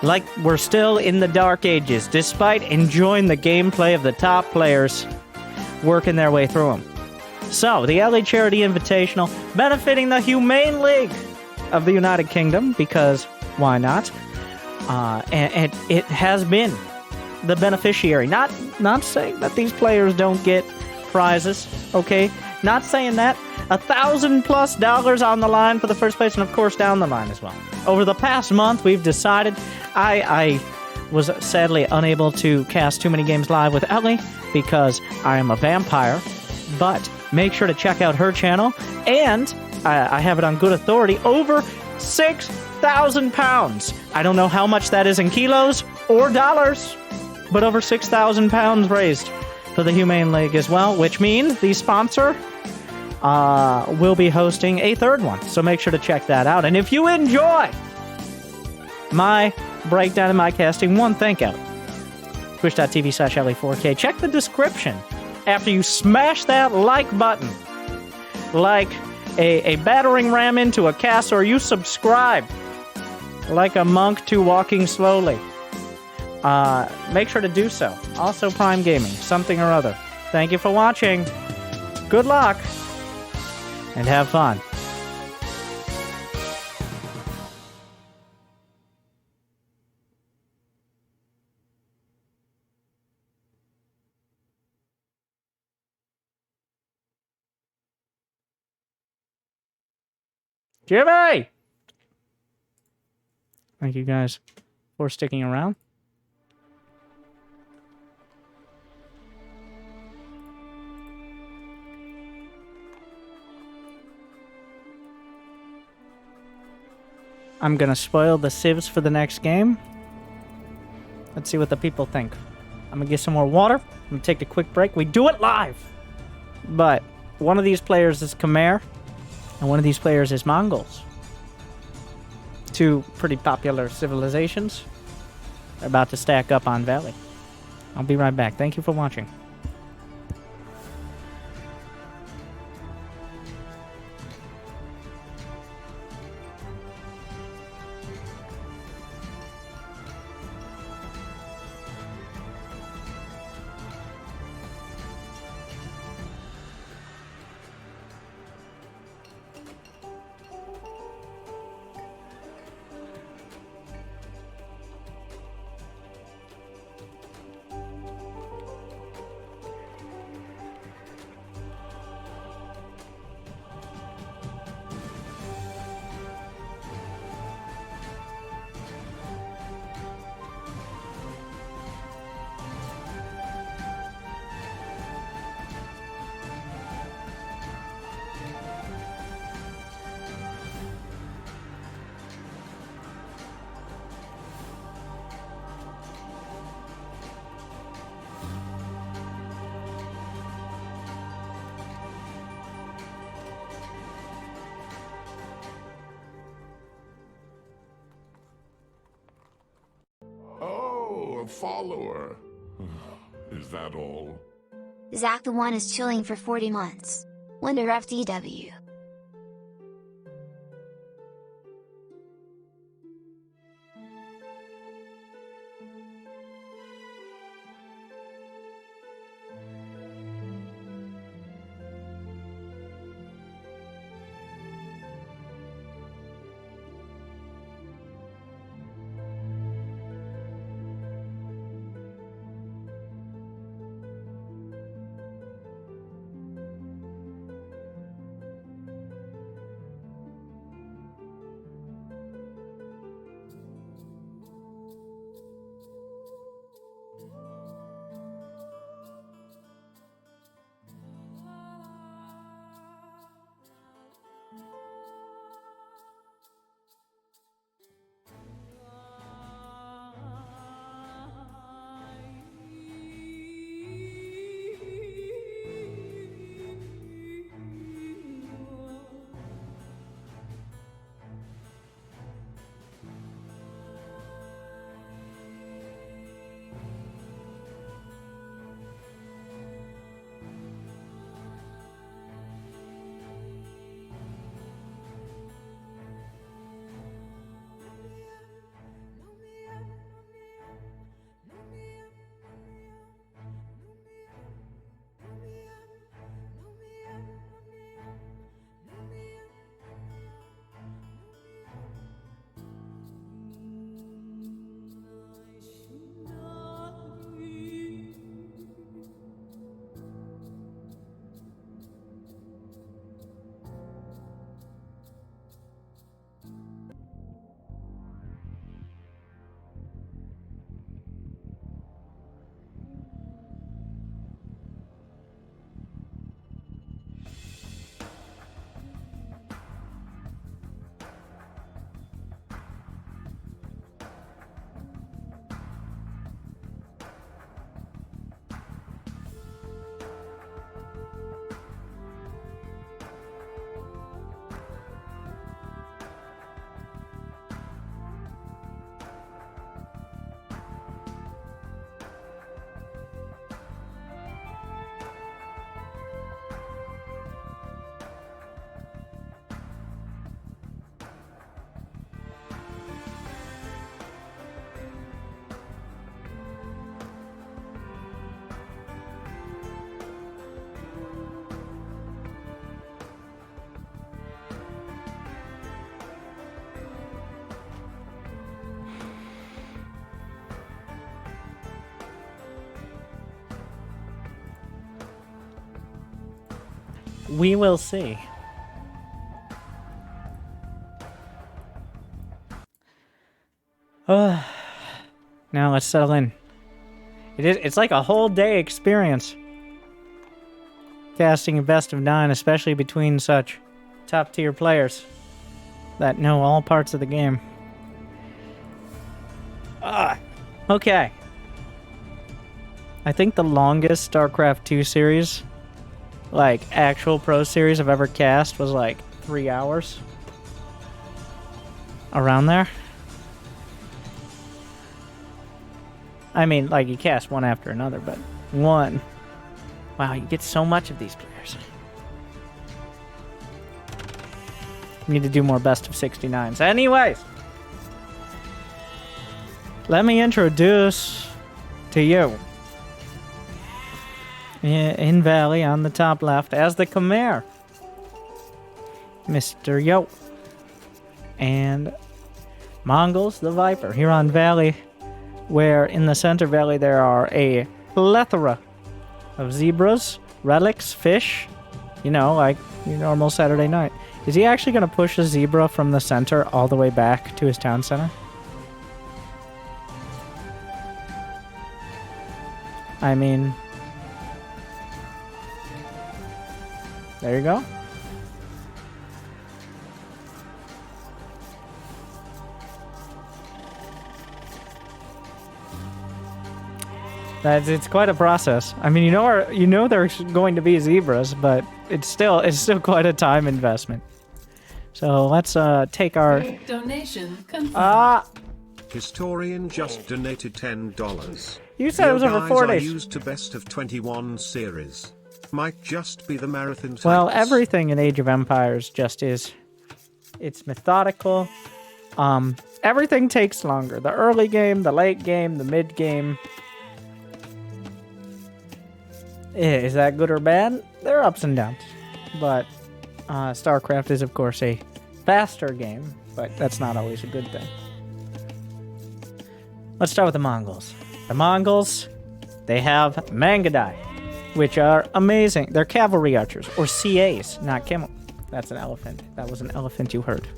like we're still in the Dark Ages, despite enjoying the gameplay of the top players working their way through them. So, the LA Charity Invitational, benefiting the Humane League of the United Kingdom, because why not? And it has been the beneficiary. Not saying that these players don't get prizes, okay? Not saying that. $1,000+ on the line for the first place, and of course down the line as well. Over the past month, we've decided... I was sadly unable to cast too many games live with Ellie because I am a vampire, but make sure to check out her channel, and I have it on good authority, over 6,000 pounds. I don't know how much that is in kilos or dollars, but over 6,000 pounds raised for the Humane League as well, which means the sponsor will be hosting a third one, so make sure to check that out. And if you enjoy my breakdown and my casting, one thank out, twitch.tv/LA4K. Check the description after you smash that like button like a battering ram into a castle, or you subscribe like a monk to walking slowly. Make sure to do so. Also, Prime Gaming, something or other. Thank you for watching. Good luck and have fun. Jimmy! Thank you guys for sticking around. I'm gonna spoil the civs for the next game. Let's see what the people think. I'm gonna get some more water. I'm gonna take a quick break. We do it live! But one of these players is Khmer, and one of these players is Mongols. Two pretty popular civilizations. They're about to stack up on Valley. I'll be right back. Thank you for watching. Oh, a follower. Is that all? Zach the One is chilling for 40 months. Wonder FDW. We will see. Now let's settle in. It's like a whole day experience. Casting a best of 9, especially between such top tier players that know all parts of the game. Okay. I think the longest StarCraft 2 series, like actual pro series I've ever cast, was like 3 hours. Around there. I mean, like you cast one after another, but one. Wow, you get so much of these players. Need to do more best of 69s. Anyways, let me introduce to you in Valley on the top left as the Khmer, MrYo, and Mongols, the Viper. Here on Valley, where in the center valley there are a plethora of zebras, relics, fish, you know, like your normal Saturday night. Is he actually going to push a zebra from the center all the way back to his town center? I mean, there you go. It's quite a process. I mean, you know there's going to be zebras, but it's still quite a time investment. So let's take our donation confirmed. Historian just donated $10. You said it was over 4 days. Used to best of 21 series. Might just be the marathon types. Well, everything in Age of Empires just is. It's methodical. Everything takes longer. The early game, the late game, the mid game. Is that good or bad? There are ups and downs. But StarCraft is, of course, a faster game, but that's not always a good thing. Let's start with the Mongols. The Mongols, they have Mangadai, which are amazing. They're cavalry archers, or CAs, not camel. That's an elephant. That was an elephant you heard.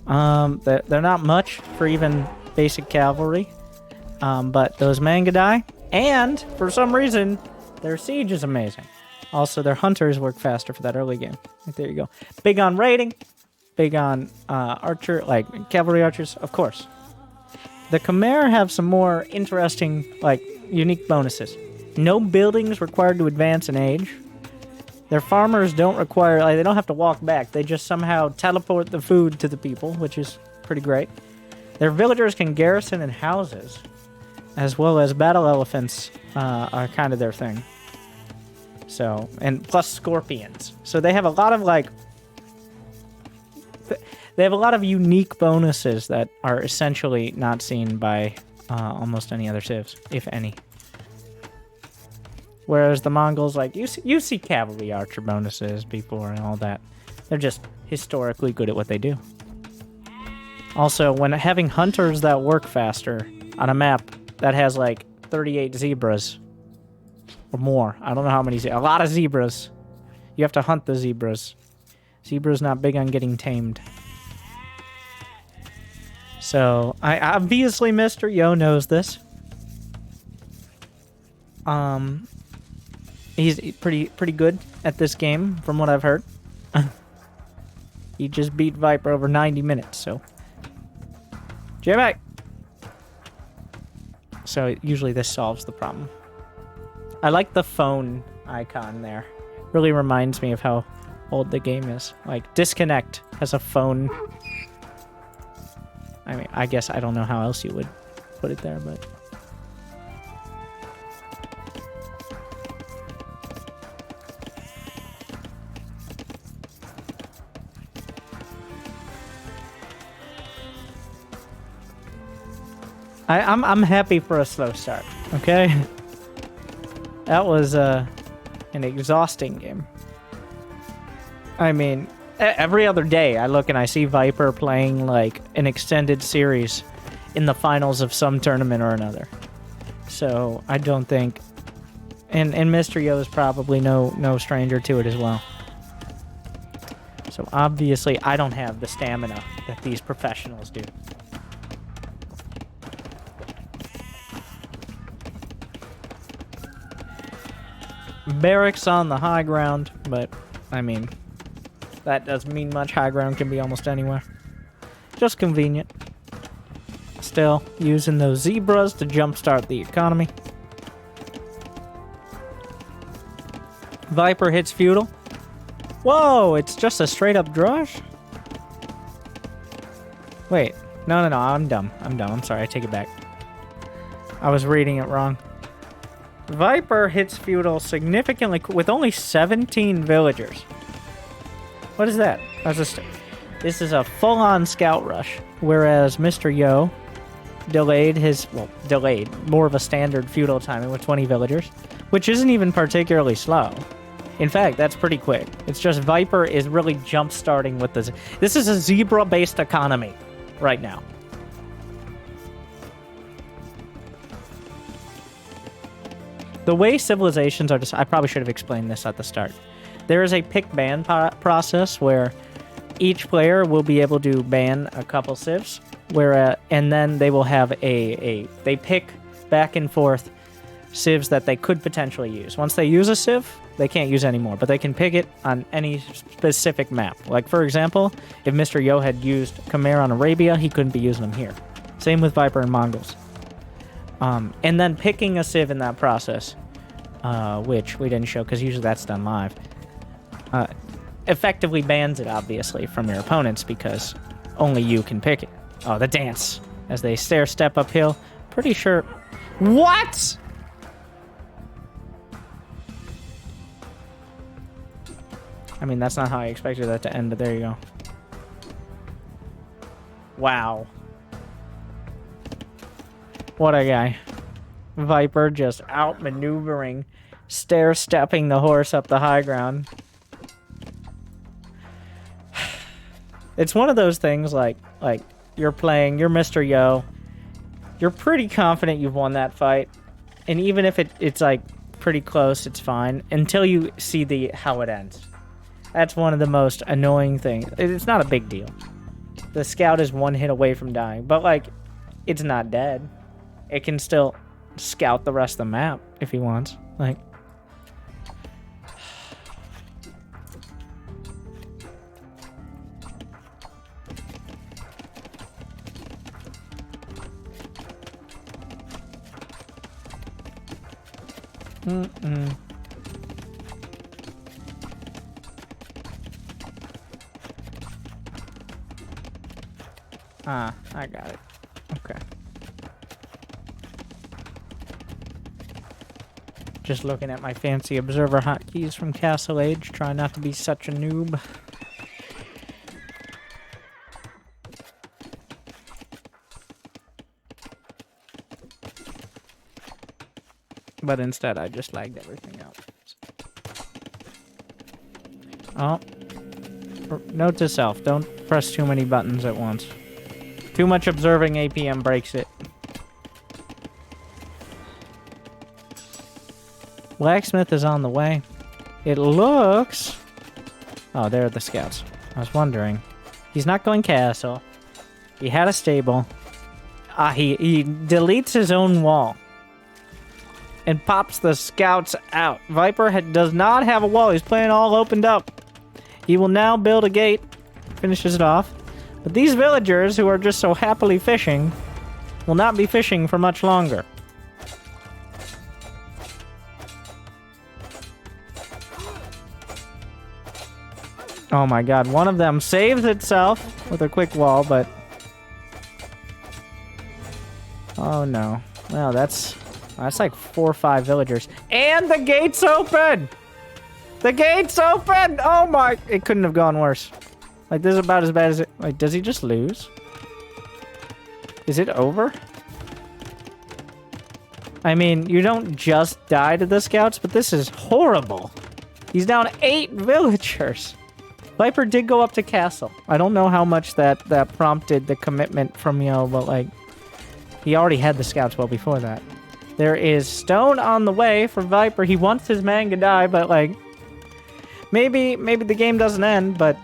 They're not much for even basic cavalry, but those Mangadai, and for some reason, their siege is amazing. Also, their hunters work faster for that early game. There you go. Big on raiding, big on archer, like cavalry archers, of course. The Khmer have some more interesting, like, unique bonuses. No buildings required to advance in age. Their farmers don't require, like, they don't have to walk back. They just somehow teleport the food to the people, which is pretty great. Their villagers can garrison in houses, as well as battle elephants are kind of their thing. So, and plus scorpions. So they have a lot of, like, they have a lot of unique bonuses that are essentially not seen by almost any other civs, if any. Whereas the Mongols, like, you see cavalry archer bonuses before and all that. They're just historically good at what they do. Also, when having hunters that work faster on a map that has, like, 38 zebras or more. I don't know how many. A lot of zebras. You have to hunt the zebras. Zebras not big on getting tamed. So, I obviously MrYo knows this. He's pretty good at this game, from what I've heard. He just beat Viper over 90 minutes, so. Jimmy! So, usually this solves the problem. I like the phone icon there. Really reminds me of how old the game is. Like, Disconnect has a phone. I mean, I guess I don't know how else you would put it there, but... I'm happy for a slow start, okay? That was an exhausting game. I mean, every other day I look and I see Viper playing like an extended series in the finals of some tournament or another. So I don't think, and MrYo is probably no stranger to it as well. So obviously, I don't have the stamina that these professionals do. Barracks on the high ground, but, I mean, that doesn't mean much. High ground can be almost anywhere. Just convenient. Still, using those zebras to jumpstart the economy. Viper hits feudal. Whoa, it's just a straight-up drush? Wait, no, I'm dumb. I'm sorry, I take it back. I was reading it wrong. Viper hits feudal significantly with only 17 villagers. What is that? This is a full-on scout rush, whereas MrYo delayed more of a standard feudal timing with 20 villagers, which isn't even particularly slow. In fact, that's pretty quick. It's just Viper is really jump-starting with this. This is a zebra-based economy right now. The way civilizations are just... I probably should have explained this at the start. There is a pick ban process where each player will be able to ban a couple civs, and then they will have they pick back and forth civs that they could potentially use. Once they use a civ, they can't use anymore, but they can pick it on any specific map. Like, for example, if MrYo had used Khmer on Arabia, he couldn't be using them here. Same with Viper and Mongols. And then picking a civ in that process, which we didn't show because usually that's done live, effectively bans it, obviously, from your opponents because only you can pick it. Oh, the dance. As they step uphill. Pretty sure... What?! I mean, that's not how I expected that to end, but there you go. Wow. What a guy. Viper just outmaneuvering, stair-stepping the horse up the high ground. It's one of those things like you're playing, you're MrYo, you're pretty confident you've won that fight, and even if it's like pretty close, it's fine, until you see how it ends. That's one of the most annoying things. It's not a big deal. The scout is one hit away from dying, but like, it's not dead. It can still scout the rest of the map if he wants. Like, Ah, I got it. Okay. Just looking at my fancy observer hotkeys from Castle Age, trying not to be such a noob. But instead, I just lagged everything out. Oh. Note to self, don't press too many buttons at once. Too much observing APM breaks it. Blacksmith is on the way. It looks... Oh, there are the scouts. I was wondering. He's not going castle. He had a stable. He deletes his own wall. And pops the scouts out. Viper does not have a wall. He's playing all opened up. He will now build a gate. Finishes it off. But these villagers, who are just so happily fishing, will not be fishing for much longer. Oh my god, one of them saves itself with a quick wall, but... Oh no. Well, that's like 4 or 5 villagers. And the gate's open! The gate's open! Oh my... It couldn't have gone worse. Like, this is about as bad as it... Like, does he just lose? Is it over? I mean, you don't just die to the scouts, but this is horrible. He's down 8 villagers. Viper did go up to castle. I don't know how much that prompted the commitment from Yo, but, like, he already had the scouts well before that. There is stone on the way for Viper. He wants his man to die, but, like, maybe the game doesn't end, but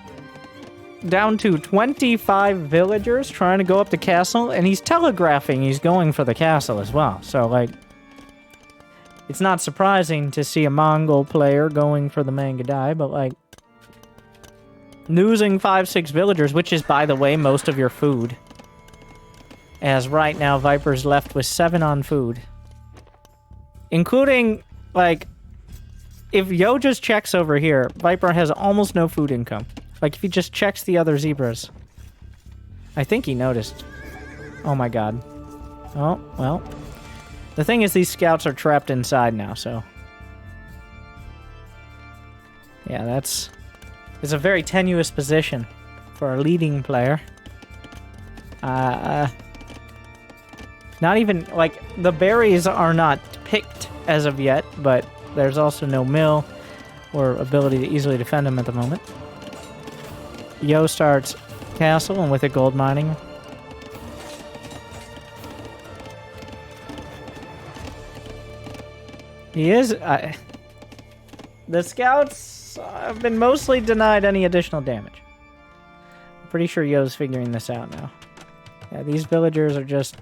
down to 25 villagers trying to go up the castle, and he's telegraphing he's going for the castle as well. So, like, it's not surprising to see a Mongol player going for the Mangadai, but, like, losing 5-6 villagers, which is, by the way, most of your food. As right now, Viper's left with 7 on food. Including, like, if Yo just checks over here, Viper has almost no food income. Like, if he just checks the other zebras. I think he noticed. Oh my god. Oh, well. The thing is, these scouts are trapped inside now, so... yeah, that's... it's a very tenuous position for a leading player. Not even, like, the berries are not picked as of yet, but there's also no mill or ability to easily defend them at the moment. Yo starts castle, and with it gold mining. He is... the scouts have been mostly denied any additional damage. I'm pretty sure Yo's figuring this out now. Yeah, these villagers are just...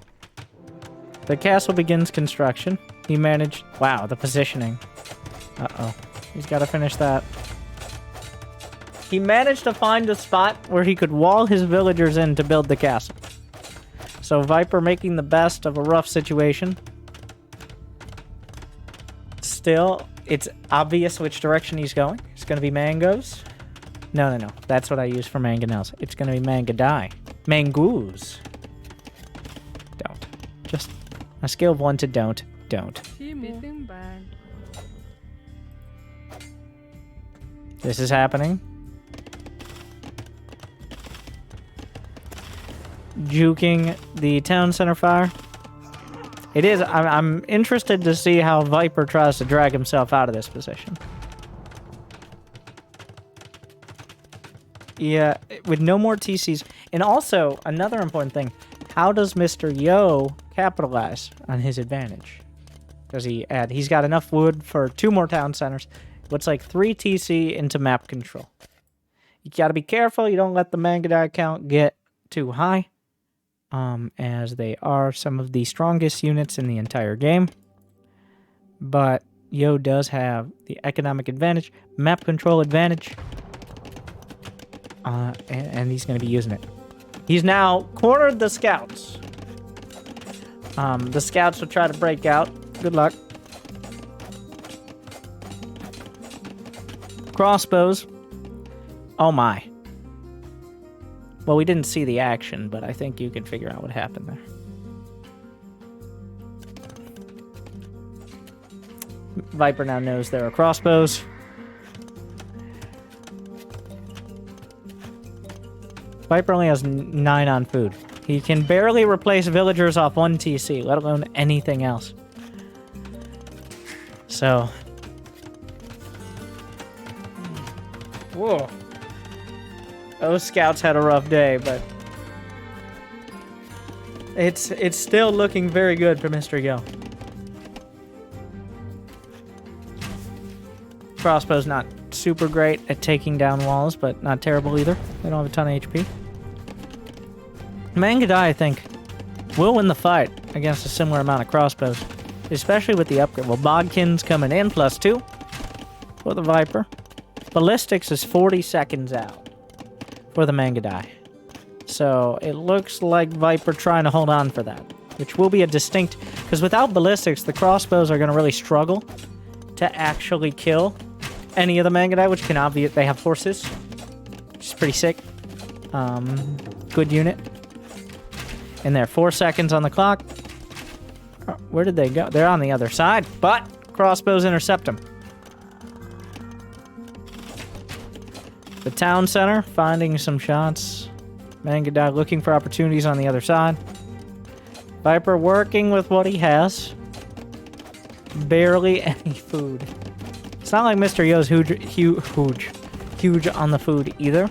the castle begins construction. He managed... wow, the positioning. Uh-oh. He's got to finish that. He managed to find a spot where he could wall his villagers in to build the castle. So Viper making the best of a rough situation. Still, it's obvious which direction he's going. It's going to be mangoes. No. That's what I use for mangonels. It's going to be mangadai. Mangoos. Don't. Just a scale of 1 to don't. This is happening. Juking the town center fire. It is. I'm interested to see how Viper tries to drag himself out of this position. Yeah, with no more TCs. And also, another important thing. How does MrYo capitalize on his advantage? Does he add... he's got enough wood for 2 more town centers. Looks like 3 TC into map control. You gotta be careful you don't let the Mangadai count get too high. As they are some of the strongest units in the entire game. But Yo does have the economic advantage, map control advantage. And he's going to be using it. He's now cornered the scouts. The scouts will try to break out. Good luck. Crossbows. Oh my. Well, we didn't see the action, but I think you can figure out what happened there. Viper now knows there are crossbows. Viper only has 9 on food. He can barely replace villagers off 1 TC, let alone anything else. So... whoa. Those scouts had a rough day, but... It's still looking very good for MrYo. Crossbow's not super great at taking down walls, but not terrible either. They don't have a ton of HP. Mangadai, I think, will win the fight against a similar amount of crossbows. Especially with the upgrade. Well, Bodkin's coming in, +2 for the Viper. Ballistics is 40 seconds out for the Mangadai. So it looks like Viper trying to hold on for that, which will be a distinct... because without ballistics, the crossbows are going to really struggle to actually kill any of the Mangadai, which can obviate they have horses, which is pretty sick. Good unit. And they're 4 seconds on the clock. Where did they go? They're on the other side, but crossbows intercept them. The town center, finding some shots. Mangadai looking for opportunities on the other side. Viper working with what he has. Barely any food. It's not like MrYo's huge on the food either,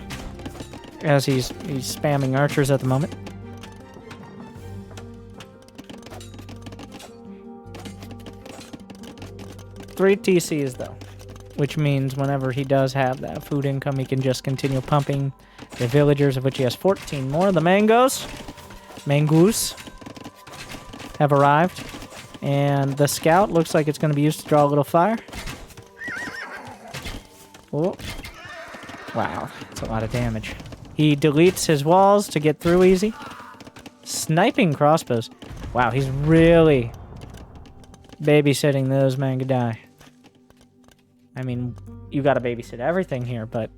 as he's spamming archers at the moment. Three TCs though. which means whenever he does have that food income, he can just continue pumping the villagers, of which he has 14 more. The mangoes have arrived, and the scout looks like it's going to be used to draw a little fire. Oh, wow, that's a lot of damage. He deletes his walls to get through easy. Sniping crossbows. Wow, he's really babysitting those Mangadai. I mean, you gotta babysit everything here, but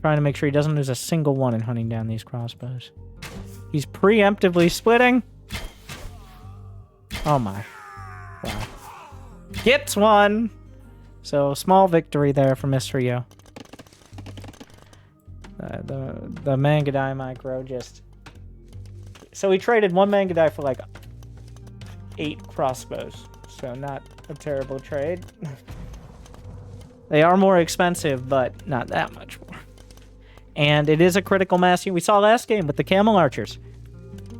trying to make sure he doesn't lose a single one in hunting down these crossbows. He's preemptively splitting. Oh my. Wow. Gets one! So, small victory there for MrYo. The Mangadai micro just... So he traded one Mangadai for like 8 crossbows. So not a terrible trade. They are more expensive, but not that much more. And it is a critical mass unit. We saw last game with the camel archers.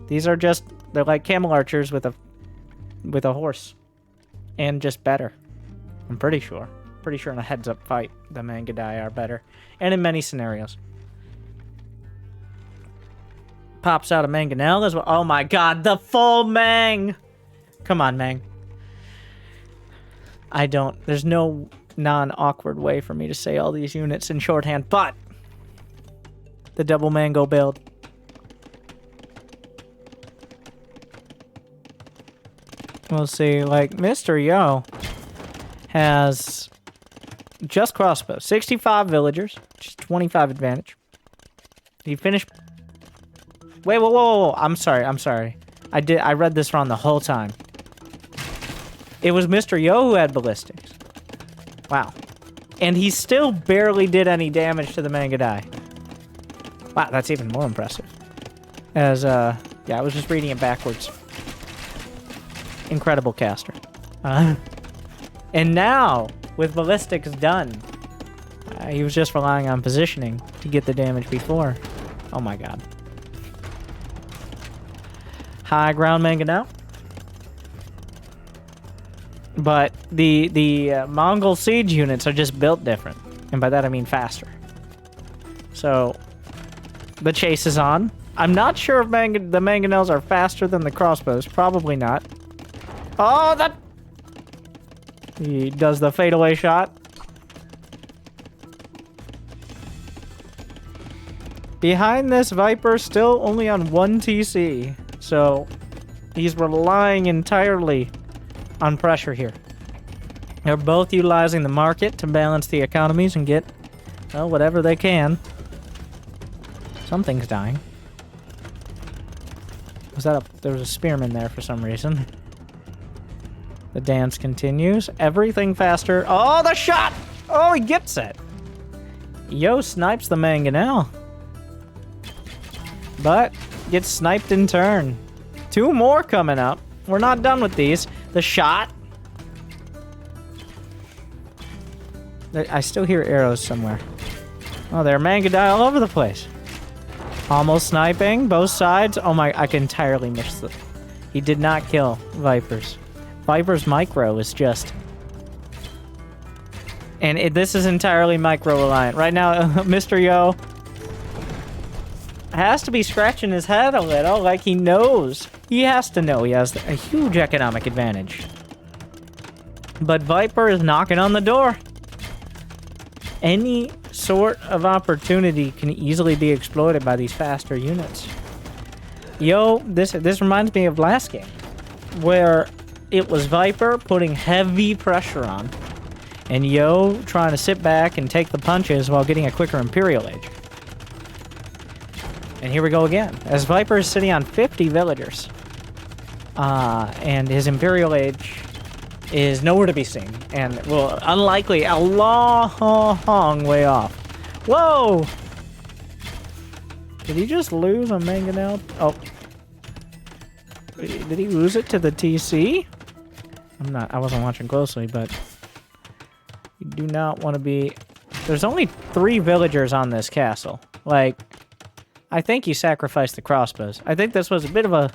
These are just... They're like camel archers with a horse. And just better. I'm pretty sure. Pretty sure in a heads-up fight, the Mangadai are better. And in many scenarios. Pops out a Mangonel as well. Oh my god, the full Mang! Come on, Mang. There's no non-awkward way for me to say all these units in shorthand, but the double mango build. We'll see, like, MrYo has just crossbows. 65 villagers, which is 25 advantage. He finished... Wait, whoa. I'm sorry. I read this wrong the whole time. It was MrYo who had ballistics. Wow. And he still barely did any damage to the Mangadai. Wow, that's even more impressive. As, yeah, I was just reading it backwards. Incredible caster. And now, with ballistics done, he was just relying on positioning to get the damage before. Oh my god. High ground manga now. But the Mongol siege units are just built different. And by that I mean faster. So, the chase is on. I'm not sure if the mangonels are faster than the crossbows. Probably not. Oh, that... He does the fadeaway shot. Behind this, Viper still only on 1 TC. So, he's relying entirely on pressure here. They're both utilizing the market to balance the economies and get, well, whatever they can. Something's dying. There was a spearman there for some reason. The dance continues. Everything faster. Oh, the shot! Oh, he gets it! Yo snipes the mangonel. But gets sniped in turn. 2 more coming up. We're not done with these. The shot. I still hear arrows somewhere. Oh, there are Mangadai all over the place. Almost sniping, both sides. Oh my, I can entirely miss the... He did not kill Viper's. Viper's micro is just... And this is entirely micro-reliant. Right now, MrYo has to be scratching his head a little, like he knows. He has to know he has a huge economic advantage. But Viper is knocking on the door. Any sort of opportunity can easily be exploited by these faster units. Yo, this reminds me of last game, where it was Viper putting heavy pressure on, and Yo trying to sit back and take the punches while getting a quicker Imperial Age. And here we go again, as Viper is sitting on 50 villagers. And his Imperial Age is nowhere to be seen, and will unlikely a long way off. Whoa! Did he just lose a mangonel? Oh. Did he lose it to the TC? I wasn't watching closely, but you do not want to be... There's only 3 villagers on this castle. Like, I think he sacrificed the crossbows. I think this was a bit of a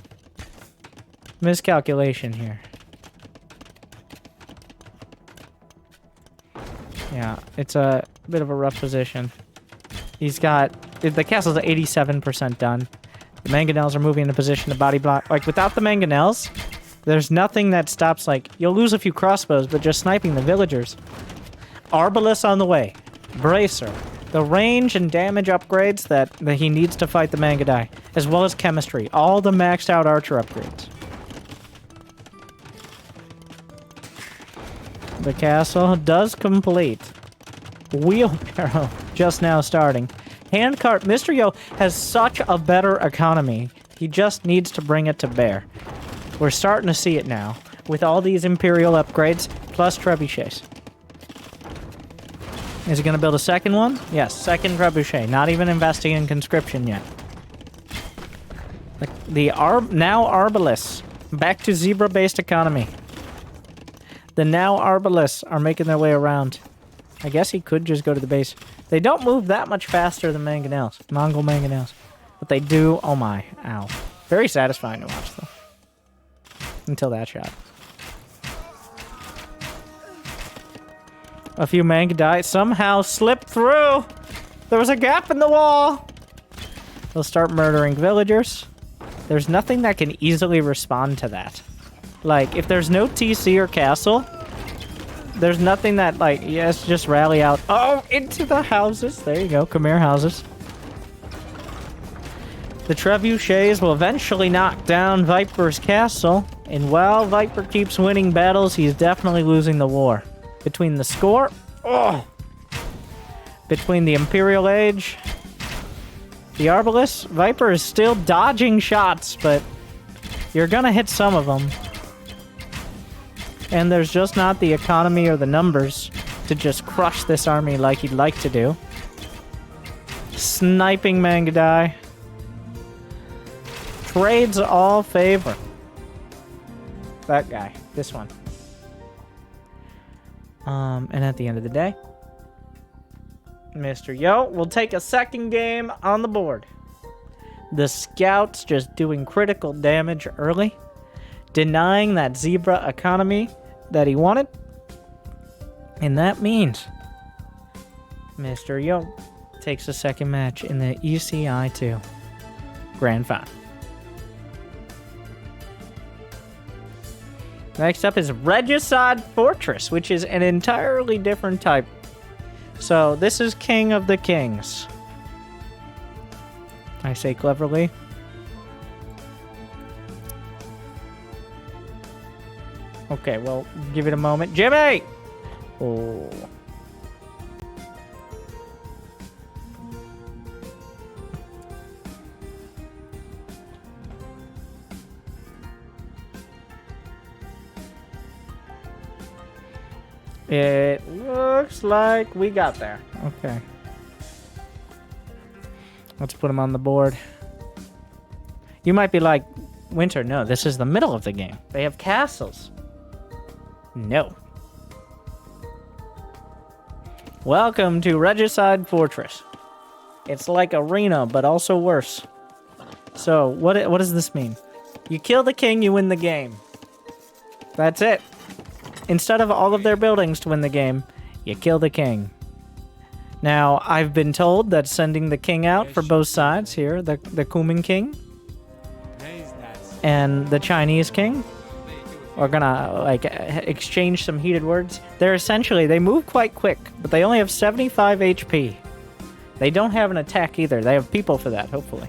miscalculation here. Yeah, it's a bit of a rough position. He's got... The castle's at 87% done. The mangonels are moving into position to body block. Like, without the mangonels, there's nothing that stops, like... You'll lose a few crossbows, but just sniping the villagers. Arbalest on the way. Bracer. The range and damage upgrades that he needs to fight the Mangadai. As well as chemistry. All the maxed out archer upgrades. The castle does complete. Wheelbarrow just now starting. Handcart. MrYo has such a better economy. He just needs to bring it to bear. We're starting to see it now. With all these Imperial upgrades, plus trebuchets. Is he going to build a second one? Yes, second trebuchet. Not even investing in conscription yet. Now Arbalists. Back to zebra-based economy. The now Arbalists are making their way around. I guess he could just go to the base. They don't move that much faster than mangonels. Mongol mangonels. But they do... Oh my. Ow. Very satisfying to watch, though. Until that shot. A few Mangadai somehow slipped through. There was a gap in the wall. They'll start murdering villagers. There's nothing that can easily respond to that. Like, if there's no TC or castle, there's nothing that, like, yes, just rally out. Oh, into the houses. There you go. Khmer houses. The trebuchets will eventually knock down Viper's castle. And while Viper keeps winning battles, he's definitely losing the war. Between the score, between the Imperial Age, the Arbalest, Viper is still dodging shots, but you're gonna hit some of them. And there's just not the economy or the numbers to just crush this army like he'd like to do. Sniping Mangadai. Trades all favor. That guy, this one. And at the end of the day, MrYo will take a second game on the board. The scouts just doing critical damage early, denying that zebra economy that he wanted. And that means MrYo takes a second match in the ECI2 Grand Finals. Next up is Regicide Fortress, which is an entirely different type. So this is King of the Kings. I say cleverly. Okay, well, give it a moment. Jimmy! Oh. It looks like we got there. Okay. Let's put him on the board. You might be like, Winter, no, this is the middle of the game. They have castles. No. Welcome to Regicide Fortress. It's like Arena, but also worse. So, what does this mean? You kill the king, you win the game. That's it. Instead of all of their buildings to win the game, you kill the king. Now, I've been told that sending the king out for both sides here, the Kumin king and the Chinese king, are gonna, like, exchange some heated words. They move quite quick, but they only have 75 HP. They don't have an attack either. They have people for that, hopefully.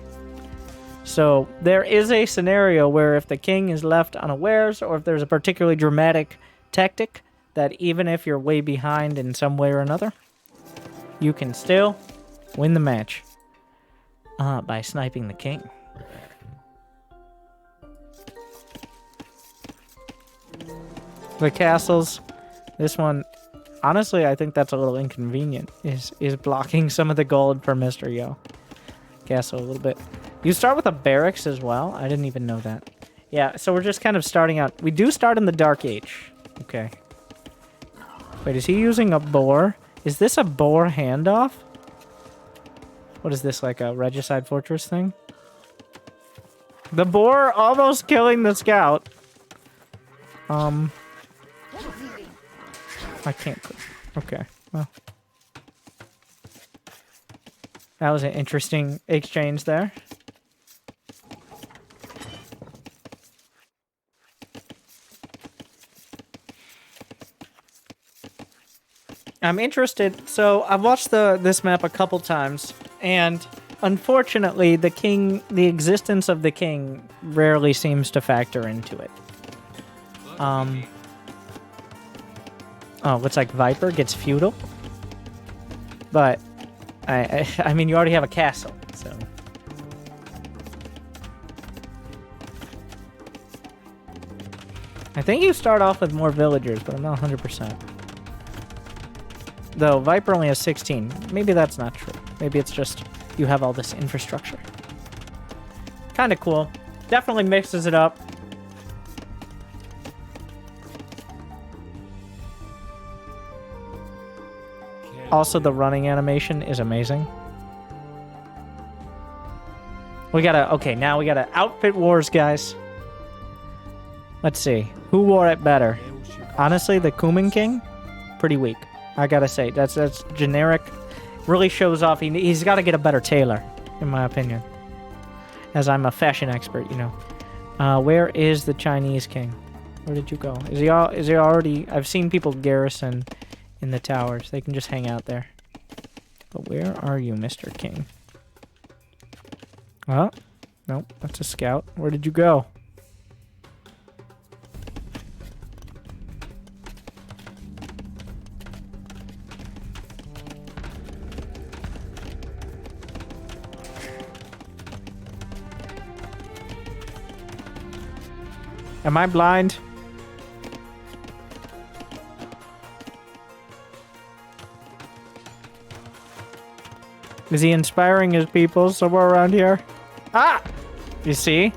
So, there is a scenario where if the king is left unawares, or if there's a particularly dramatic tactic, that even if you're way behind in some way or another, you can still win the match by sniping the king. The castles, this one, honestly, I think that's a little inconvenient, is blocking some of the gold for MrYo. Castle a little bit. You start with a barracks as well? I didn't even know that. Yeah, so we're just kind of starting out. We do start in the Dark Age. Okay. Wait, is he using a boar? Is this a boar handoff? What is this, like a Regicide Fortress thing? The boar almost killing the scout. I can't. Okay. Well, that was an interesting exchange there. I'm interested. So I've watched this map a couple times, and unfortunately, the existence of the king rarely seems to factor into it. Oh, looks like Viper gets feudal, but I mean, you already have a castle, so. I think you start off with more villagers, but I'm not 100%. Though Viper only has 16. Maybe that's not true. Maybe it's just you have all this infrastructure. Kind of cool. Definitely mixes it up. Also, the running animation is amazing. We gotta... Okay, now we gotta outfit wars, guys. Let's see. Who wore it better? Honestly, the Kuman King? Pretty weak. I gotta say. That's generic. Really shows off. He's gotta get a better tailor, in my opinion. As I'm a fashion expert, you know. Where is the Chinese king? Where did you go? Is he already... I've seen people garrison in the towers. They can just hang out there. But where are you, Mr. King? Oh, nope, that's a scout. Where did you go? Am I blind? Is he inspiring his people somewhere around here? Ah! You see?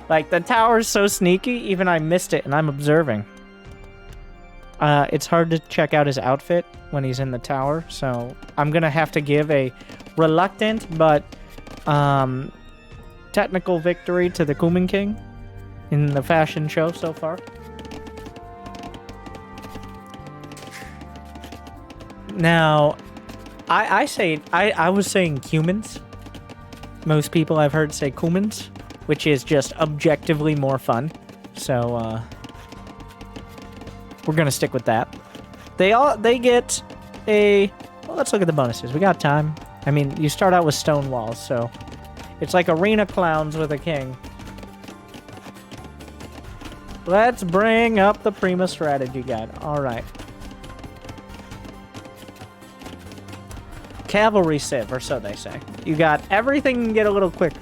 Like, the tower's so sneaky, even I missed it, and I'm observing. It's hard to check out his outfit when he's in the tower, so I'm gonna have to give a reluctant but technical victory to the Kuman King in the fashion show so far. Now, I was saying humans. Most people I've heard say Kumans, which is just objectively more fun. So, we're gonna stick with that. They get a... Well, let's look at the bonuses. We got time. I mean, you start out with stone walls, so... It's like arena clowns with a king. Let's bring up the Prima strategy guide. Alright. Cavalry civ, or so they say. You got everything can get a little quicker.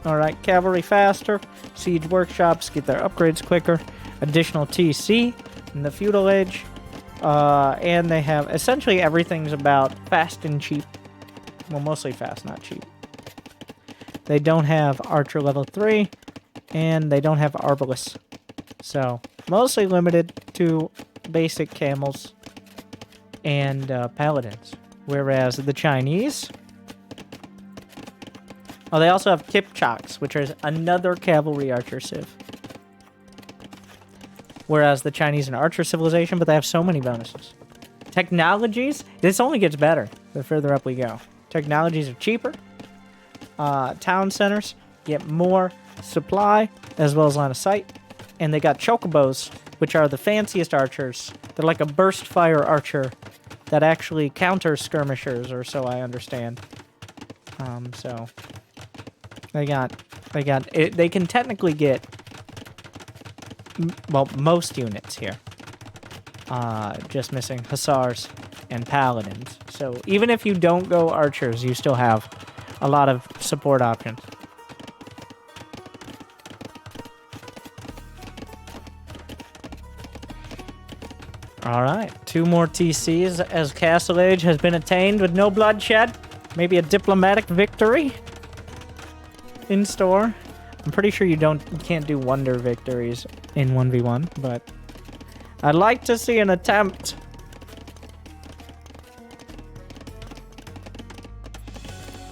Alright, cavalry faster, siege workshops get their upgrades quicker, additional TC in the feudal age, and they have essentially everything's about fast and cheap. Well, mostly fast, not cheap. They don't have archer level 3, and they don't have arbalest. So, mostly limited to basic camels and paladins. Whereas the Chinese... Oh, they also have Kipchoks, which is another cavalry archer civ. Whereas the Chinese an archer civilization, but they have so many bonuses. Technologies, this only gets better the further up we go. Technologies are cheaper. Town centers get more supply, as well as line of sight. And they got chocobos, which are the fanciest archers. They're like a burst fire archer that actually counters skirmishers, or so I understand. So they can technically get, well, most units here. Just missing hussars and paladins. So even if you don't go archers, you still have a lot of support options. Alright, 2 more TCs as Castle Age has been attained with no bloodshed. Maybe a diplomatic victory in store. I'm pretty sure you can't do wonder victories in 1v1, but I'd like to see an attempt.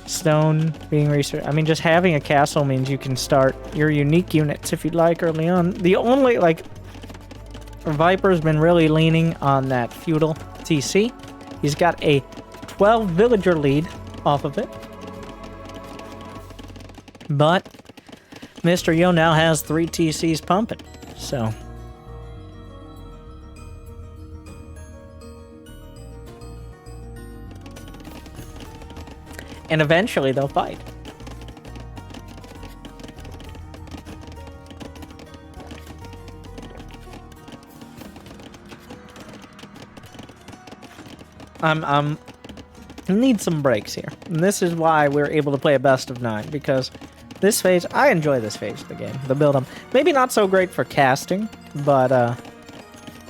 Stone being researched. I mean, just having a castle means you can start your unique units if you'd like early on. The only, like... Viper's been really leaning on that feudal TC, He's got a 12 villager lead off of it. But MrYo now has 3 TCs pumping, so... And eventually they'll fight. I need some breaks here. And this is why we're able to play a best of 9, because this phase, I enjoy this phase of the game, the build-up. Maybe not so great for casting, but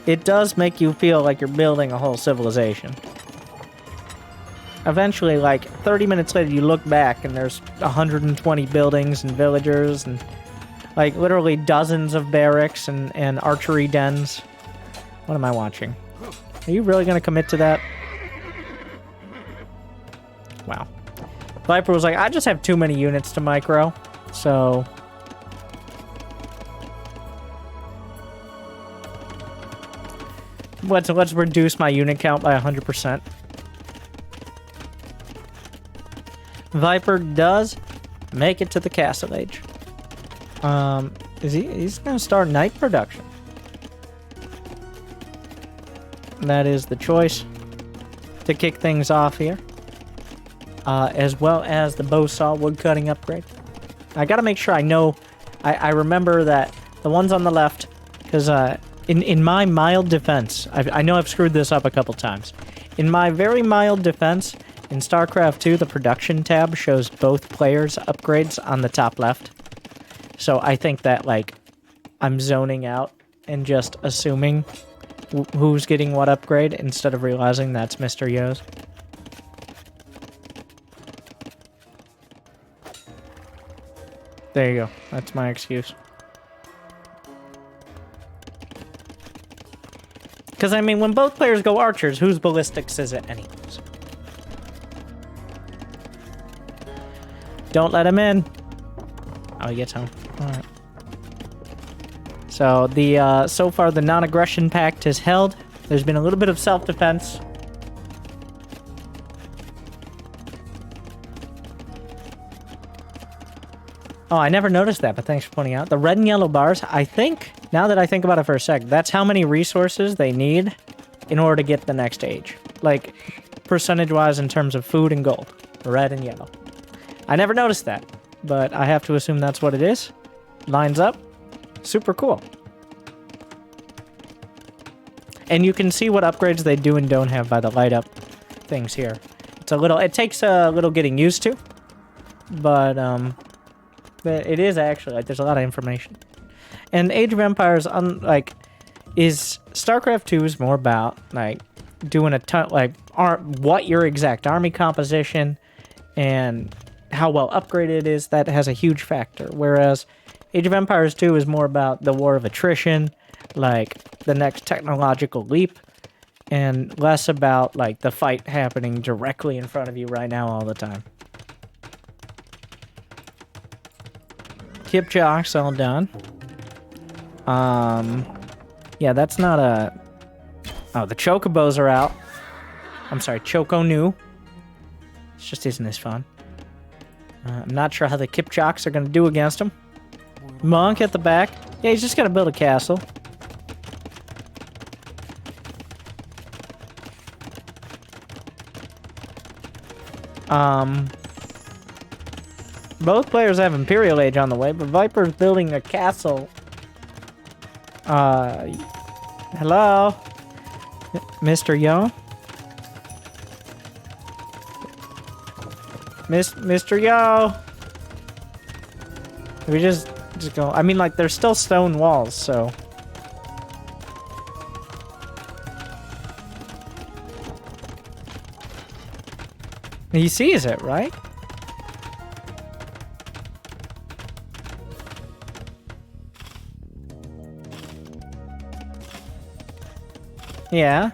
it does make you feel like you're building a whole civilization. Eventually, like 30 minutes later, you look back and there's 120 buildings and villagers and like literally dozens of barracks and archery dens. What am I watching? Are you really going to commit to that? Wow. Viper was like, I just have too many units to micro, so... Let's reduce my unit count by 100%. Viper does make it to the Castle Age. He's gonna start night production. That is the choice to kick things off here. As well as the bow saw woodcutting upgrade. I gotta make sure I know, I remember that the ones on the left, because in my mild defense, I know I've screwed this up a couple times. In my very mild defense, in StarCraft 2, the production tab shows both players' upgrades on the top left. So I think that, like, I'm zoning out and just assuming who's getting what upgrade instead of realizing that's MrYo's. There you go. That's my excuse. Because, I mean, when both players go archers, whose ballistics is it anyways? Don't let him in. Oh, he gets home. Alright. So, so far, the non-aggression pact has held. There's been a little bit of self-defense. Oh, I never noticed that, but thanks for pointing out. The red and yellow bars, I think, now that I think about it for a sec, that's how many resources they need in order to get the next age. Like, percentage-wise in terms of food and gold. Red and yellow. I never noticed that, but I have to assume that's what it is. Lines up. Super cool. And you can see what upgrades they do and don't have by the light up things here. It takes a little getting used to, but it is actually, like, there's a lot of information. And Age of Empires, is StarCraft 2 is more about, like, doing a ton, like, what your exact army composition and how well upgraded it is. That has a huge factor. Whereas Age of Empires 2 is more about the war of attrition, like, the next technological leap, and less about, like, the fight happening directly in front of you right now all the time. Kipchak's all done. Yeah, that's not a... Oh, the Chocobos are out. I'm sorry, Choco New. It just isn't as fun. I'm not sure how the Kipchaks are going to do against him. Monk at the back. Yeah, he's just got to build a castle. Both players have Imperial Age on the way, but Viper's building a castle. Hello? MrYo? MrYo! We just go... I mean, like, there's still stone walls, so... He sees it, right? Yeah.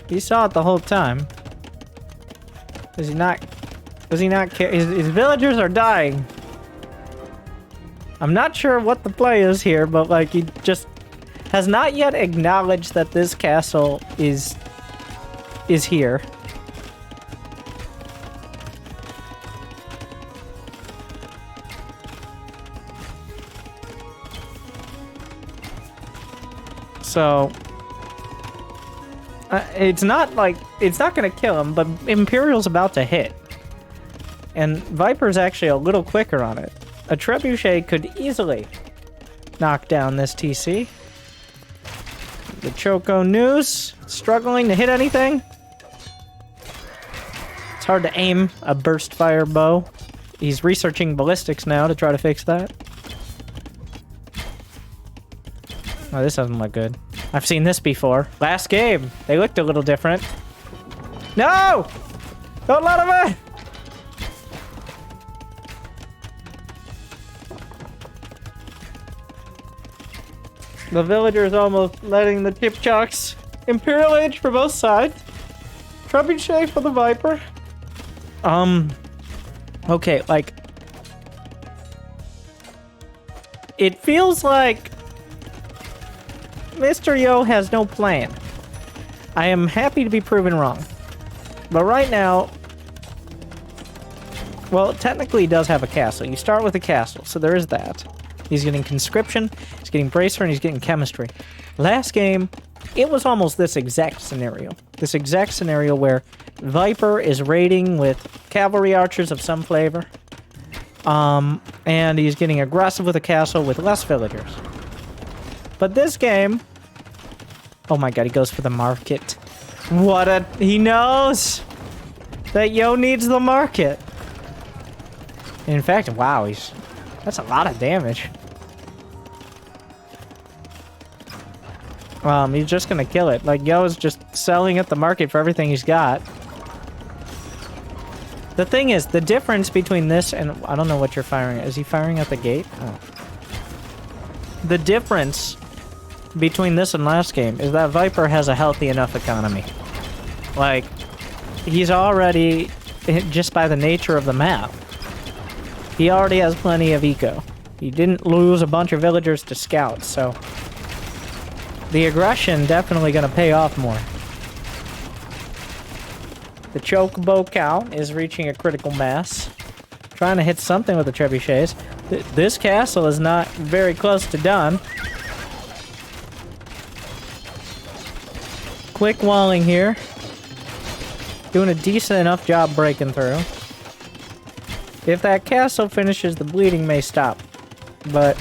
He saw it the whole time. Does he not care? His villagers are dying. I'm not sure what the play is here, but, like, he just has not yet acknowledged that this castle is is here. So it's not gonna kill him, but Imperial's about to hit. And Viper's actually a little quicker on it. A Trebuchet could easily knock down this TC. The Choco News struggling to hit anything. It's hard to aim a burst fire bow. He's researching ballistics now to try to fix that. Oh, this doesn't look good. I've seen this before. Last game, they looked a little different. No! Don't let him in! The villager is almost letting the Tipchocks. Imperial Age for both sides. Trebuchet for the Viper. Okay, like... It feels like... MrYo has no plan. I am happy to be proven wrong. But right now... Well, technically he does have a castle. You start with a castle, so there is that. He's getting conscription, he's getting bracer, and he's getting chemistry. Last game, it was almost this exact scenario. This exact scenario where Viper is raiding with cavalry archers of some flavor. And he's getting aggressive with a castle with less villagers. But this game... Oh my god, he goes for the market. What a... He knows that Yo needs the market. In fact, wow, he's... That's a lot of damage. He's just gonna kill it. Like, Yo is just selling at the market for everything he's got. The thing is, the difference between this and... I don't know what you're firing at. Is he firing at the gate? Oh. The difference between this and last game is that Viper has a healthy enough economy. Like, he's already... Just by the nature of the map. He already has plenty of eco. He didn't lose a bunch of villagers to scouts, so... The aggression definitely gonna pay off more. The Chocobo count is reaching a critical mass. Trying to hit something with the trebuchets. This castle is not very close to done. Quick walling here. Doing a decent enough job breaking through. If that castle finishes, the bleeding may stop. But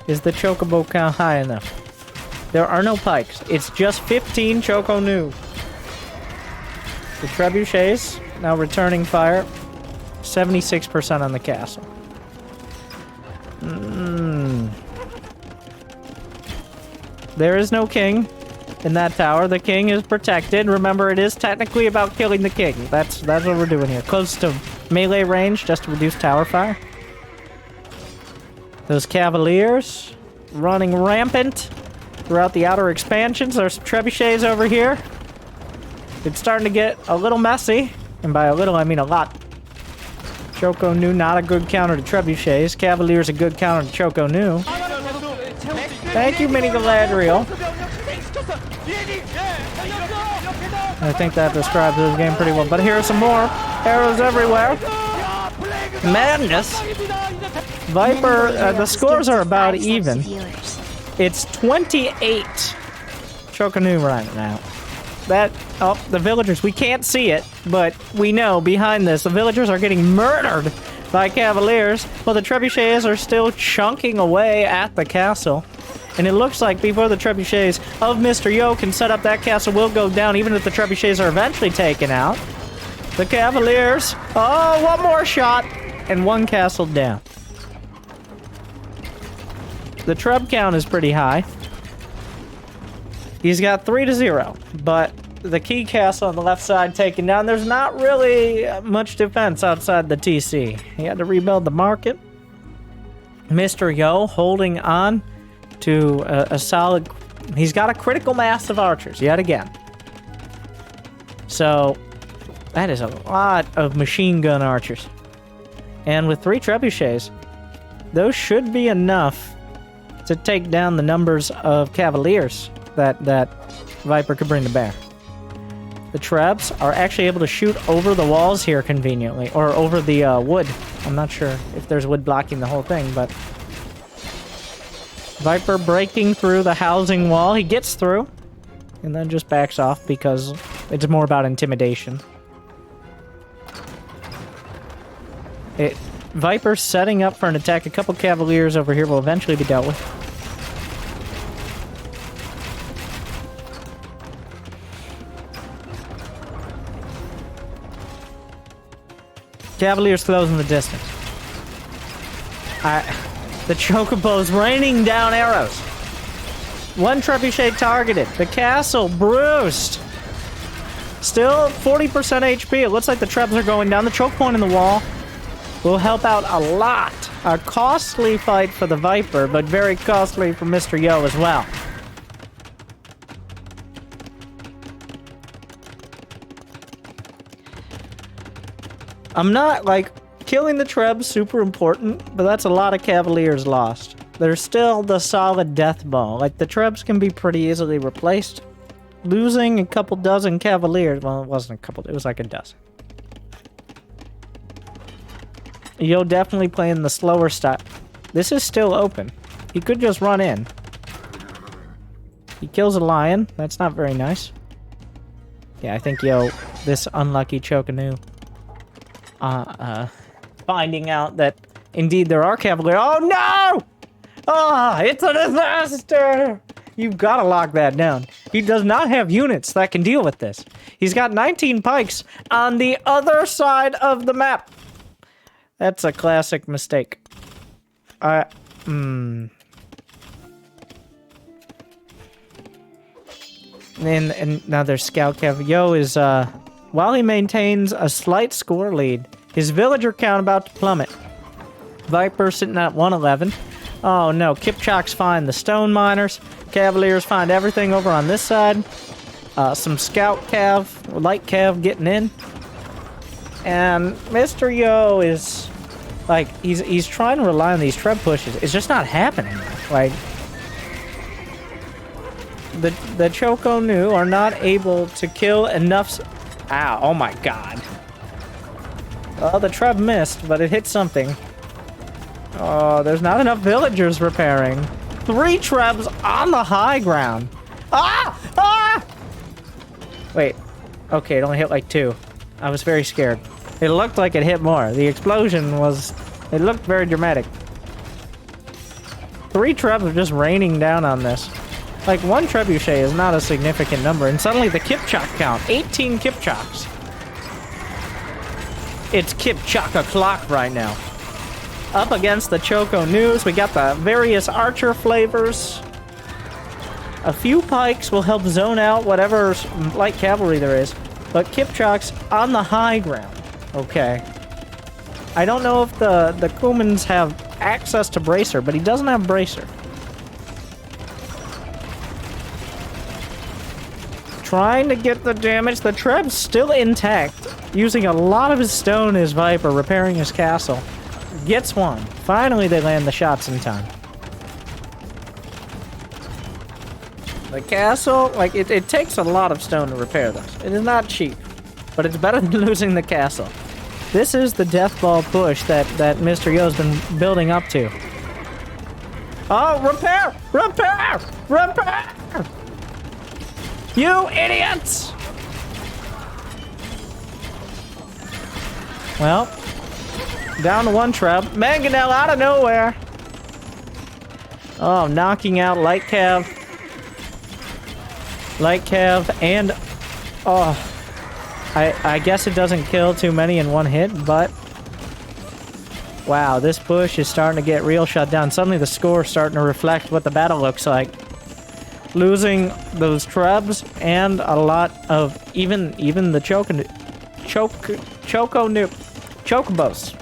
is the Chocobo count high enough? There are no pikes. It's just 15 Choco New. The trebuchets now returning fire. 76% on the castle. There is no king in that tower. The king is protected. Remember, it is technically about killing the king. That's what we're doing here. Close to melee range just to reduce tower fire. Those cavaliers running rampant throughout the outer expansions. There's some trebuchets over here. It's starting to get a little messy. And by a little, I mean a lot. Choco New, not a good counter to trebuchets. Cavaliers, a good counter to Choco New. Thank you, Mini Galadriel. I think that describes this game pretty well. But here are some more. Arrows everywhere. Madness. Viper, the scores are about even. It's 28 Choco New right now. The villagers, we can't see it, but we know behind this, the villagers are getting murdered by cavaliers, while the trebuchets are still chunking away at the castle. And it looks like before the trebuchets of MrYo can set up, that castle will go down, even if the trebuchets are eventually taken out. The cavaliers, oh, one more shot, and one castle down. The treb count is pretty high. He's got 3-0, but the key castle on the left side taken down. There's not really much defense outside the TC. He had to rebuild the market. MrYo holding on to a solid... He's got a critical mass of archers, yet again. So, that is a lot of machine gun archers. And with 3 trebuchets, those should be enough to take down the numbers of cavaliers that Viper could bring to bear. The Trebs are actually able to shoot over the walls here conveniently, or over the wood. I'm not sure if there's wood blocking the whole thing, but Viper breaking through the housing wall. He gets through, and then just backs off because it's more about intimidation. Viper setting up for an attack. A couple Cavaliers over here will eventually be dealt with. Cavaliers close in the distance. The Chocobo's raining down arrows. One trebuchet targeted. The castle bruised. Still 40% HP. It looks like the Trebs are going down. The choke point in the wall will help out a lot. A costly fight for the Viper, but very costly for MrYo as well. I'm not, like, killing the Trebs super important, but that's a lot of Cavaliers lost. There's still the solid death ball. Like, the Trebs can be pretty easily replaced. Losing a couple dozen Cavaliers, well, it wasn't a couple, it was like a dozen. Yo definitely playing the slower style. This is still open. He could just run in. He kills a lion. That's not very nice. Yeah, I think, yo, this unlucky Chocanu. Finding out that indeed there are Cavaliers. Oh no! Ah, it's a disaster! You've got to lock that down. He does not have units that can deal with this. He's got 19 pikes on the other side of the map. That's a classic mistake. And now there's Scout Cav. Yo is, while he maintains a slight score lead, his villager count about to plummet. Viper sitting at 111. Oh no, Kipchak's find the stone miners. Cavaliers find everything over on this side. Some Scout Cav, Light Cav getting in. And MrYo is, like, he's trying to rely on these Treb pushes. It's just not happening. Like, the Choconu are not able to kill enough. Ow, oh my god. Well, the Treb missed, but it hit something. Oh, there's not enough villagers repairing. 3 Trebs on the high ground. Ah! Ah! Wait. Okay, it only hit like 2. I was very scared. It looked like it hit more. The explosion was... It looked very dramatic. 3 Trebs are just raining down on this. Like, 1 trebuchet is not a significant number, and suddenly the Kipchak count. 18 Kipchaks. It's Kipchak o'clock right now. Up against the Choco News, we got the various archer flavors. A few pikes will help zone out whatever light cavalry there is, but Kipchak's on the high ground. Okay. I don't know if the Kumans have access to Bracer, but he doesn't have Bracer. Trying to get the damage. The Treb's still intact, using a lot of his stone as Viper, repairing his castle. Gets one. Finally, they land the shots in time. The castle, like, it takes a lot of stone to repair this. It is not cheap, but it's better than losing the castle. This is the death ball push that MrYo's been building up to. Oh, repair! Repair! Repair! You idiots! Well, down to 1 Treb. Mangonel out of nowhere. Oh, knocking out Light Cav. Light Cav and... Oh. I guess it doesn't kill too many in one hit, but... Wow, this push is starting to get real shut down. Suddenly the score is starting to reflect what the battle looks like. Losing those Trebs and a lot of... Even the Chocobos.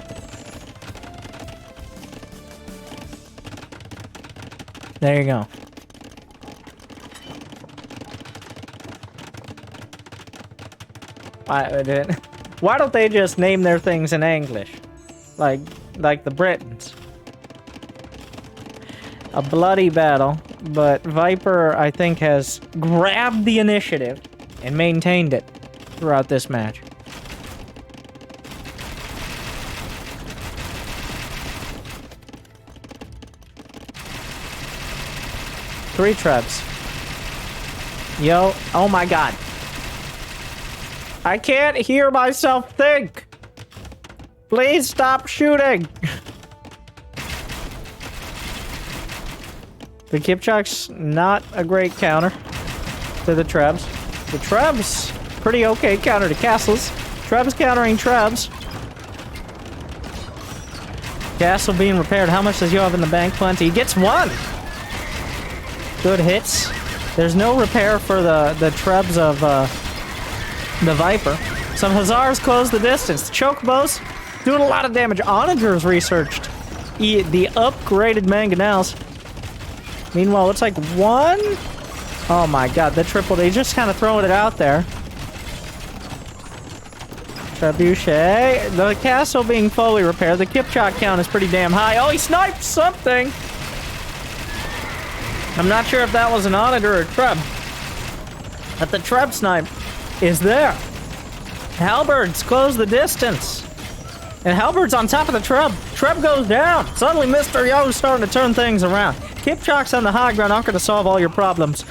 There you go. Why don't they just name their things in English? Like the Britons. A bloody battle, but Viper, I think, has grabbed the initiative and maintained it. throughout this match. Three trebs. Yo, oh my god. I can't hear myself think. Please stop shooting. The Kipchak's not a great counter to the trebs. The trebs, pretty okay counter to castles. Trebs countering trebs. Castle being repaired. How much does Yo have in the bank? Plenty. He gets one. Good hits. There's no repair for the trebs of the Viper. Some Hussars close the distance. The Chocobos doing a lot of damage. Onagers researched the upgraded mangonels. Meanwhile, it's like one. Oh my god, the triple. They just kind of throwing it out there. Trebuchet. The castle being fully repaired. The Kipchak count is pretty damn high. Oh, he sniped something. I'm not sure if that was an onager or a treb. But the treb snipe is there. Halberds close the distance. And Halberd's on top of the Treb. Treb goes down. Suddenly, MrYo's starting to turn things around. Kipchak's on the high ground, not going to solve all your problems.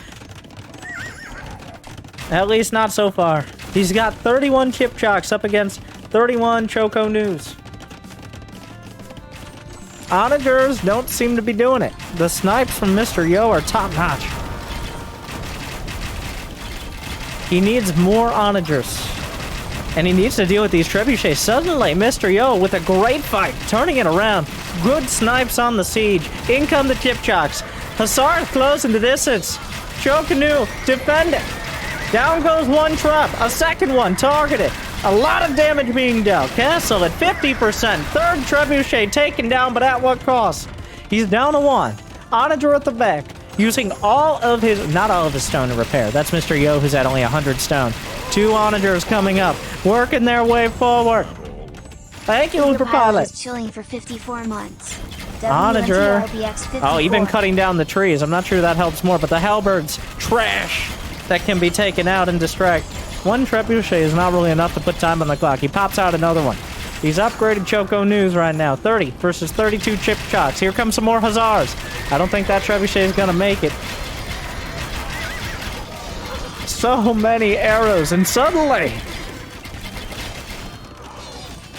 At least not so far. He's got 31 Kipchaks up against 31 Choco News. Onagers don't seem to be doing it. The snipes from MrYo are top-notch. He needs more Onagers. And he needs to deal with these trebuchets. Suddenly, MrYo with a great fight, turning it around. Good snipes on the siege. In come the Kipchaks. Hussars closing the distance. Choconu, defend it. Down goes one trap. A second one targeted. A lot of damage being dealt. Castle at 50%. Third trebuchet taken down, but at what cost? He's down to one. Onager at the back. Using all of his, not all of his stone to repair. That's Mr. who's at only 100 stone. Two Onagers coming up, working their way forward. Thank you, Acropolis. Chilling for 54 months. Onager. WNTRBX54. Oh, even cutting down the trees. I'm not sure that helps more, but the halberds, trash, that can be taken out and distract. One trebuchet is not really enough to put time on the clock. He pops out another one. He's upgraded Choco News right now. 30 versus 32 Kipchaks. Here comes some more Hussars. I don't think that trebuchet is going to make it. So many arrows, and suddenly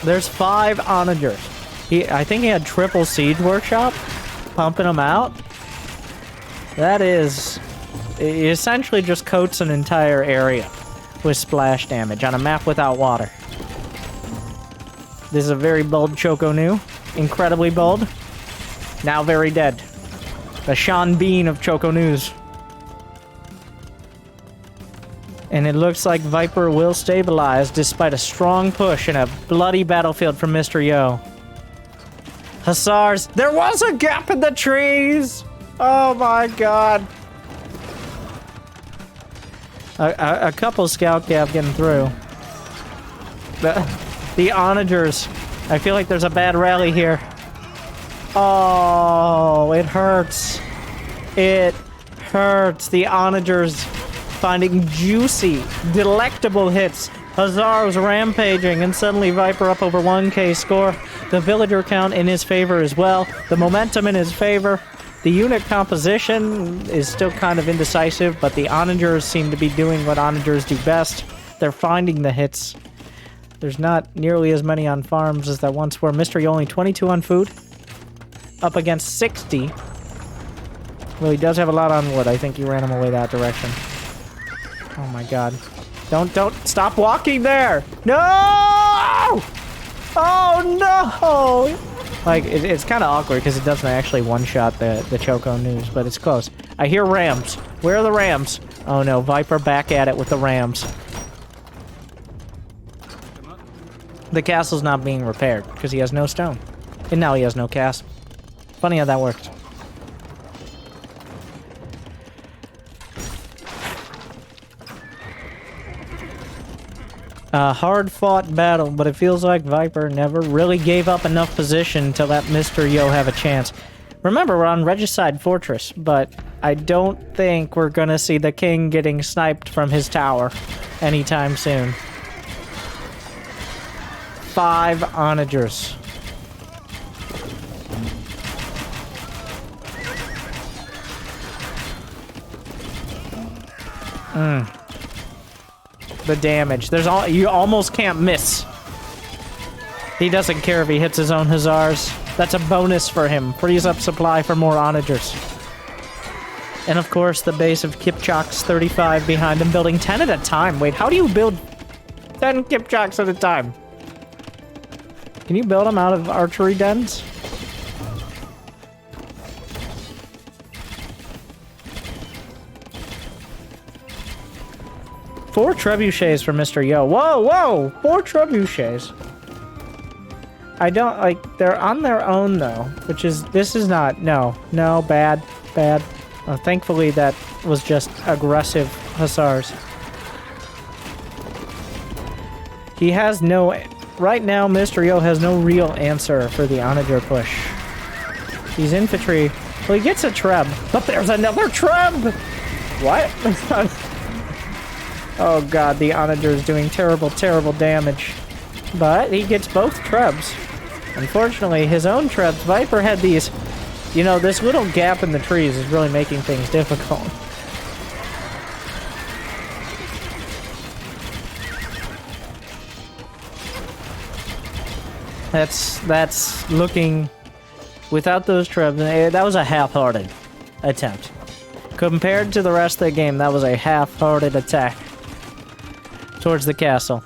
there's 5 Onagers. I think he had triple siege workshop, pumping them out. That is, it essentially just coats an entire area with splash damage on a map without water. This is a very bold Choco New, incredibly bold. Now very dead. The Sean Bean of Choco News. And it looks like Viper will stabilize despite a strong push in a bloody battlefield from MrYo. Hussars. There was a gap in the trees! Oh my god. A couple scout gap getting through. The Onagers. I feel like there's a bad rally here. Oh, it hurts. It hurts. The Onagers finding juicy, delectable hits. Hussars rampaging, and suddenly Viper up over 1k score. The villager count in his favor as well. The momentum in his favor. The unit composition is still kind of indecisive, but the Onagers seem to be doing what Onagers do best. They're finding the hits. There's not nearly as many on farms as there once were. MrYo only 22 on food. Up against 60. Well, he does have a lot on wood. I think he ran him away that direction. Oh my god. Don't stop walking there! No! Oh no! Like, it's kind of awkward because it doesn't actually one-shot the Choco News, but it's close. I hear rams. Where are the rams? Oh no, Viper back at it with the rams. The castle's not being repaired because he has no stone. And now he has no castle. Funny how that works. A hard-fought battle, but it feels like Viper never really gave up enough position to let MrYo have a chance. Remember, we're on Regicide Fortress, but I don't think we're gonna see the king getting sniped from his tower anytime soon. 5 onagers. The damage. You almost can't miss. He doesn't care if he hits his own hussars. That's a bonus for him. Frees up supply for more onagers. And of course, the base of Kipchak's 35 behind him, building 10 at a time. Wait, how do you build 10 Kipchaks at a time? Can you build them out of archery dens? Four trebuchets for MrYo. Whoa, whoa! 4 trebuchets. I don't, like, they're on their own, though. Which is, this is not, no, bad. Thankfully, that was just aggressive hussars. He has no, right now, MrYo has no real answer for the onager push. He's infantry. Well, he gets a treb, but there's another treb! What? Oh god, the onager is doing terrible, terrible damage. But he gets both trebs. Unfortunately, his own trebs, Viper had these... You know, this little gap in the trees is really making things difficult. That's looking... Without those trebs, that was a half-hearted attempt. Compared to the rest of the game, that was a half-hearted attack towards the castle.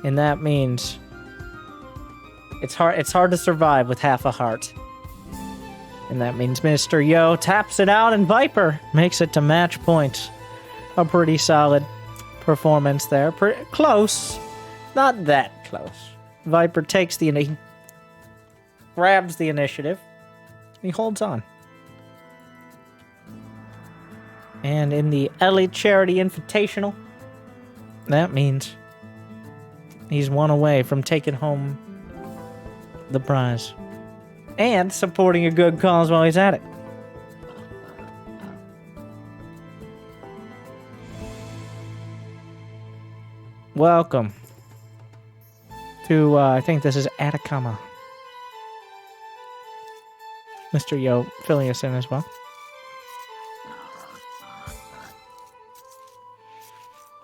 And that means it's hard to survive with half a heart. And that means MrYo taps it out and Viper makes it to match point. A pretty solid performance there. Close. Not that close. Viper takes he grabs the initiative. He holds on. And in the LA Charity Invitational, that means he's one away from taking home the prize. And supporting a good cause while he's at it. Welcome to, I think this is Atacama. MrYo filling us in as well.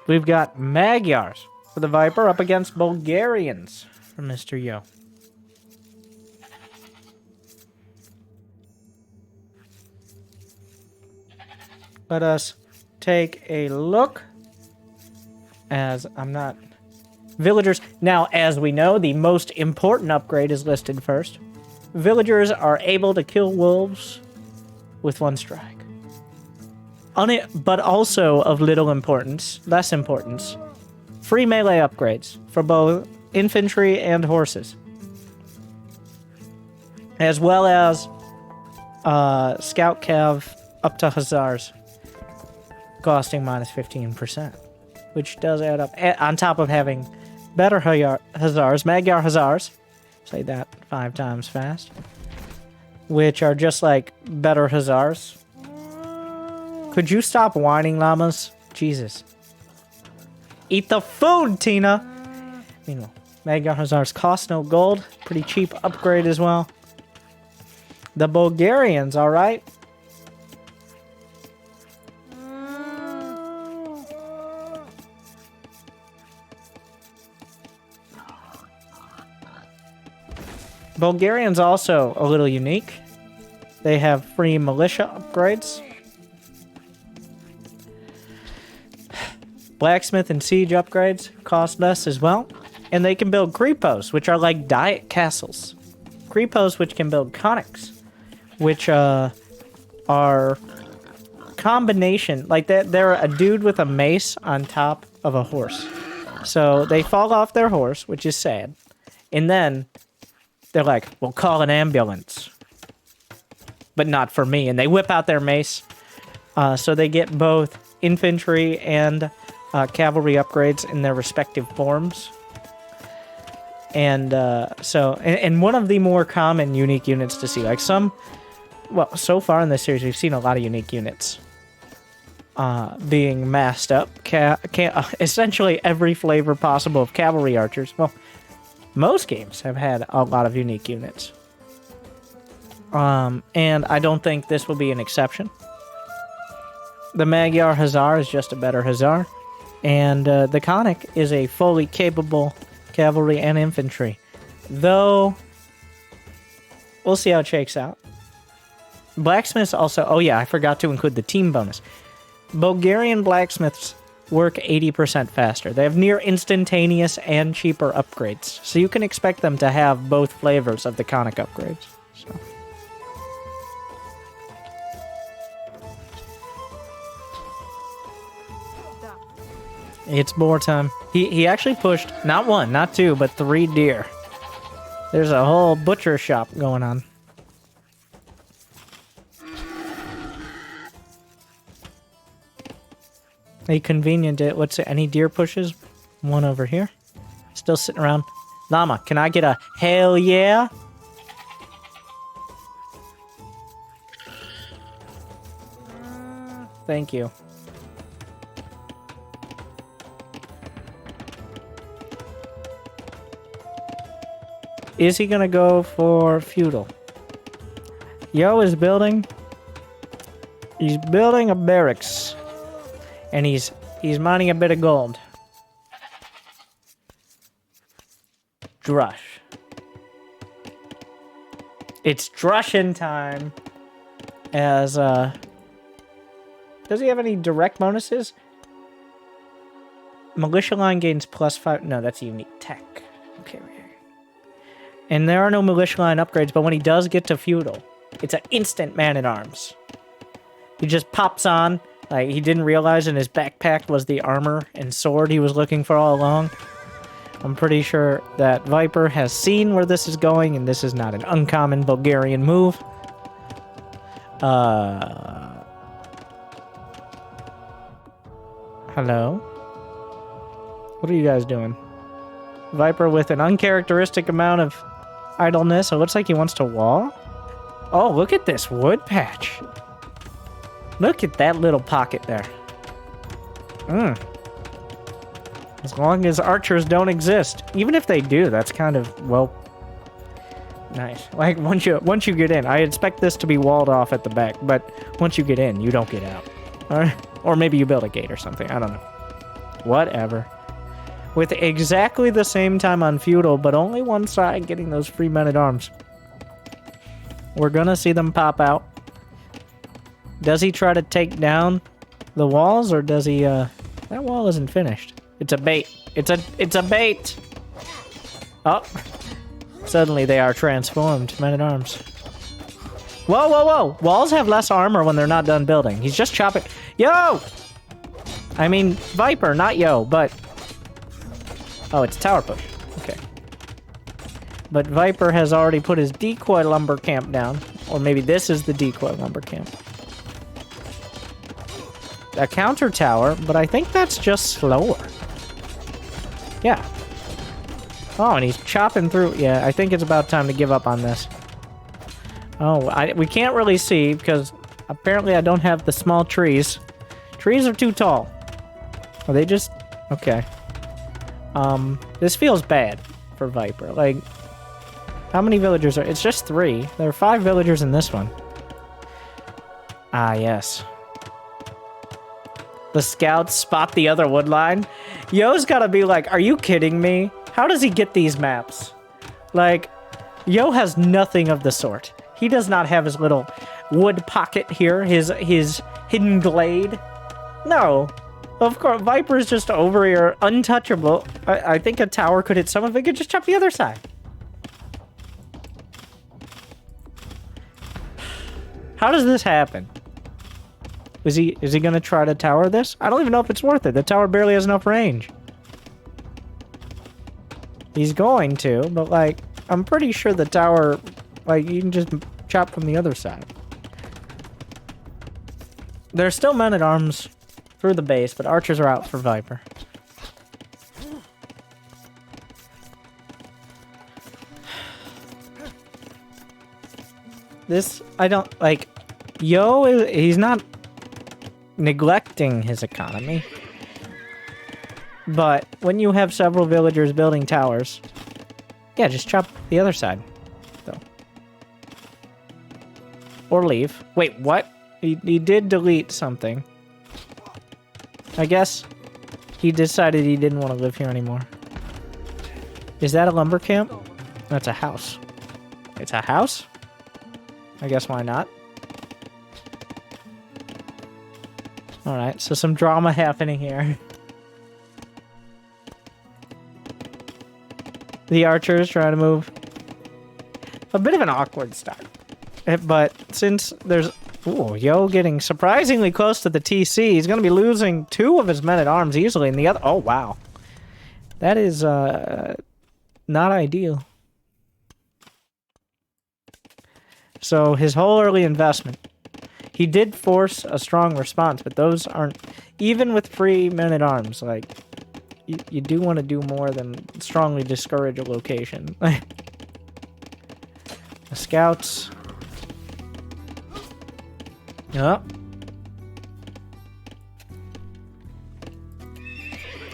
We've got Magyars for the Viper up against Bulgarians for MrYo. Let us take a look. As I'm not... Villagers. Now, as we know, the most important upgrade is listed first. Villagers are able to kill wolves with 1 strike. But also of little importance, less importance, free melee upgrades for both infantry and horses. As well as scout cav up to hussars. Costing minus 15%, which does add up. On top of having better hussars, Magyar hussars, say that 5 times fast, which are just like better hussars. Could you stop whining, llamas? Jesus. Eat the food, Tina! Meanwhile, Magyar hussars cost no gold. Pretty cheap upgrade as well. The Bulgarians, alright. Bulgarians also a little unique. They have free militia upgrades. Blacksmith and siege upgrades cost less as well. And they can build kripos, which are like diet castles. Kripos which can build conics, which are combination, like they're a dude with a mace on top of a horse. So they fall off their horse, which is sad. And then they're like, we'll call an ambulance. But not for me. And they whip out their mace. So they get both infantry and cavalry upgrades in their respective forms. And and one of the more common unique units to see. Like well, so far in this series, we've seen a lot of unique units being massed up. Essentially every flavor possible of cavalry archers. Well, Most games have had a lot of unique units. And I don't think this will be an exception. The Magyar Hussar is just a better Hussar. And the Conic is a fully capable cavalry and infantry. Though, we'll see how it shakes out. Blacksmiths also... Oh yeah, I forgot to include the team bonus. Bulgarian blacksmiths work 80% faster. They have near instantaneous and cheaper upgrades. So you can expect them to have both flavors of the Conic upgrades. So. It's boar time. He actually pushed not one, not two, but 3 deer. There's a whole butcher shop going on. A convenient, what's it, any deer pushes? One over here. Still sitting around. Llama, can I get a hell yeah? Thank you. Is he gonna go for feudal? Yo is building. He's building a barracks. And he's mining a bit of gold. Drush. It's Drushin time. As, does he have any direct bonuses? Militia line gains +5. No, that's a unique tech. Okay, right here. And there are no militia line upgrades, but when he does get to feudal, it's an instant man-at-arms. He just pops on. Like, he didn't realize in his backpack was the armor and sword he was looking for all along. I'm pretty sure that Viper has seen where this is going, and this is not an uncommon Bulgarian move. Hello? What are you guys doing? Viper with an uncharacteristic amount of idleness. It looks like he wants to wall. Oh, look at this wood patch. Look at that little pocket there. As long as archers don't exist. Even if they do, that's kind of, well, nice. Like, once you get in, I expect this to be walled off at the back, but once you get in, you don't get out. Or maybe you build a gate or something. I don't know. Whatever. With exactly the same time on feudal, but only one side getting those free men-at-arms. We're gonna see them pop out. Does he try to take down the walls, or does he, that wall isn't finished. It's a bait. It's a bait! Oh. Suddenly they are transformed. Men-at-arms. Whoa, whoa, whoa! Walls have less armor when they're not done building. He's just chopping. Yo! I mean, Viper, not yo, but... Oh, it's tower push. Okay. But Viper has already put his decoy lumber camp down. Or maybe this is the decoy lumber camp. A counter tower, but I think that's just slower. Yeah. Oh, and he's chopping through. Yeah, I think it's about time to give up on this. Oh, we can't really see because apparently I don't have the small trees. Trees are too tall. Are they just... Okay. This feels bad for Viper. Like, how many villagers are... It's just 3. There are 5 villagers in this one. Ah, yes. The scouts spot the other wood line. Yo's gotta be like, are you kidding me? How does he get these maps? Like, Yo has nothing of the sort. He does not have his little wood pocket here, his hidden glade. No. Of course, Viper's just over here, untouchable. I think a tower could hit some of it. Could just chop the other side. How does this happen? Is he gonna try to tower this? I don't even know if it's worth it. The tower barely has enough range. He's going to, but like, I'm pretty sure the tower, like, you can just chop from the other side. There's still men-at-arms through the base, but archers are out for Viper. This, I don't, like, Yo, he's not neglecting his economy. But when you have several villagers building towers, Yeah, just chop the other side, though. Or leave. Wait, what? He did delete something. I guess he decided he didn't want to live here anymore. Is that a lumber camp? That's a house. It's a house? I guess why not? Alright, so some drama happening here. The archers trying to move. A bit of an awkward start. But since there's... Ooh, Yo getting surprisingly close to the TC. He's going to be losing 2 of his men-at-arms easily, and the other... Oh, wow. That is, not ideal. So, his whole early investment. He did force a strong response, but those aren't... Even with free men-at-arms, like... You do want to do more than strongly discourage a location. The scouts... Yep.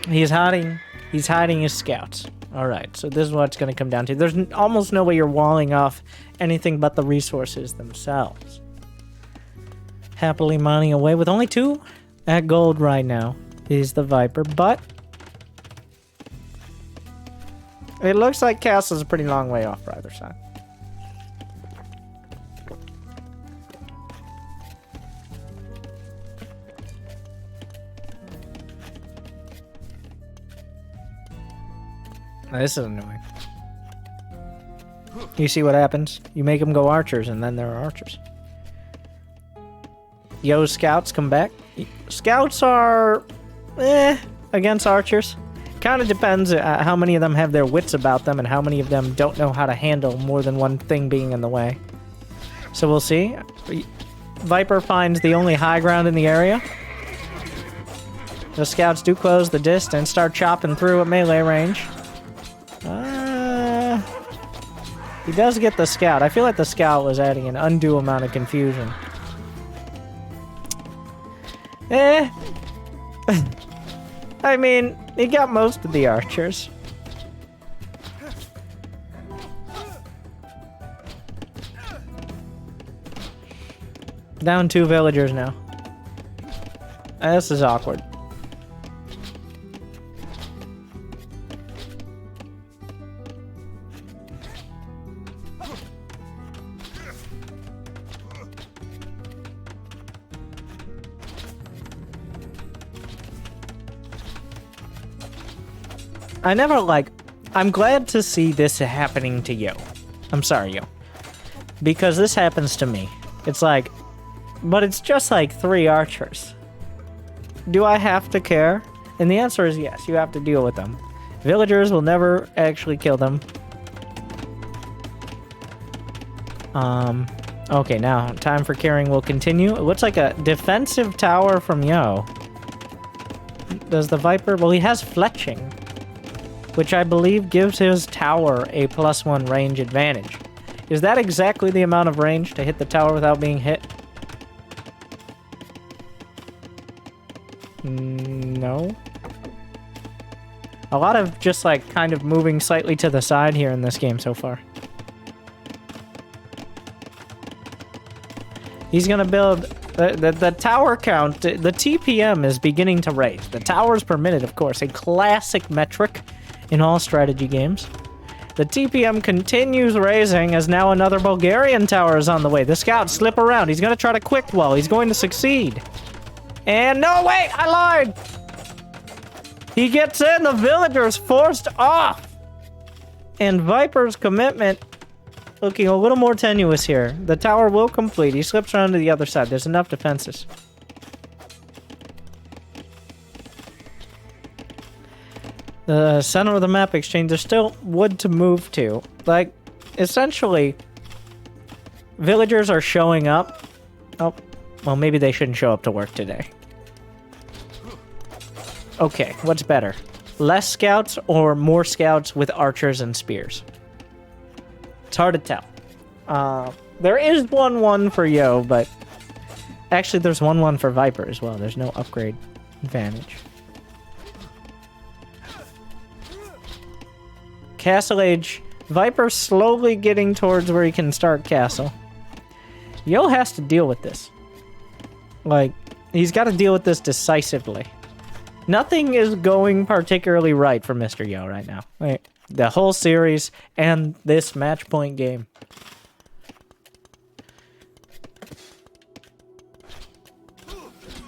He's hiding his scouts. Alright, so this is what it's going to come down to. There's almost no way you're walling off anything but the resources themselves. Happily mining away with only 2 at gold right now is the Viper, but it looks like Castle's a pretty long way off for either side. Now, this is annoying. You see what happens? You make them go archers, and then there are archers. Yo's scouts come back. Scouts are... against archers. Kind of depends how many of them have their wits about them, and how many of them don't know how to handle more than one thing being in the way. So we'll see. Viper finds the only high ground in the area. The scouts do close the distance, start chopping through at melee range. He does get the scout. I feel like the scout was adding an undue amount of confusion. I mean, he got most of the archers. Down 2 villagers now. This is awkward. I'm glad to see this happening to Yo. I'm sorry, Yo. Because this happens to me. It's like, but it's just like 3 archers. Do I have to care? And the answer is yes, you have to deal with them. Villagers will never actually kill them. Okay, now, time for caring will continue. It looks like a defensive tower from Yo. Does the Viper... Well, he has fletching, which I believe gives his tower a +1 range advantage. Is that exactly the amount of range to hit the tower without being hit? No. A lot of just like kind of moving slightly to the side here in this game so far. He's gonna build the tower count. The TPM is beginning to raise. The towers per minute, of course, a classic metric in all strategy games. The TPM continues raising as now another Bulgarian tower is on the way. The scouts slip around. He's gonna try to quick wall. He's going to succeed. And no, wait, I lied. He gets in. The villagers forced off. And Viper's commitment looking a little more tenuous here. The tower will complete. He slips around to the other side. There's enough defenses. The center of the map exchange, there's still wood to move to. Like, essentially, villagers are showing up. Oh, well, maybe they shouldn't show up to work today. Okay, what's better? Less scouts or more scouts with archers and spears? It's hard to tell. There is 1-1 for Yo, but actually there's 1-1 for Viper as well. There's no upgrade advantage. Castle Age Viper slowly getting towards where he can start castle. Yo has to deal with this. Like, he's got to deal with this decisively. Nothing is going particularly right for MrYo right now. Like, the whole series and this match point game.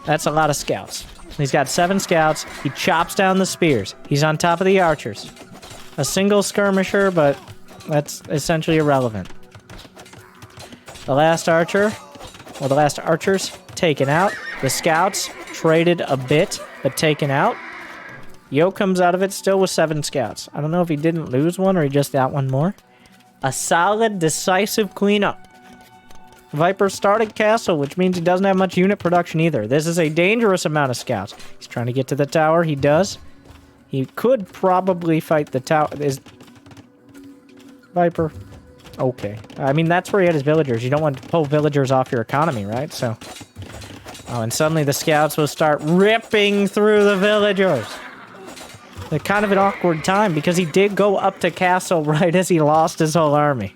That's a lot of scouts. He's got 7 scouts. He chops down the spears. He's on top of the archers. A single skirmisher, but that's essentially irrelevant. The last archer, well, the last archers taken out. The scouts traded a bit, but taken out. Yo comes out of it still with 7 scouts. I don't know if he didn't lose one or he just got one more. A solid, decisive cleanup. Viper started castle, which means he doesn't have much unit production either. This is a dangerous amount of scouts. He's trying to get to the tower. He does. He could probably fight the tower. Is Viper? Okay. I mean, that's where he had his villagers. You don't want to pull villagers off your economy, right? So... Oh, and suddenly the scouts will start ripping through the villagers. They're kind of an awkward time because he did go up to castle right as he lost his whole army.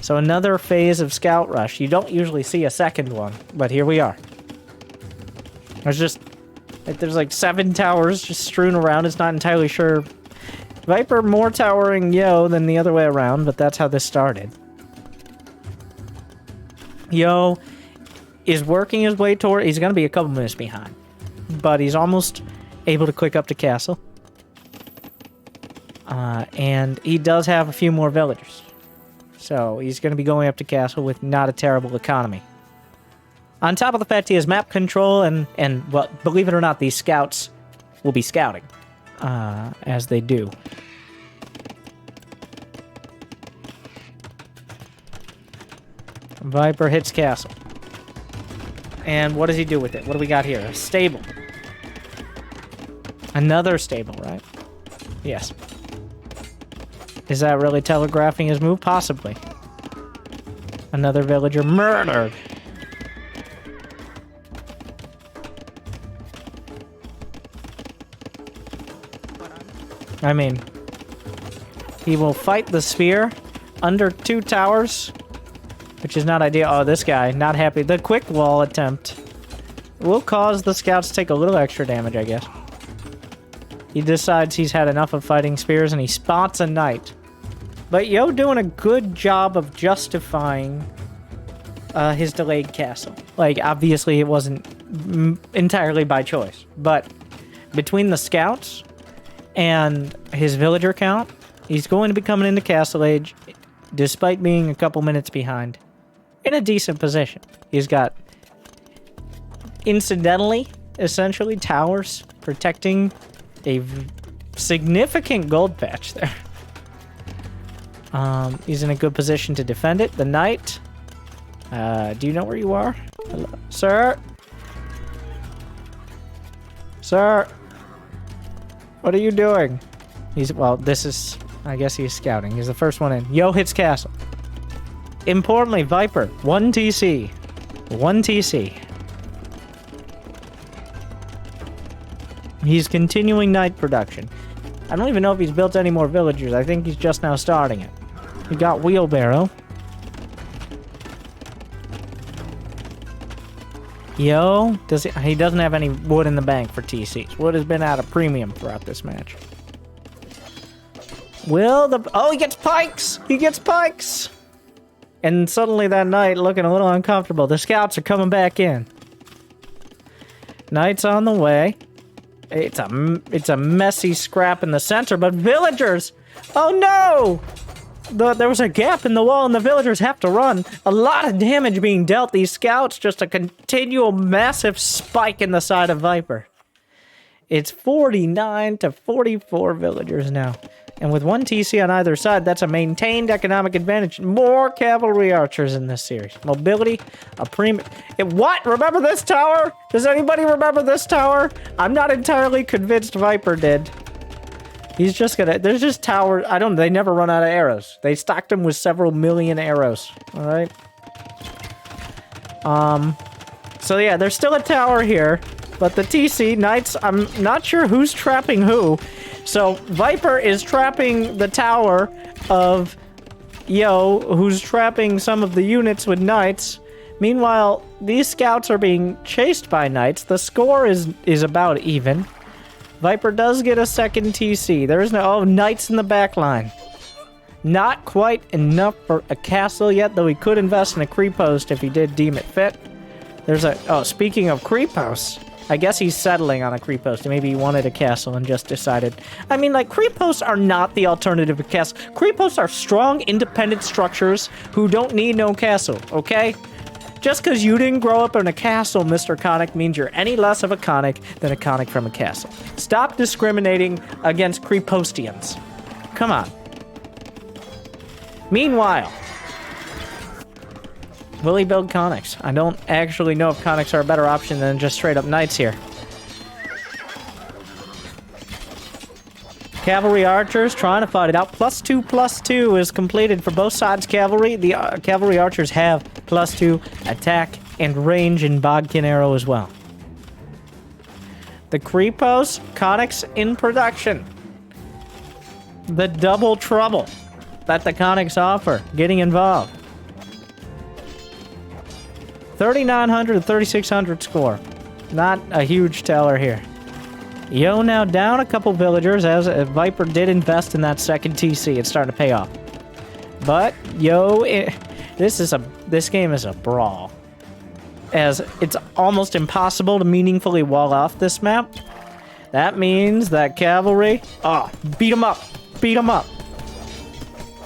So another phase of scout rush. You don't usually see a second one, but here we are. There's like 7 towers just strewn around. It's not entirely sure. Viper more towering Yo than the other way around, but that's how this started. Yo is working his way toward... He's going to be a couple minutes behind. But he's almost able to click up to castle. And he does have a few more villagers. So he's going to be going up to castle with not a terrible economy. On top of the fact he has map control and well, believe it or not, these scouts will be scouting. As they do. Viper hits castle. And what does he do with it? What do we got here? A stable. Another stable, right? Yes. Is that really telegraphing his move? Possibly. Another villager murdered. I mean, he will fight the spear under 2 towers, which is not ideal. Oh, this guy, not happy. The quick wall attempt will cause the scouts to take a little extra damage, I guess. He decides he's had enough of fighting spears, and he spots a knight. But Yo doing a good job of justifying his delayed castle. Like, obviously it wasn't entirely by choice. But between the scouts and his villager count, he's going to be coming into Castle Age, despite being a couple minutes behind, in a decent position. He's got, incidentally, essentially, towers protecting a significant gold patch there. He's in a good position to defend it. The knight, do you know where you are? Hello? Sir? Sir? What are you doing? Well, this is... I guess he's scouting. He's the first one in. Yo hits castle. Importantly, Viper, 1 TC. 1 TC. He's continuing knight production. I don't even know if he's built any more villagers. I think he's just now starting it. He got wheelbarrow. Yo, he doesn't have any wood in the bank for TCs. Wood has been at a premium throughout this match. Oh, he gets pikes! He gets pikes! And suddenly that knight looking a little uncomfortable. The scouts are coming back in. Knight's on the way. It's a messy scrap in the center, but villagers! Oh no! There was a gap in the wall and the villagers have to run. A lot of damage being dealt. These scouts, just a continual massive spike in the side of Viper. It's 49 to 44 villagers now. And with 1 TC on either side, that's a maintained economic advantage. More cavalry archers in this series. Mobility, a premium... What? Remember this tower? Does anybody remember this tower? I'm not entirely convinced Viper did. He's just gonna... There's just towers... They never run out of arrows. They stocked them with several million arrows. Alright? So yeah, there's still a tower here. But the TC, Knights, I'm not sure who's trapping who. So Viper is trapping the tower of Yo, who's trapping some of the units with knights. Meanwhile, these scouts are being chased by knights. The score is about even. Viper does get a second TC. There is no... Oh, knights in the back line. Not quite enough for a castle yet, though he could invest in a creep post if he did deem it fit. There's a... Oh, speaking of creep posts, I guess he's settling on a creep post. Maybe he wanted a castle and just decided... I mean, like, creep posts are not the alternative to castle. Creep posts are strong, independent structures who don't need no castle, okay? Just because you didn't grow up in a castle, Mr. Conic, means you're any less of a Conic than a Conic from a castle. Stop discriminating against creep postians. Come on. Meanwhile, will he build Conics? I don't actually know if Conics are a better option than just straight up knights here. Cavalry archers trying to fight it out. +2/+2 is completed for both sides cavalry. The cavalry archers have +2 attack and range in Bodkin arrow as well. The Creepos, Conics in production. The double trouble that the Conics offer. Getting involved. 3,900 to 3,600 score. Not a huge teller here. Yo now down a couple villagers as Viper did invest in that second TC. It's starting to pay off. But Yo, this game is a brawl. As it's almost impossible to meaningfully wall off this map. That means that cavalry, beat them up. Beat them up.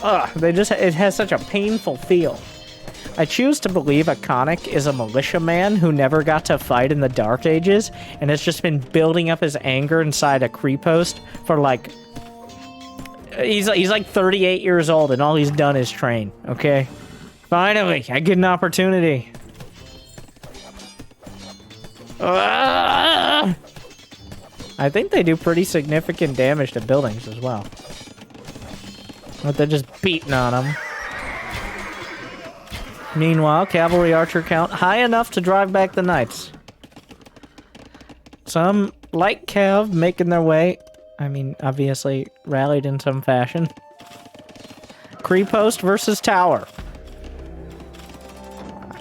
It has such a painful feel. I choose to believe a Conic is a militiaman who never got to fight in the Dark Ages and has just been building up his anger inside a creep post for like... He's like 38 years old and all he's done is train, okay? Finally, I get an opportunity. I think they do pretty significant damage to buildings as well. But they're just beating on them. Meanwhile, cavalry archer count high enough to drive back the knights. Some light cav making their way. I mean, obviously rallied in some fashion. Creep post versus tower.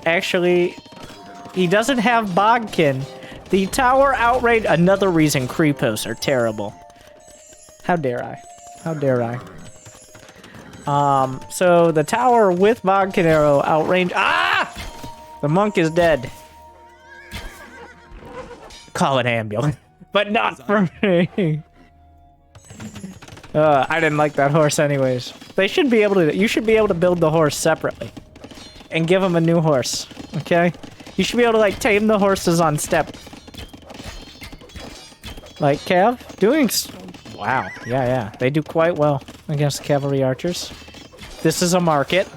Actually, he doesn't have Bodkin. The tower outrage. Another reason creep posts are terrible. How dare I? How dare I? So the tower with Bodkin arrow outrange. The monk is dead. Call an ambulance. But not for me. I didn't like that horse anyways. They should be able to, you should be able to build the horse separately. And give him a new horse, okay? You should be able to, like, tame the horses on step. Like, Cav, wow, yeah. They do quite well against cavalry archers. This is a market.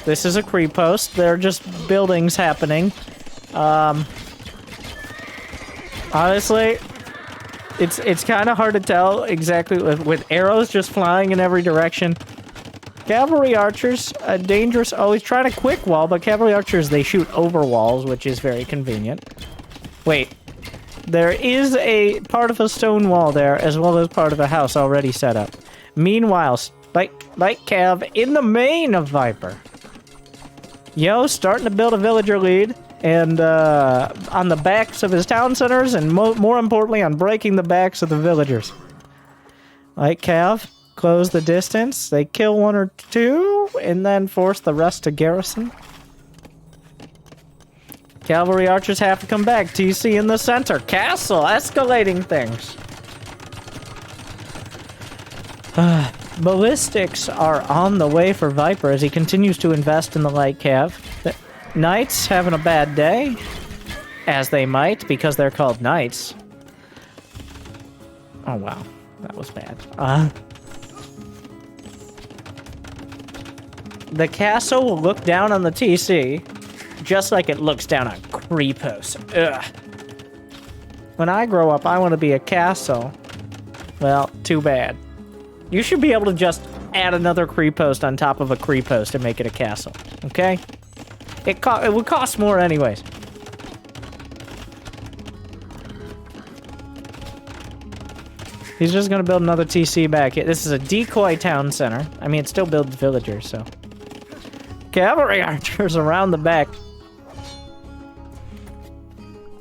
This is a creep post. They're just buildings happening. Honestly, it's kind of hard to tell exactly with arrows just flying in every direction. Cavalry archers, dangerous. Oh, he's trying to quick wall, but cavalry archers, they shoot over walls, which is very convenient. Wait. There is a part of a stone wall there, as well as part of a house already set up. Meanwhile, like Cav in the main of Viper. Yo, starting to build a villager lead, and on the backs of his town centers, and more importantly, on breaking the backs of the villagers. Like Cav, close the distance. They kill one or two, and then force the rest to garrison. Cavalry archers have to come back. TC in the center. Castle, escalating things. Ballistics are on the way for Viper as he continues to invest in the light cav. The knights having a bad day. As they might, because they're called knights. Oh, wow. That was bad. The castle will look down on the TC. Just like it looks down on creepos. Ugh. When I grow up, I want to be a castle. Well, too bad. You should be able to just add another creep post on top of a creep post and make it a castle. Okay? It would cost more anyways. He's just gonna build another TC back here. This is a decoy town center. I mean, it still builds villagers, so. Cavalry archers around the back.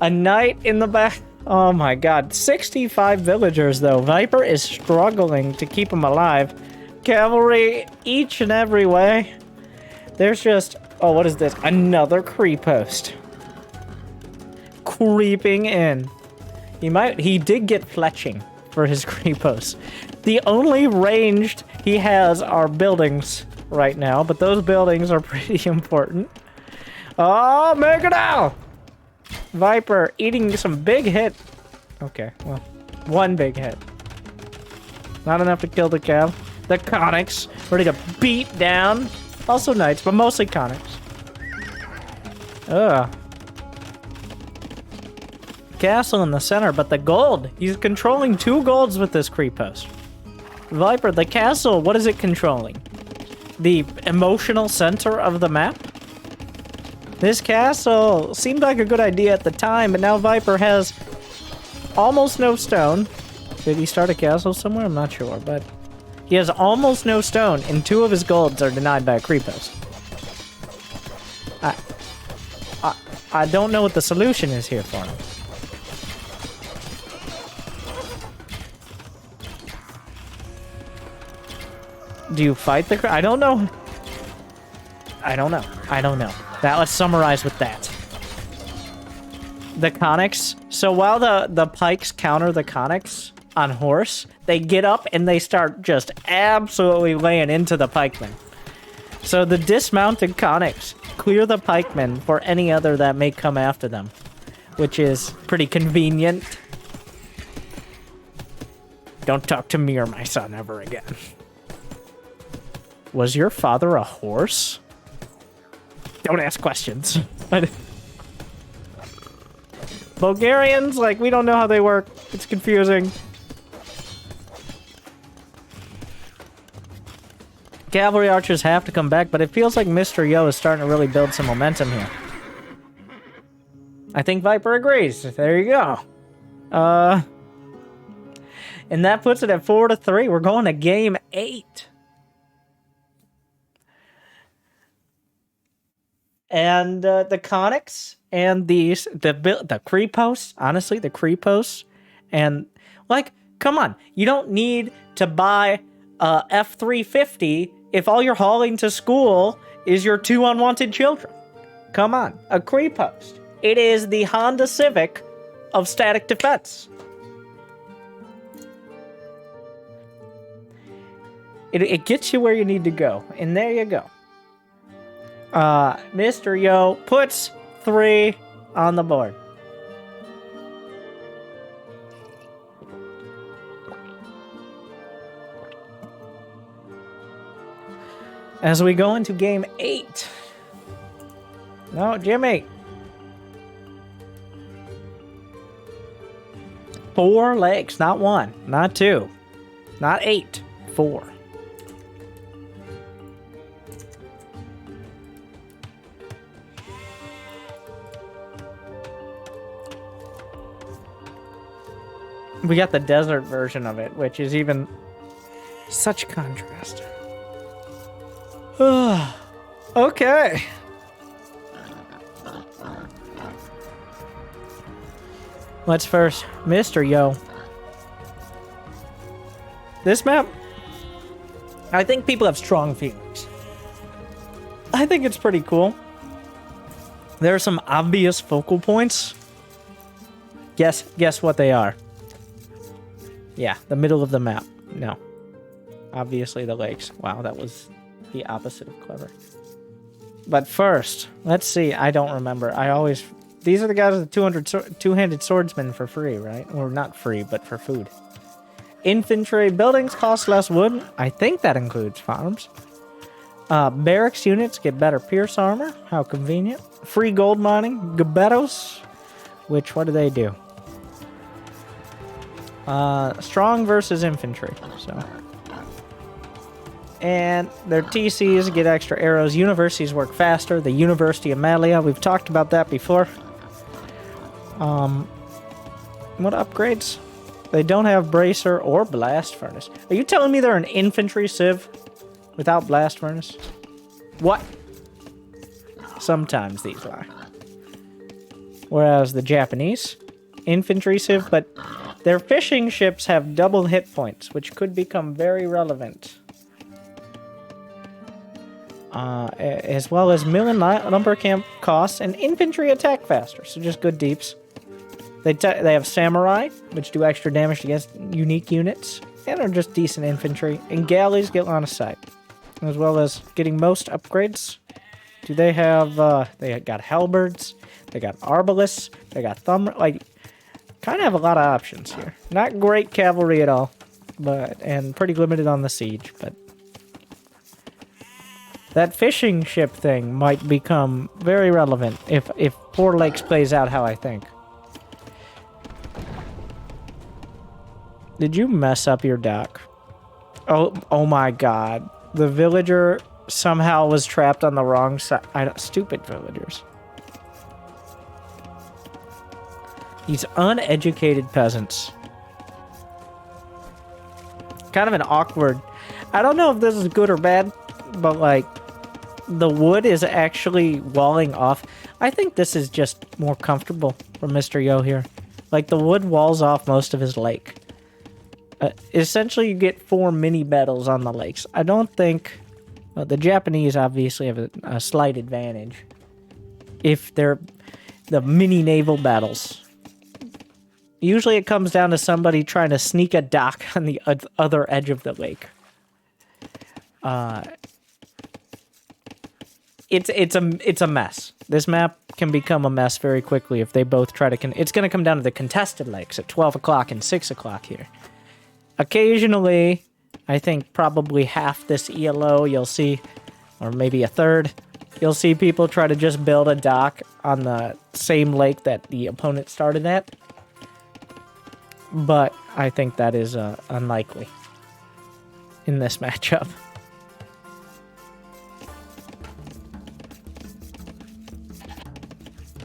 A knight in the back. Oh my god. 65 villagers, though. Viper is struggling to keep them alive. Cavalry each and every way. There's just... Oh, what is this? Another creep post. Creeping in. He did get fletching for his creep post. The only ranged he has are buildings right now, but those buildings are pretty important. Oh, make it out! Viper eating some big hit. Okay, well, one big hit. Not enough to kill the cav. The conics ready to beat down. Also knights, but mostly conics. Ugh. Castle in the center, but the gold. He's controlling 2 golds with this creep post. Viper, the castle, what is it controlling? The emotional center of the map? This castle seemed like a good idea at the time, but now Viper has almost no stone. Did he start a castle somewhere? I'm not sure, but he has almost no stone, and 2 of his golds are denied by a creep post. I don't know what the solution is here for him. Do you fight the... I don't know. I don't know. Let's summarize with that. The conics. So while the pikes counter the conics on horse, they get up and they start just absolutely laying into the pikemen. So the dismounted conics clear the pikemen for any other that may come after them, which is pretty convenient. Don't talk to me or my son ever again. Was your father a horse? Don't ask questions. Bulgarians, like, we don't know how they work. It's confusing. Cavalry archers have to come back, but it feels like MrYo is starting to really build some momentum here. I think Viper agrees. There you go. And that puts it at 4-3. We're going to game 8. And the conics and the creep posts, honestly, the creep posts, and like, come on, you don't need to buy a F-350 if all you're hauling to school is your 2 unwanted children. Come on, a creep post. It is the Honda Civic of static defense. It gets you where you need to go, and there you go. MrYo puts 3 on the board. As we go into game 8. No, Jimmy. 4 legs, not 1, not 2, not 8, 4. We got the desert version of it, which is even such contrast. Okay. Let's first, MrYo. This map, I think people have strong feelings. I think it's pretty cool. There are some obvious focal points. Guess what they are. Yeah, the middle of the map. No. Obviously the lakes. Wow, that was the opposite of clever. But first, let's see. I don't remember. These are the guys with the two-handed swordsman for free, right? Or not free, but for food. Infantry buildings cost less wood. I think that includes farms. Barracks units get better pierce armor. How convenient. Free gold mining. Gabetos. Which, what do they do? Strong versus infantry, so. And their TCs get extra arrows. Universities work faster. The University of Malia, we've talked about that before. What upgrades? They don't have bracer or blast furnace. Are you telling me they're an infantry civ without blast furnace? What? Sometimes these lie. Whereas the Japanese, infantry civ, but their fishing ships have double hit points, which could become very relevant. As well as mill and lumber camp costs and infantry attack faster, so just good deeps. They have samurai, which do extra damage against unique units, and are just decent infantry. And galleys get line of sight, as well as getting most upgrades. Do they have? They got halberds, they got arbalists, they got kind of have a lot of options here. Not great cavalry at all, and pretty limited on the siege, but. That fishing ship thing might become very relevant if Four Lakes plays out how I think. Did you mess up your dock? Oh my god. The villager somehow was trapped on the wrong side. Stupid villagers. These uneducated peasants. Kind of an awkward... I don't know if this is good or bad, but like... The wood is actually walling off. I think this is just more comfortable for MrYo here. Like, the wood walls off most of his lake. Essentially, you get 4 mini battles on the lakes. I don't think... Well, the Japanese obviously have a slight advantage. If they're the mini naval battles. Usually it comes down to somebody trying to sneak a dock on the other edge of the lake. It's a mess. This map can become a mess very quickly if they both try to... It's going to come down to the contested lakes at 12 o'clock and 6 o'clock here. Occasionally, I think probably half this ELO you'll see, or maybe a third, you'll see people try to just build a dock on the same lake that the opponent started at. But I think that is unlikely in this matchup.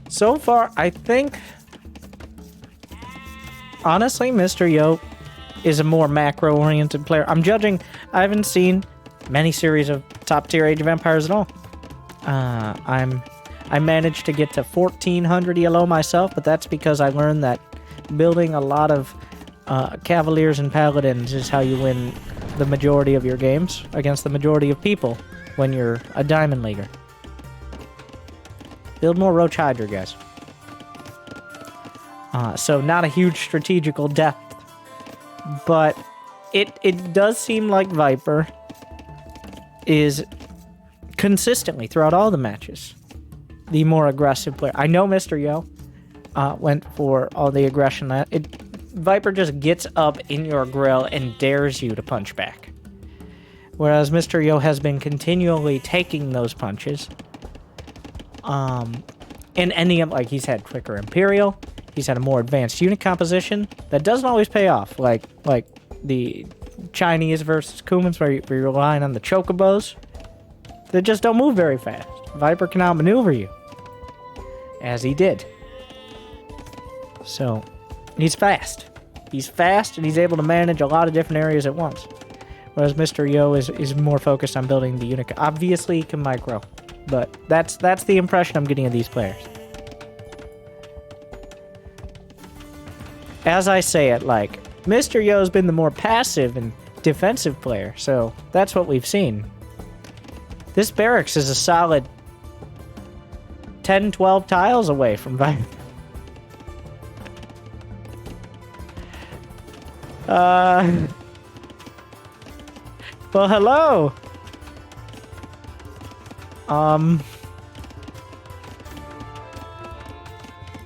So far, I think, honestly, MrYo is a more macro-oriented player. I'm judging, I haven't seen many series of top-tier Age of Empires at all. I managed to get to 1400 ELO myself, but that's because I learned that building a lot of Cavaliers and Paladins is how you win the majority of your games against the majority of people when you're a Diamond Leaguer. Build more Roach Hydra, guys. So not a huge strategical depth, but it does seem like Viper is consistently throughout all the matches the more aggressive player. I know MrYo went for all the aggression. Viper just gets up in your grill and dares you to punch back, whereas MrYo has been continually taking those punches. And ending up, like, he's had quicker Imperial, he's had a more advanced unit composition that doesn't always pay off, like the Chinese versus Kumans, where you're relying on the chocobos that just don't move very fast. Viper can outmaneuver you, as he did. So, he's fast. He's fast, and he's able to manage a lot of different areas at once. Whereas MrYo is more focused on building the unit. Obviously, he can micro. But that's the impression I'm getting of these players. As I say it, like, MrYo's been the more passive and defensive player, so that's what we've seen. This barracks is a solid 10, 12 tiles away from Viper. Well, hello!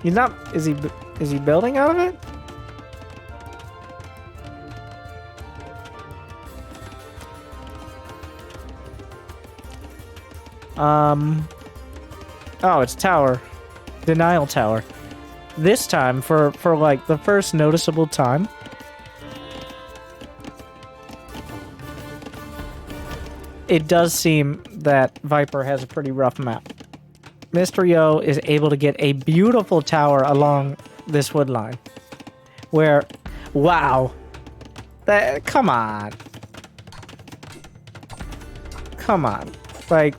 He's not... Is he building out of it? Oh, it's tower. Denial tower. This time, for like the first noticeable time, it does seem that Viper has a pretty rough map. MrYo is able to get a beautiful tower along this wood line, where Wow. Come on. Come on. Like,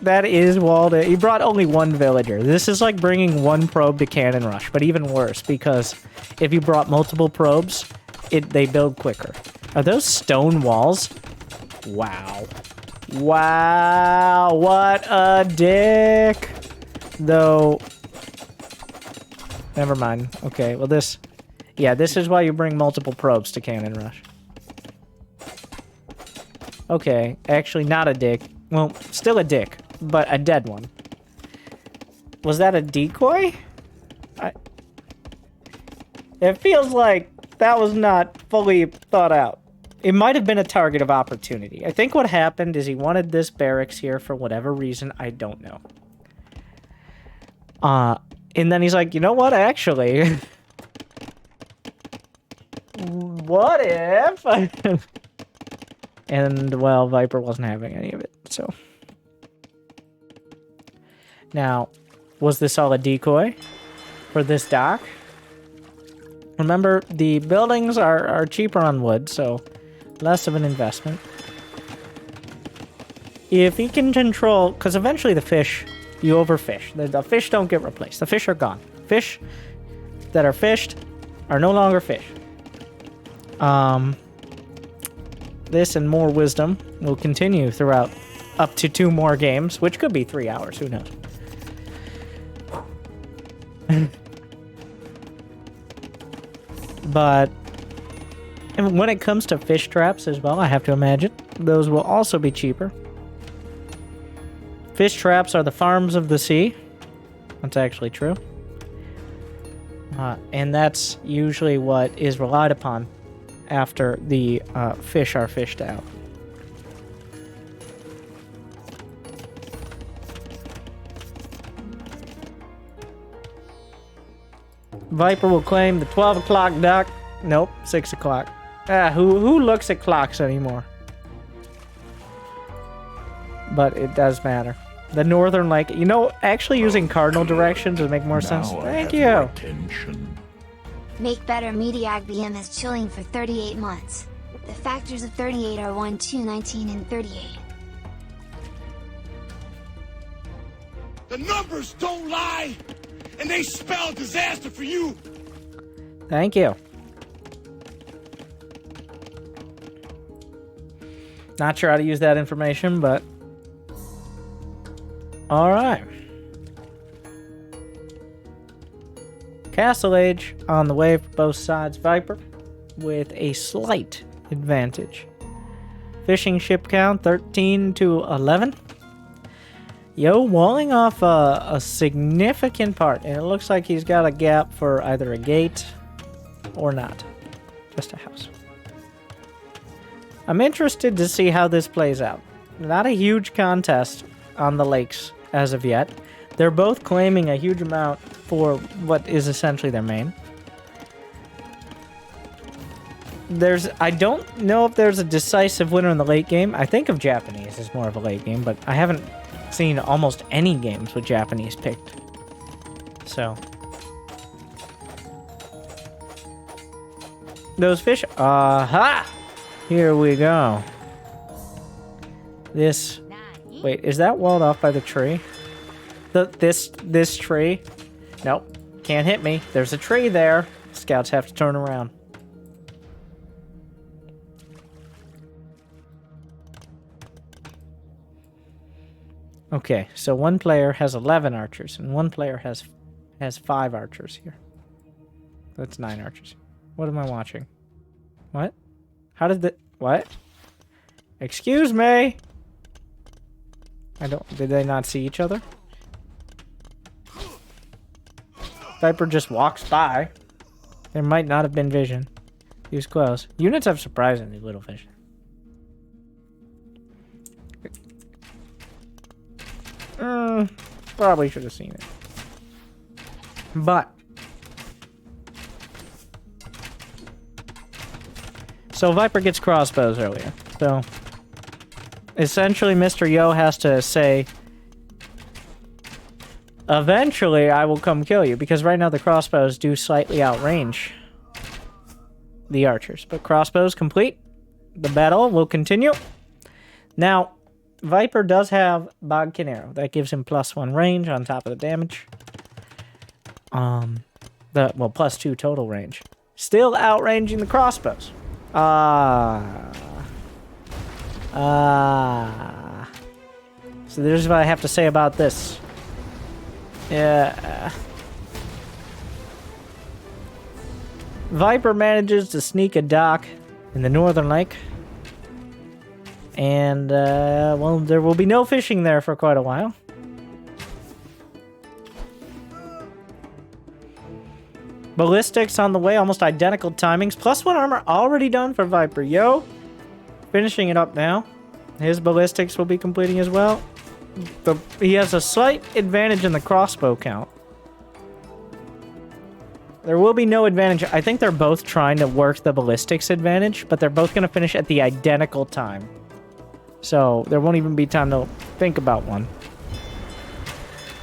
that is walled in. He brought only one villager. This is like bringing one probe to Cannon Rush, but even worse, because if you brought multiple probes, they build quicker. Are those stone walls? Wow. Wow, what a dick. Though, never mind. Okay, well this is why you bring multiple probes to Cannon Rush. Okay, actually not a dick. Well, still a dick, but a dead one. Was that a decoy? It feels like that was not fully thought out. It might have been a target of opportunity. I think what happened is he wanted this barracks here for whatever reason, I don't know. And then he's like, you know what, actually... what if... And, well, Viper wasn't having any of it, so... Now, was this all a decoy for this dock? Remember, the buildings are cheaper on wood, so less of an investment. If he can control... Because eventually the fish, you overfish. The fish don't get replaced. The fish are gone. Fish that are fished are no longer fish. This and more wisdom will continue throughout up to 2 more games, which could be 3 hours, who knows. But when it comes to fish traps as well, I have to imagine, those will also be cheaper. Fish traps are the farms of the sea. That's actually true. And that's usually what is relied upon after the fish are fished out. Viper will claim the 12 o'clock dock. Nope, 6 o'clock. Who looks at clocks anymore? But it does matter. The northern lake, you know, actually using cardinal directions would make more sense. Thank you. Make better media BM is chilling for 38 months. The factors of 38 are 1, 2, 19, and 38. The numbers don't lie, and they spell disaster for you. Thank you. Not sure how to use that information, but... Alright. Castle Age on the way for both sides. Viper with a slight advantage. Fishing ship count 13 to 11. Yo, walling off a significant part, and it looks like he's got a gap for either a gate or not. Just a house. I'm interested to see how this plays out. Not a huge contest on the lakes as of yet. They're both claiming a huge amount for what is essentially their main. I don't know if there's a decisive winner in the late game. I think of Japanese as more of a late game, but I haven't seen almost any games with Japanese picked. So. Those fish. Aha! Here we go. This. Wait, is that walled off by the tree? This tree? Nope. Can't hit me. There's a tree there. Scouts have to turn around. Okay, so one player has 11 archers, and one player has 5 archers here. That's 9 archers. What am I watching? What? How did the... What? Excuse me! Did they not see each other? Viper just walks by. There might not have been vision. He was close. Units have surprisingly little vision. Probably should have seen it. But. So Viper gets crossbows earlier. So. Essentially, MrYo has to say, eventually I will come kill you, because right now the crossbows do slightly outrange the archers. But crossbows complete. The battle will continue. Now, Viper does have Bodkin Arrow. That gives him +1 range on top of the damage. Well, +2 total range. Still outranging the crossbows. So there's what I have to say about this. Yeah. Viper manages to sneak a dock in the northern lake. And, well, there will be no fishing there for quite a while. Ballistics on the way, almost identical timings. +1 armor already done for MrYo. Finishing it up now. His ballistics will be completing as well. He has a slight advantage in the crossbow count. There will be no advantage. I think they're both trying to work the ballistics advantage, but they're both going to finish at the identical time. So there won't even be time to think about one.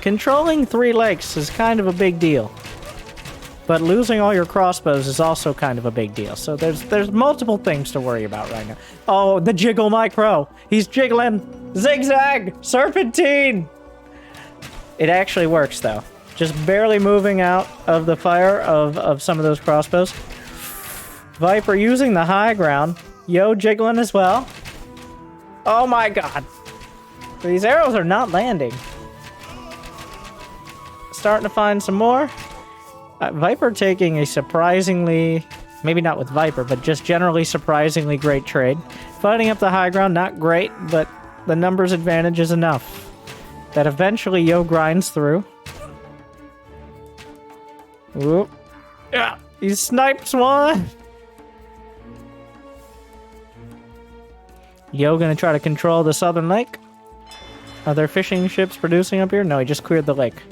Controlling 3 lakes is kind of a big deal. But losing all your crossbows is also kind of a big deal. So there's multiple things to worry about right now. Oh, the jiggle micro. He's jiggling. Zigzag. Serpentine. It actually works, though. Just barely moving out of the fire of some of those crossbows. Viper using the high ground. Yo jiggling as well. Oh my god. These arrows are not landing. Starting to find some more. Viper taking a surprisingly, maybe not with Viper, but just generally surprisingly great trade. Fighting up the high ground, not great, but the numbers advantage is enough. That eventually Yo grinds through. Whoop. Yeah, he snipes one. Yo gonna try to control the southern lake. Are there fishing ships producing up here? No, he just cleared the lake.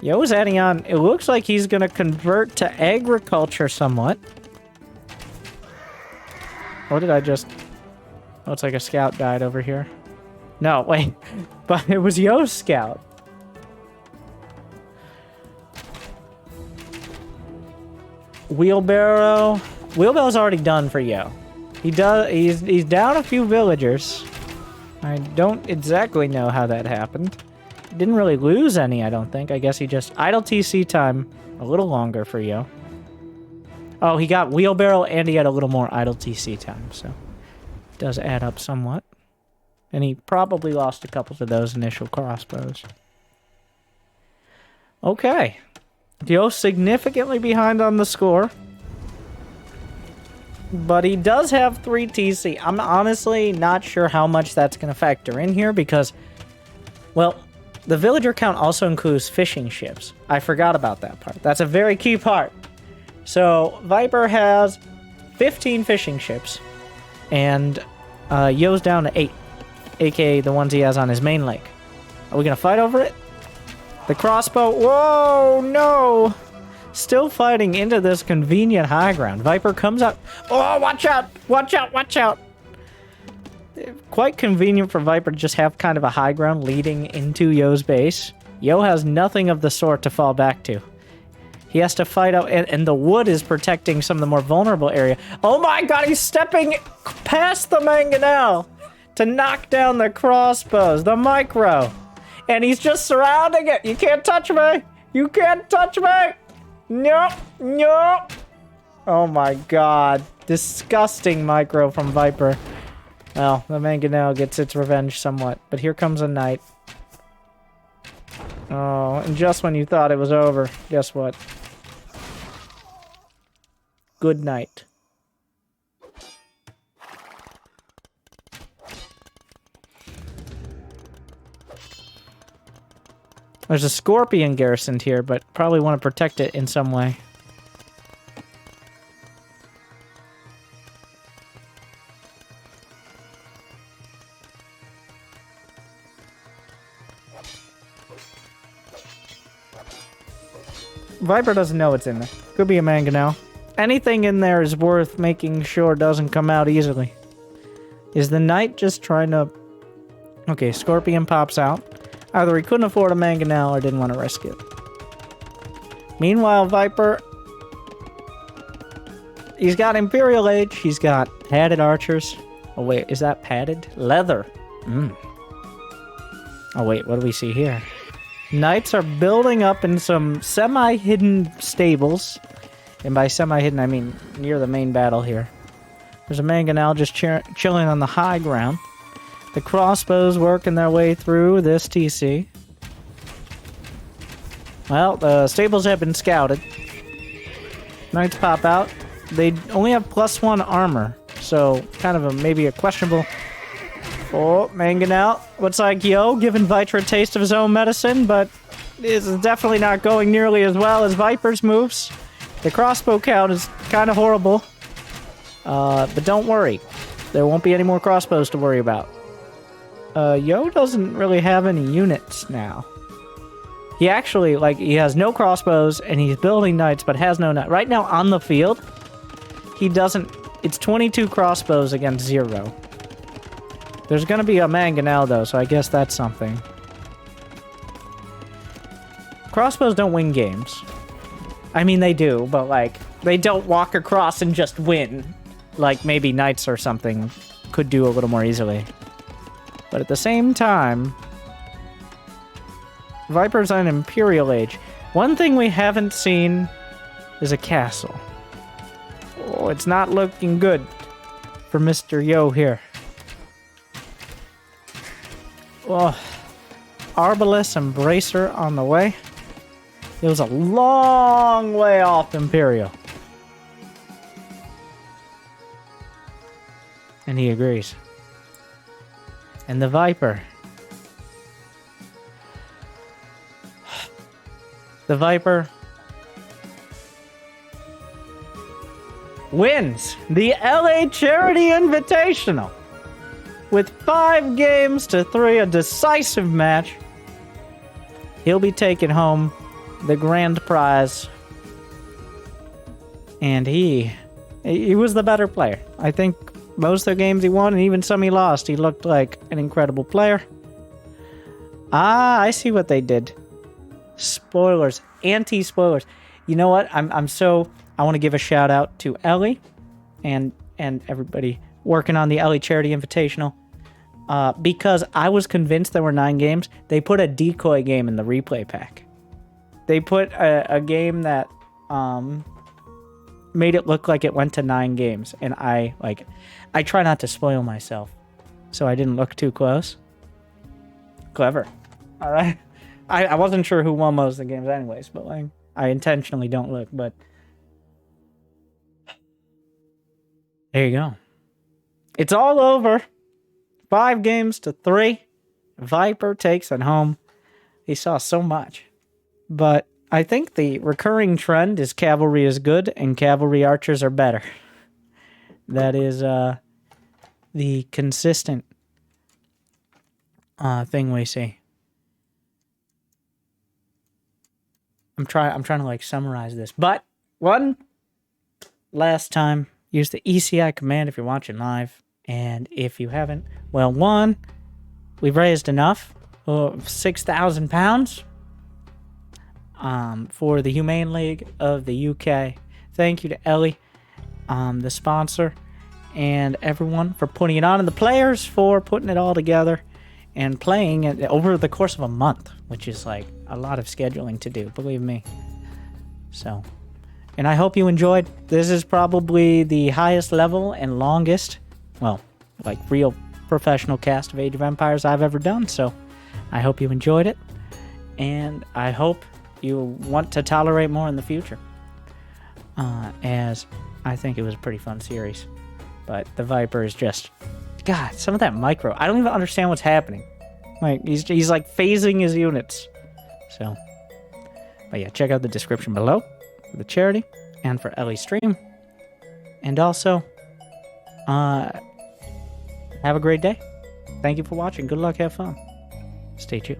Yo is adding on. It looks like he's gonna convert to agriculture somewhat. Or did I just... Oh, it's like a scout died over here. No, wait. But it was Yo's scout. Wheelbarrow. Wheelbarrow's already done for Yo. He's down a few villagers. I don't exactly know how that happened. Didn't really lose any, I don't think. I guess he just... Idle TC time a little longer for Yo. Oh, he got wheelbarrow and he had a little more idle TC time, so... It does add up somewhat. And he probably lost a couple to those initial crossbows. Okay. Yo significantly behind on the score. But he does have 3 TC. I'm honestly not sure how much that's going to factor in here because... Well... The villager count also includes fishing ships. I forgot about that part. That's a very key part. So, Viper has 15 fishing ships. And Yo's down to 8. A.k.a. the ones he has on his main lake. Are we going to fight over it? The crossbow... Whoa, no! Still fighting into this convenient high ground. Viper comes up... Oh, watch out! Watch out! Watch out! Quite convenient for Viper to just have kind of a high ground leading into Yo's base. Yo has nothing of the sort to fall back to. He has to fight out, and the wood is protecting some of the more vulnerable area. Oh my god, he's stepping past the mangonel to knock down the crossbows, the micro. And he's just surrounding it. You can't touch me. You can't touch me. Nope, nope. Oh my god. Disgusting micro from Viper. Well, the mangonel gets its revenge somewhat, but here comes a knight. Oh, and just when you thought it was over, guess what? Good night. There's a scorpion garrisoned here, but probably want to protect it in some way. Viper doesn't know what's in there. Could be a mangonel. Anything in there is worth making sure doesn't come out easily. Is the knight just trying to... Okay, scorpion pops out. Either he couldn't afford a mangonel or didn't want to risk it. Meanwhile, Viper... He's got Imperial Age. He's got padded archers. Oh, wait. Is that padded? Leather. Oh, wait. What do we see here? Knights are building up in some semi-hidden stables. And by semi-hidden, I mean near the main battle here. There's a mangonel just chilling on the high ground. The crossbows working their way through this TC. Well, the stables have been scouted. Knights pop out. They only have +1 armor. So, kind of maybe a questionable... Oh, mangonel. Looks like Yo giving Viper a taste of his own medicine, but this is definitely not going nearly as well as Viper's moves. The crossbow count is kind of horrible. But don't worry. There won't be any more crossbows to worry about. Yo doesn't really have any units now. He actually, like, he has no crossbows, and he's building knights, but has no knight. Right now, on the field, he doesn't... It's 22 crossbows against 0. There's gonna be a mangonel, though, so I guess that's something. Crossbows don't win games. I mean, they do, but, like, they don't walk across and just win. Like, maybe knights or something could do a little more easily. But at the same time, Viper's on Imperial Age. One thing we haven't seen is a castle. Oh, it's not looking good for MrYo here. Oh, Arbalest and Bracer on the way. It was a long way off Imperial. And he agrees. And the Viper. The Viper wins the LA Charity Invitational with 5 games to 3, a decisive match. He'll be taking home the grand prize. And he was the better player. I think most of the games he won, and even some he lost, he looked like an incredible player. Ah, I see what they did. Spoilers. Anti-spoilers. You know what? I want to give a shout out to Ellie and everybody working on the Ellie Charity Invitational. Because I was convinced there were 9 games, they put a decoy game in the replay pack. They put a game that made it look like it went to 9 games, and I try not to spoil myself, so I didn't look too close. Clever. All right. I wasn't sure who won most of the games anyways, but like I intentionally don't look, but there you go. It's all over. 5 games to 3. Viper takes it home. He saw so much. But I think the recurring trend is cavalry is good and cavalry archers are better. That is the consistent thing we see. I'm trying to like summarize this. But one last time, use the ECI command if you're watching live. And if you haven't, well, 1, we've raised enough, £6,000 for the Humane League of the UK. Thank you to Ellie, the sponsor, and everyone for putting it on, and the players for putting it all together and playing it over the course of a month, which is like a lot of scheduling to do, believe me. So, and I hope you enjoyed. This is probably the highest level and longest, well, like real professional cast of Age of Empires I've ever done, so I hope you enjoyed it, and I hope you want to tolerate more in the future, as I think it was a pretty fun series. But the Viper is just, God, some of that micro, I don't even understand what's happening. Like, he's like phasing his units. So, but yeah, check out the description below for the charity and for Ellie's stream. And also, have a great day. Thank you for watching. Good luck, have fun. Stay chill.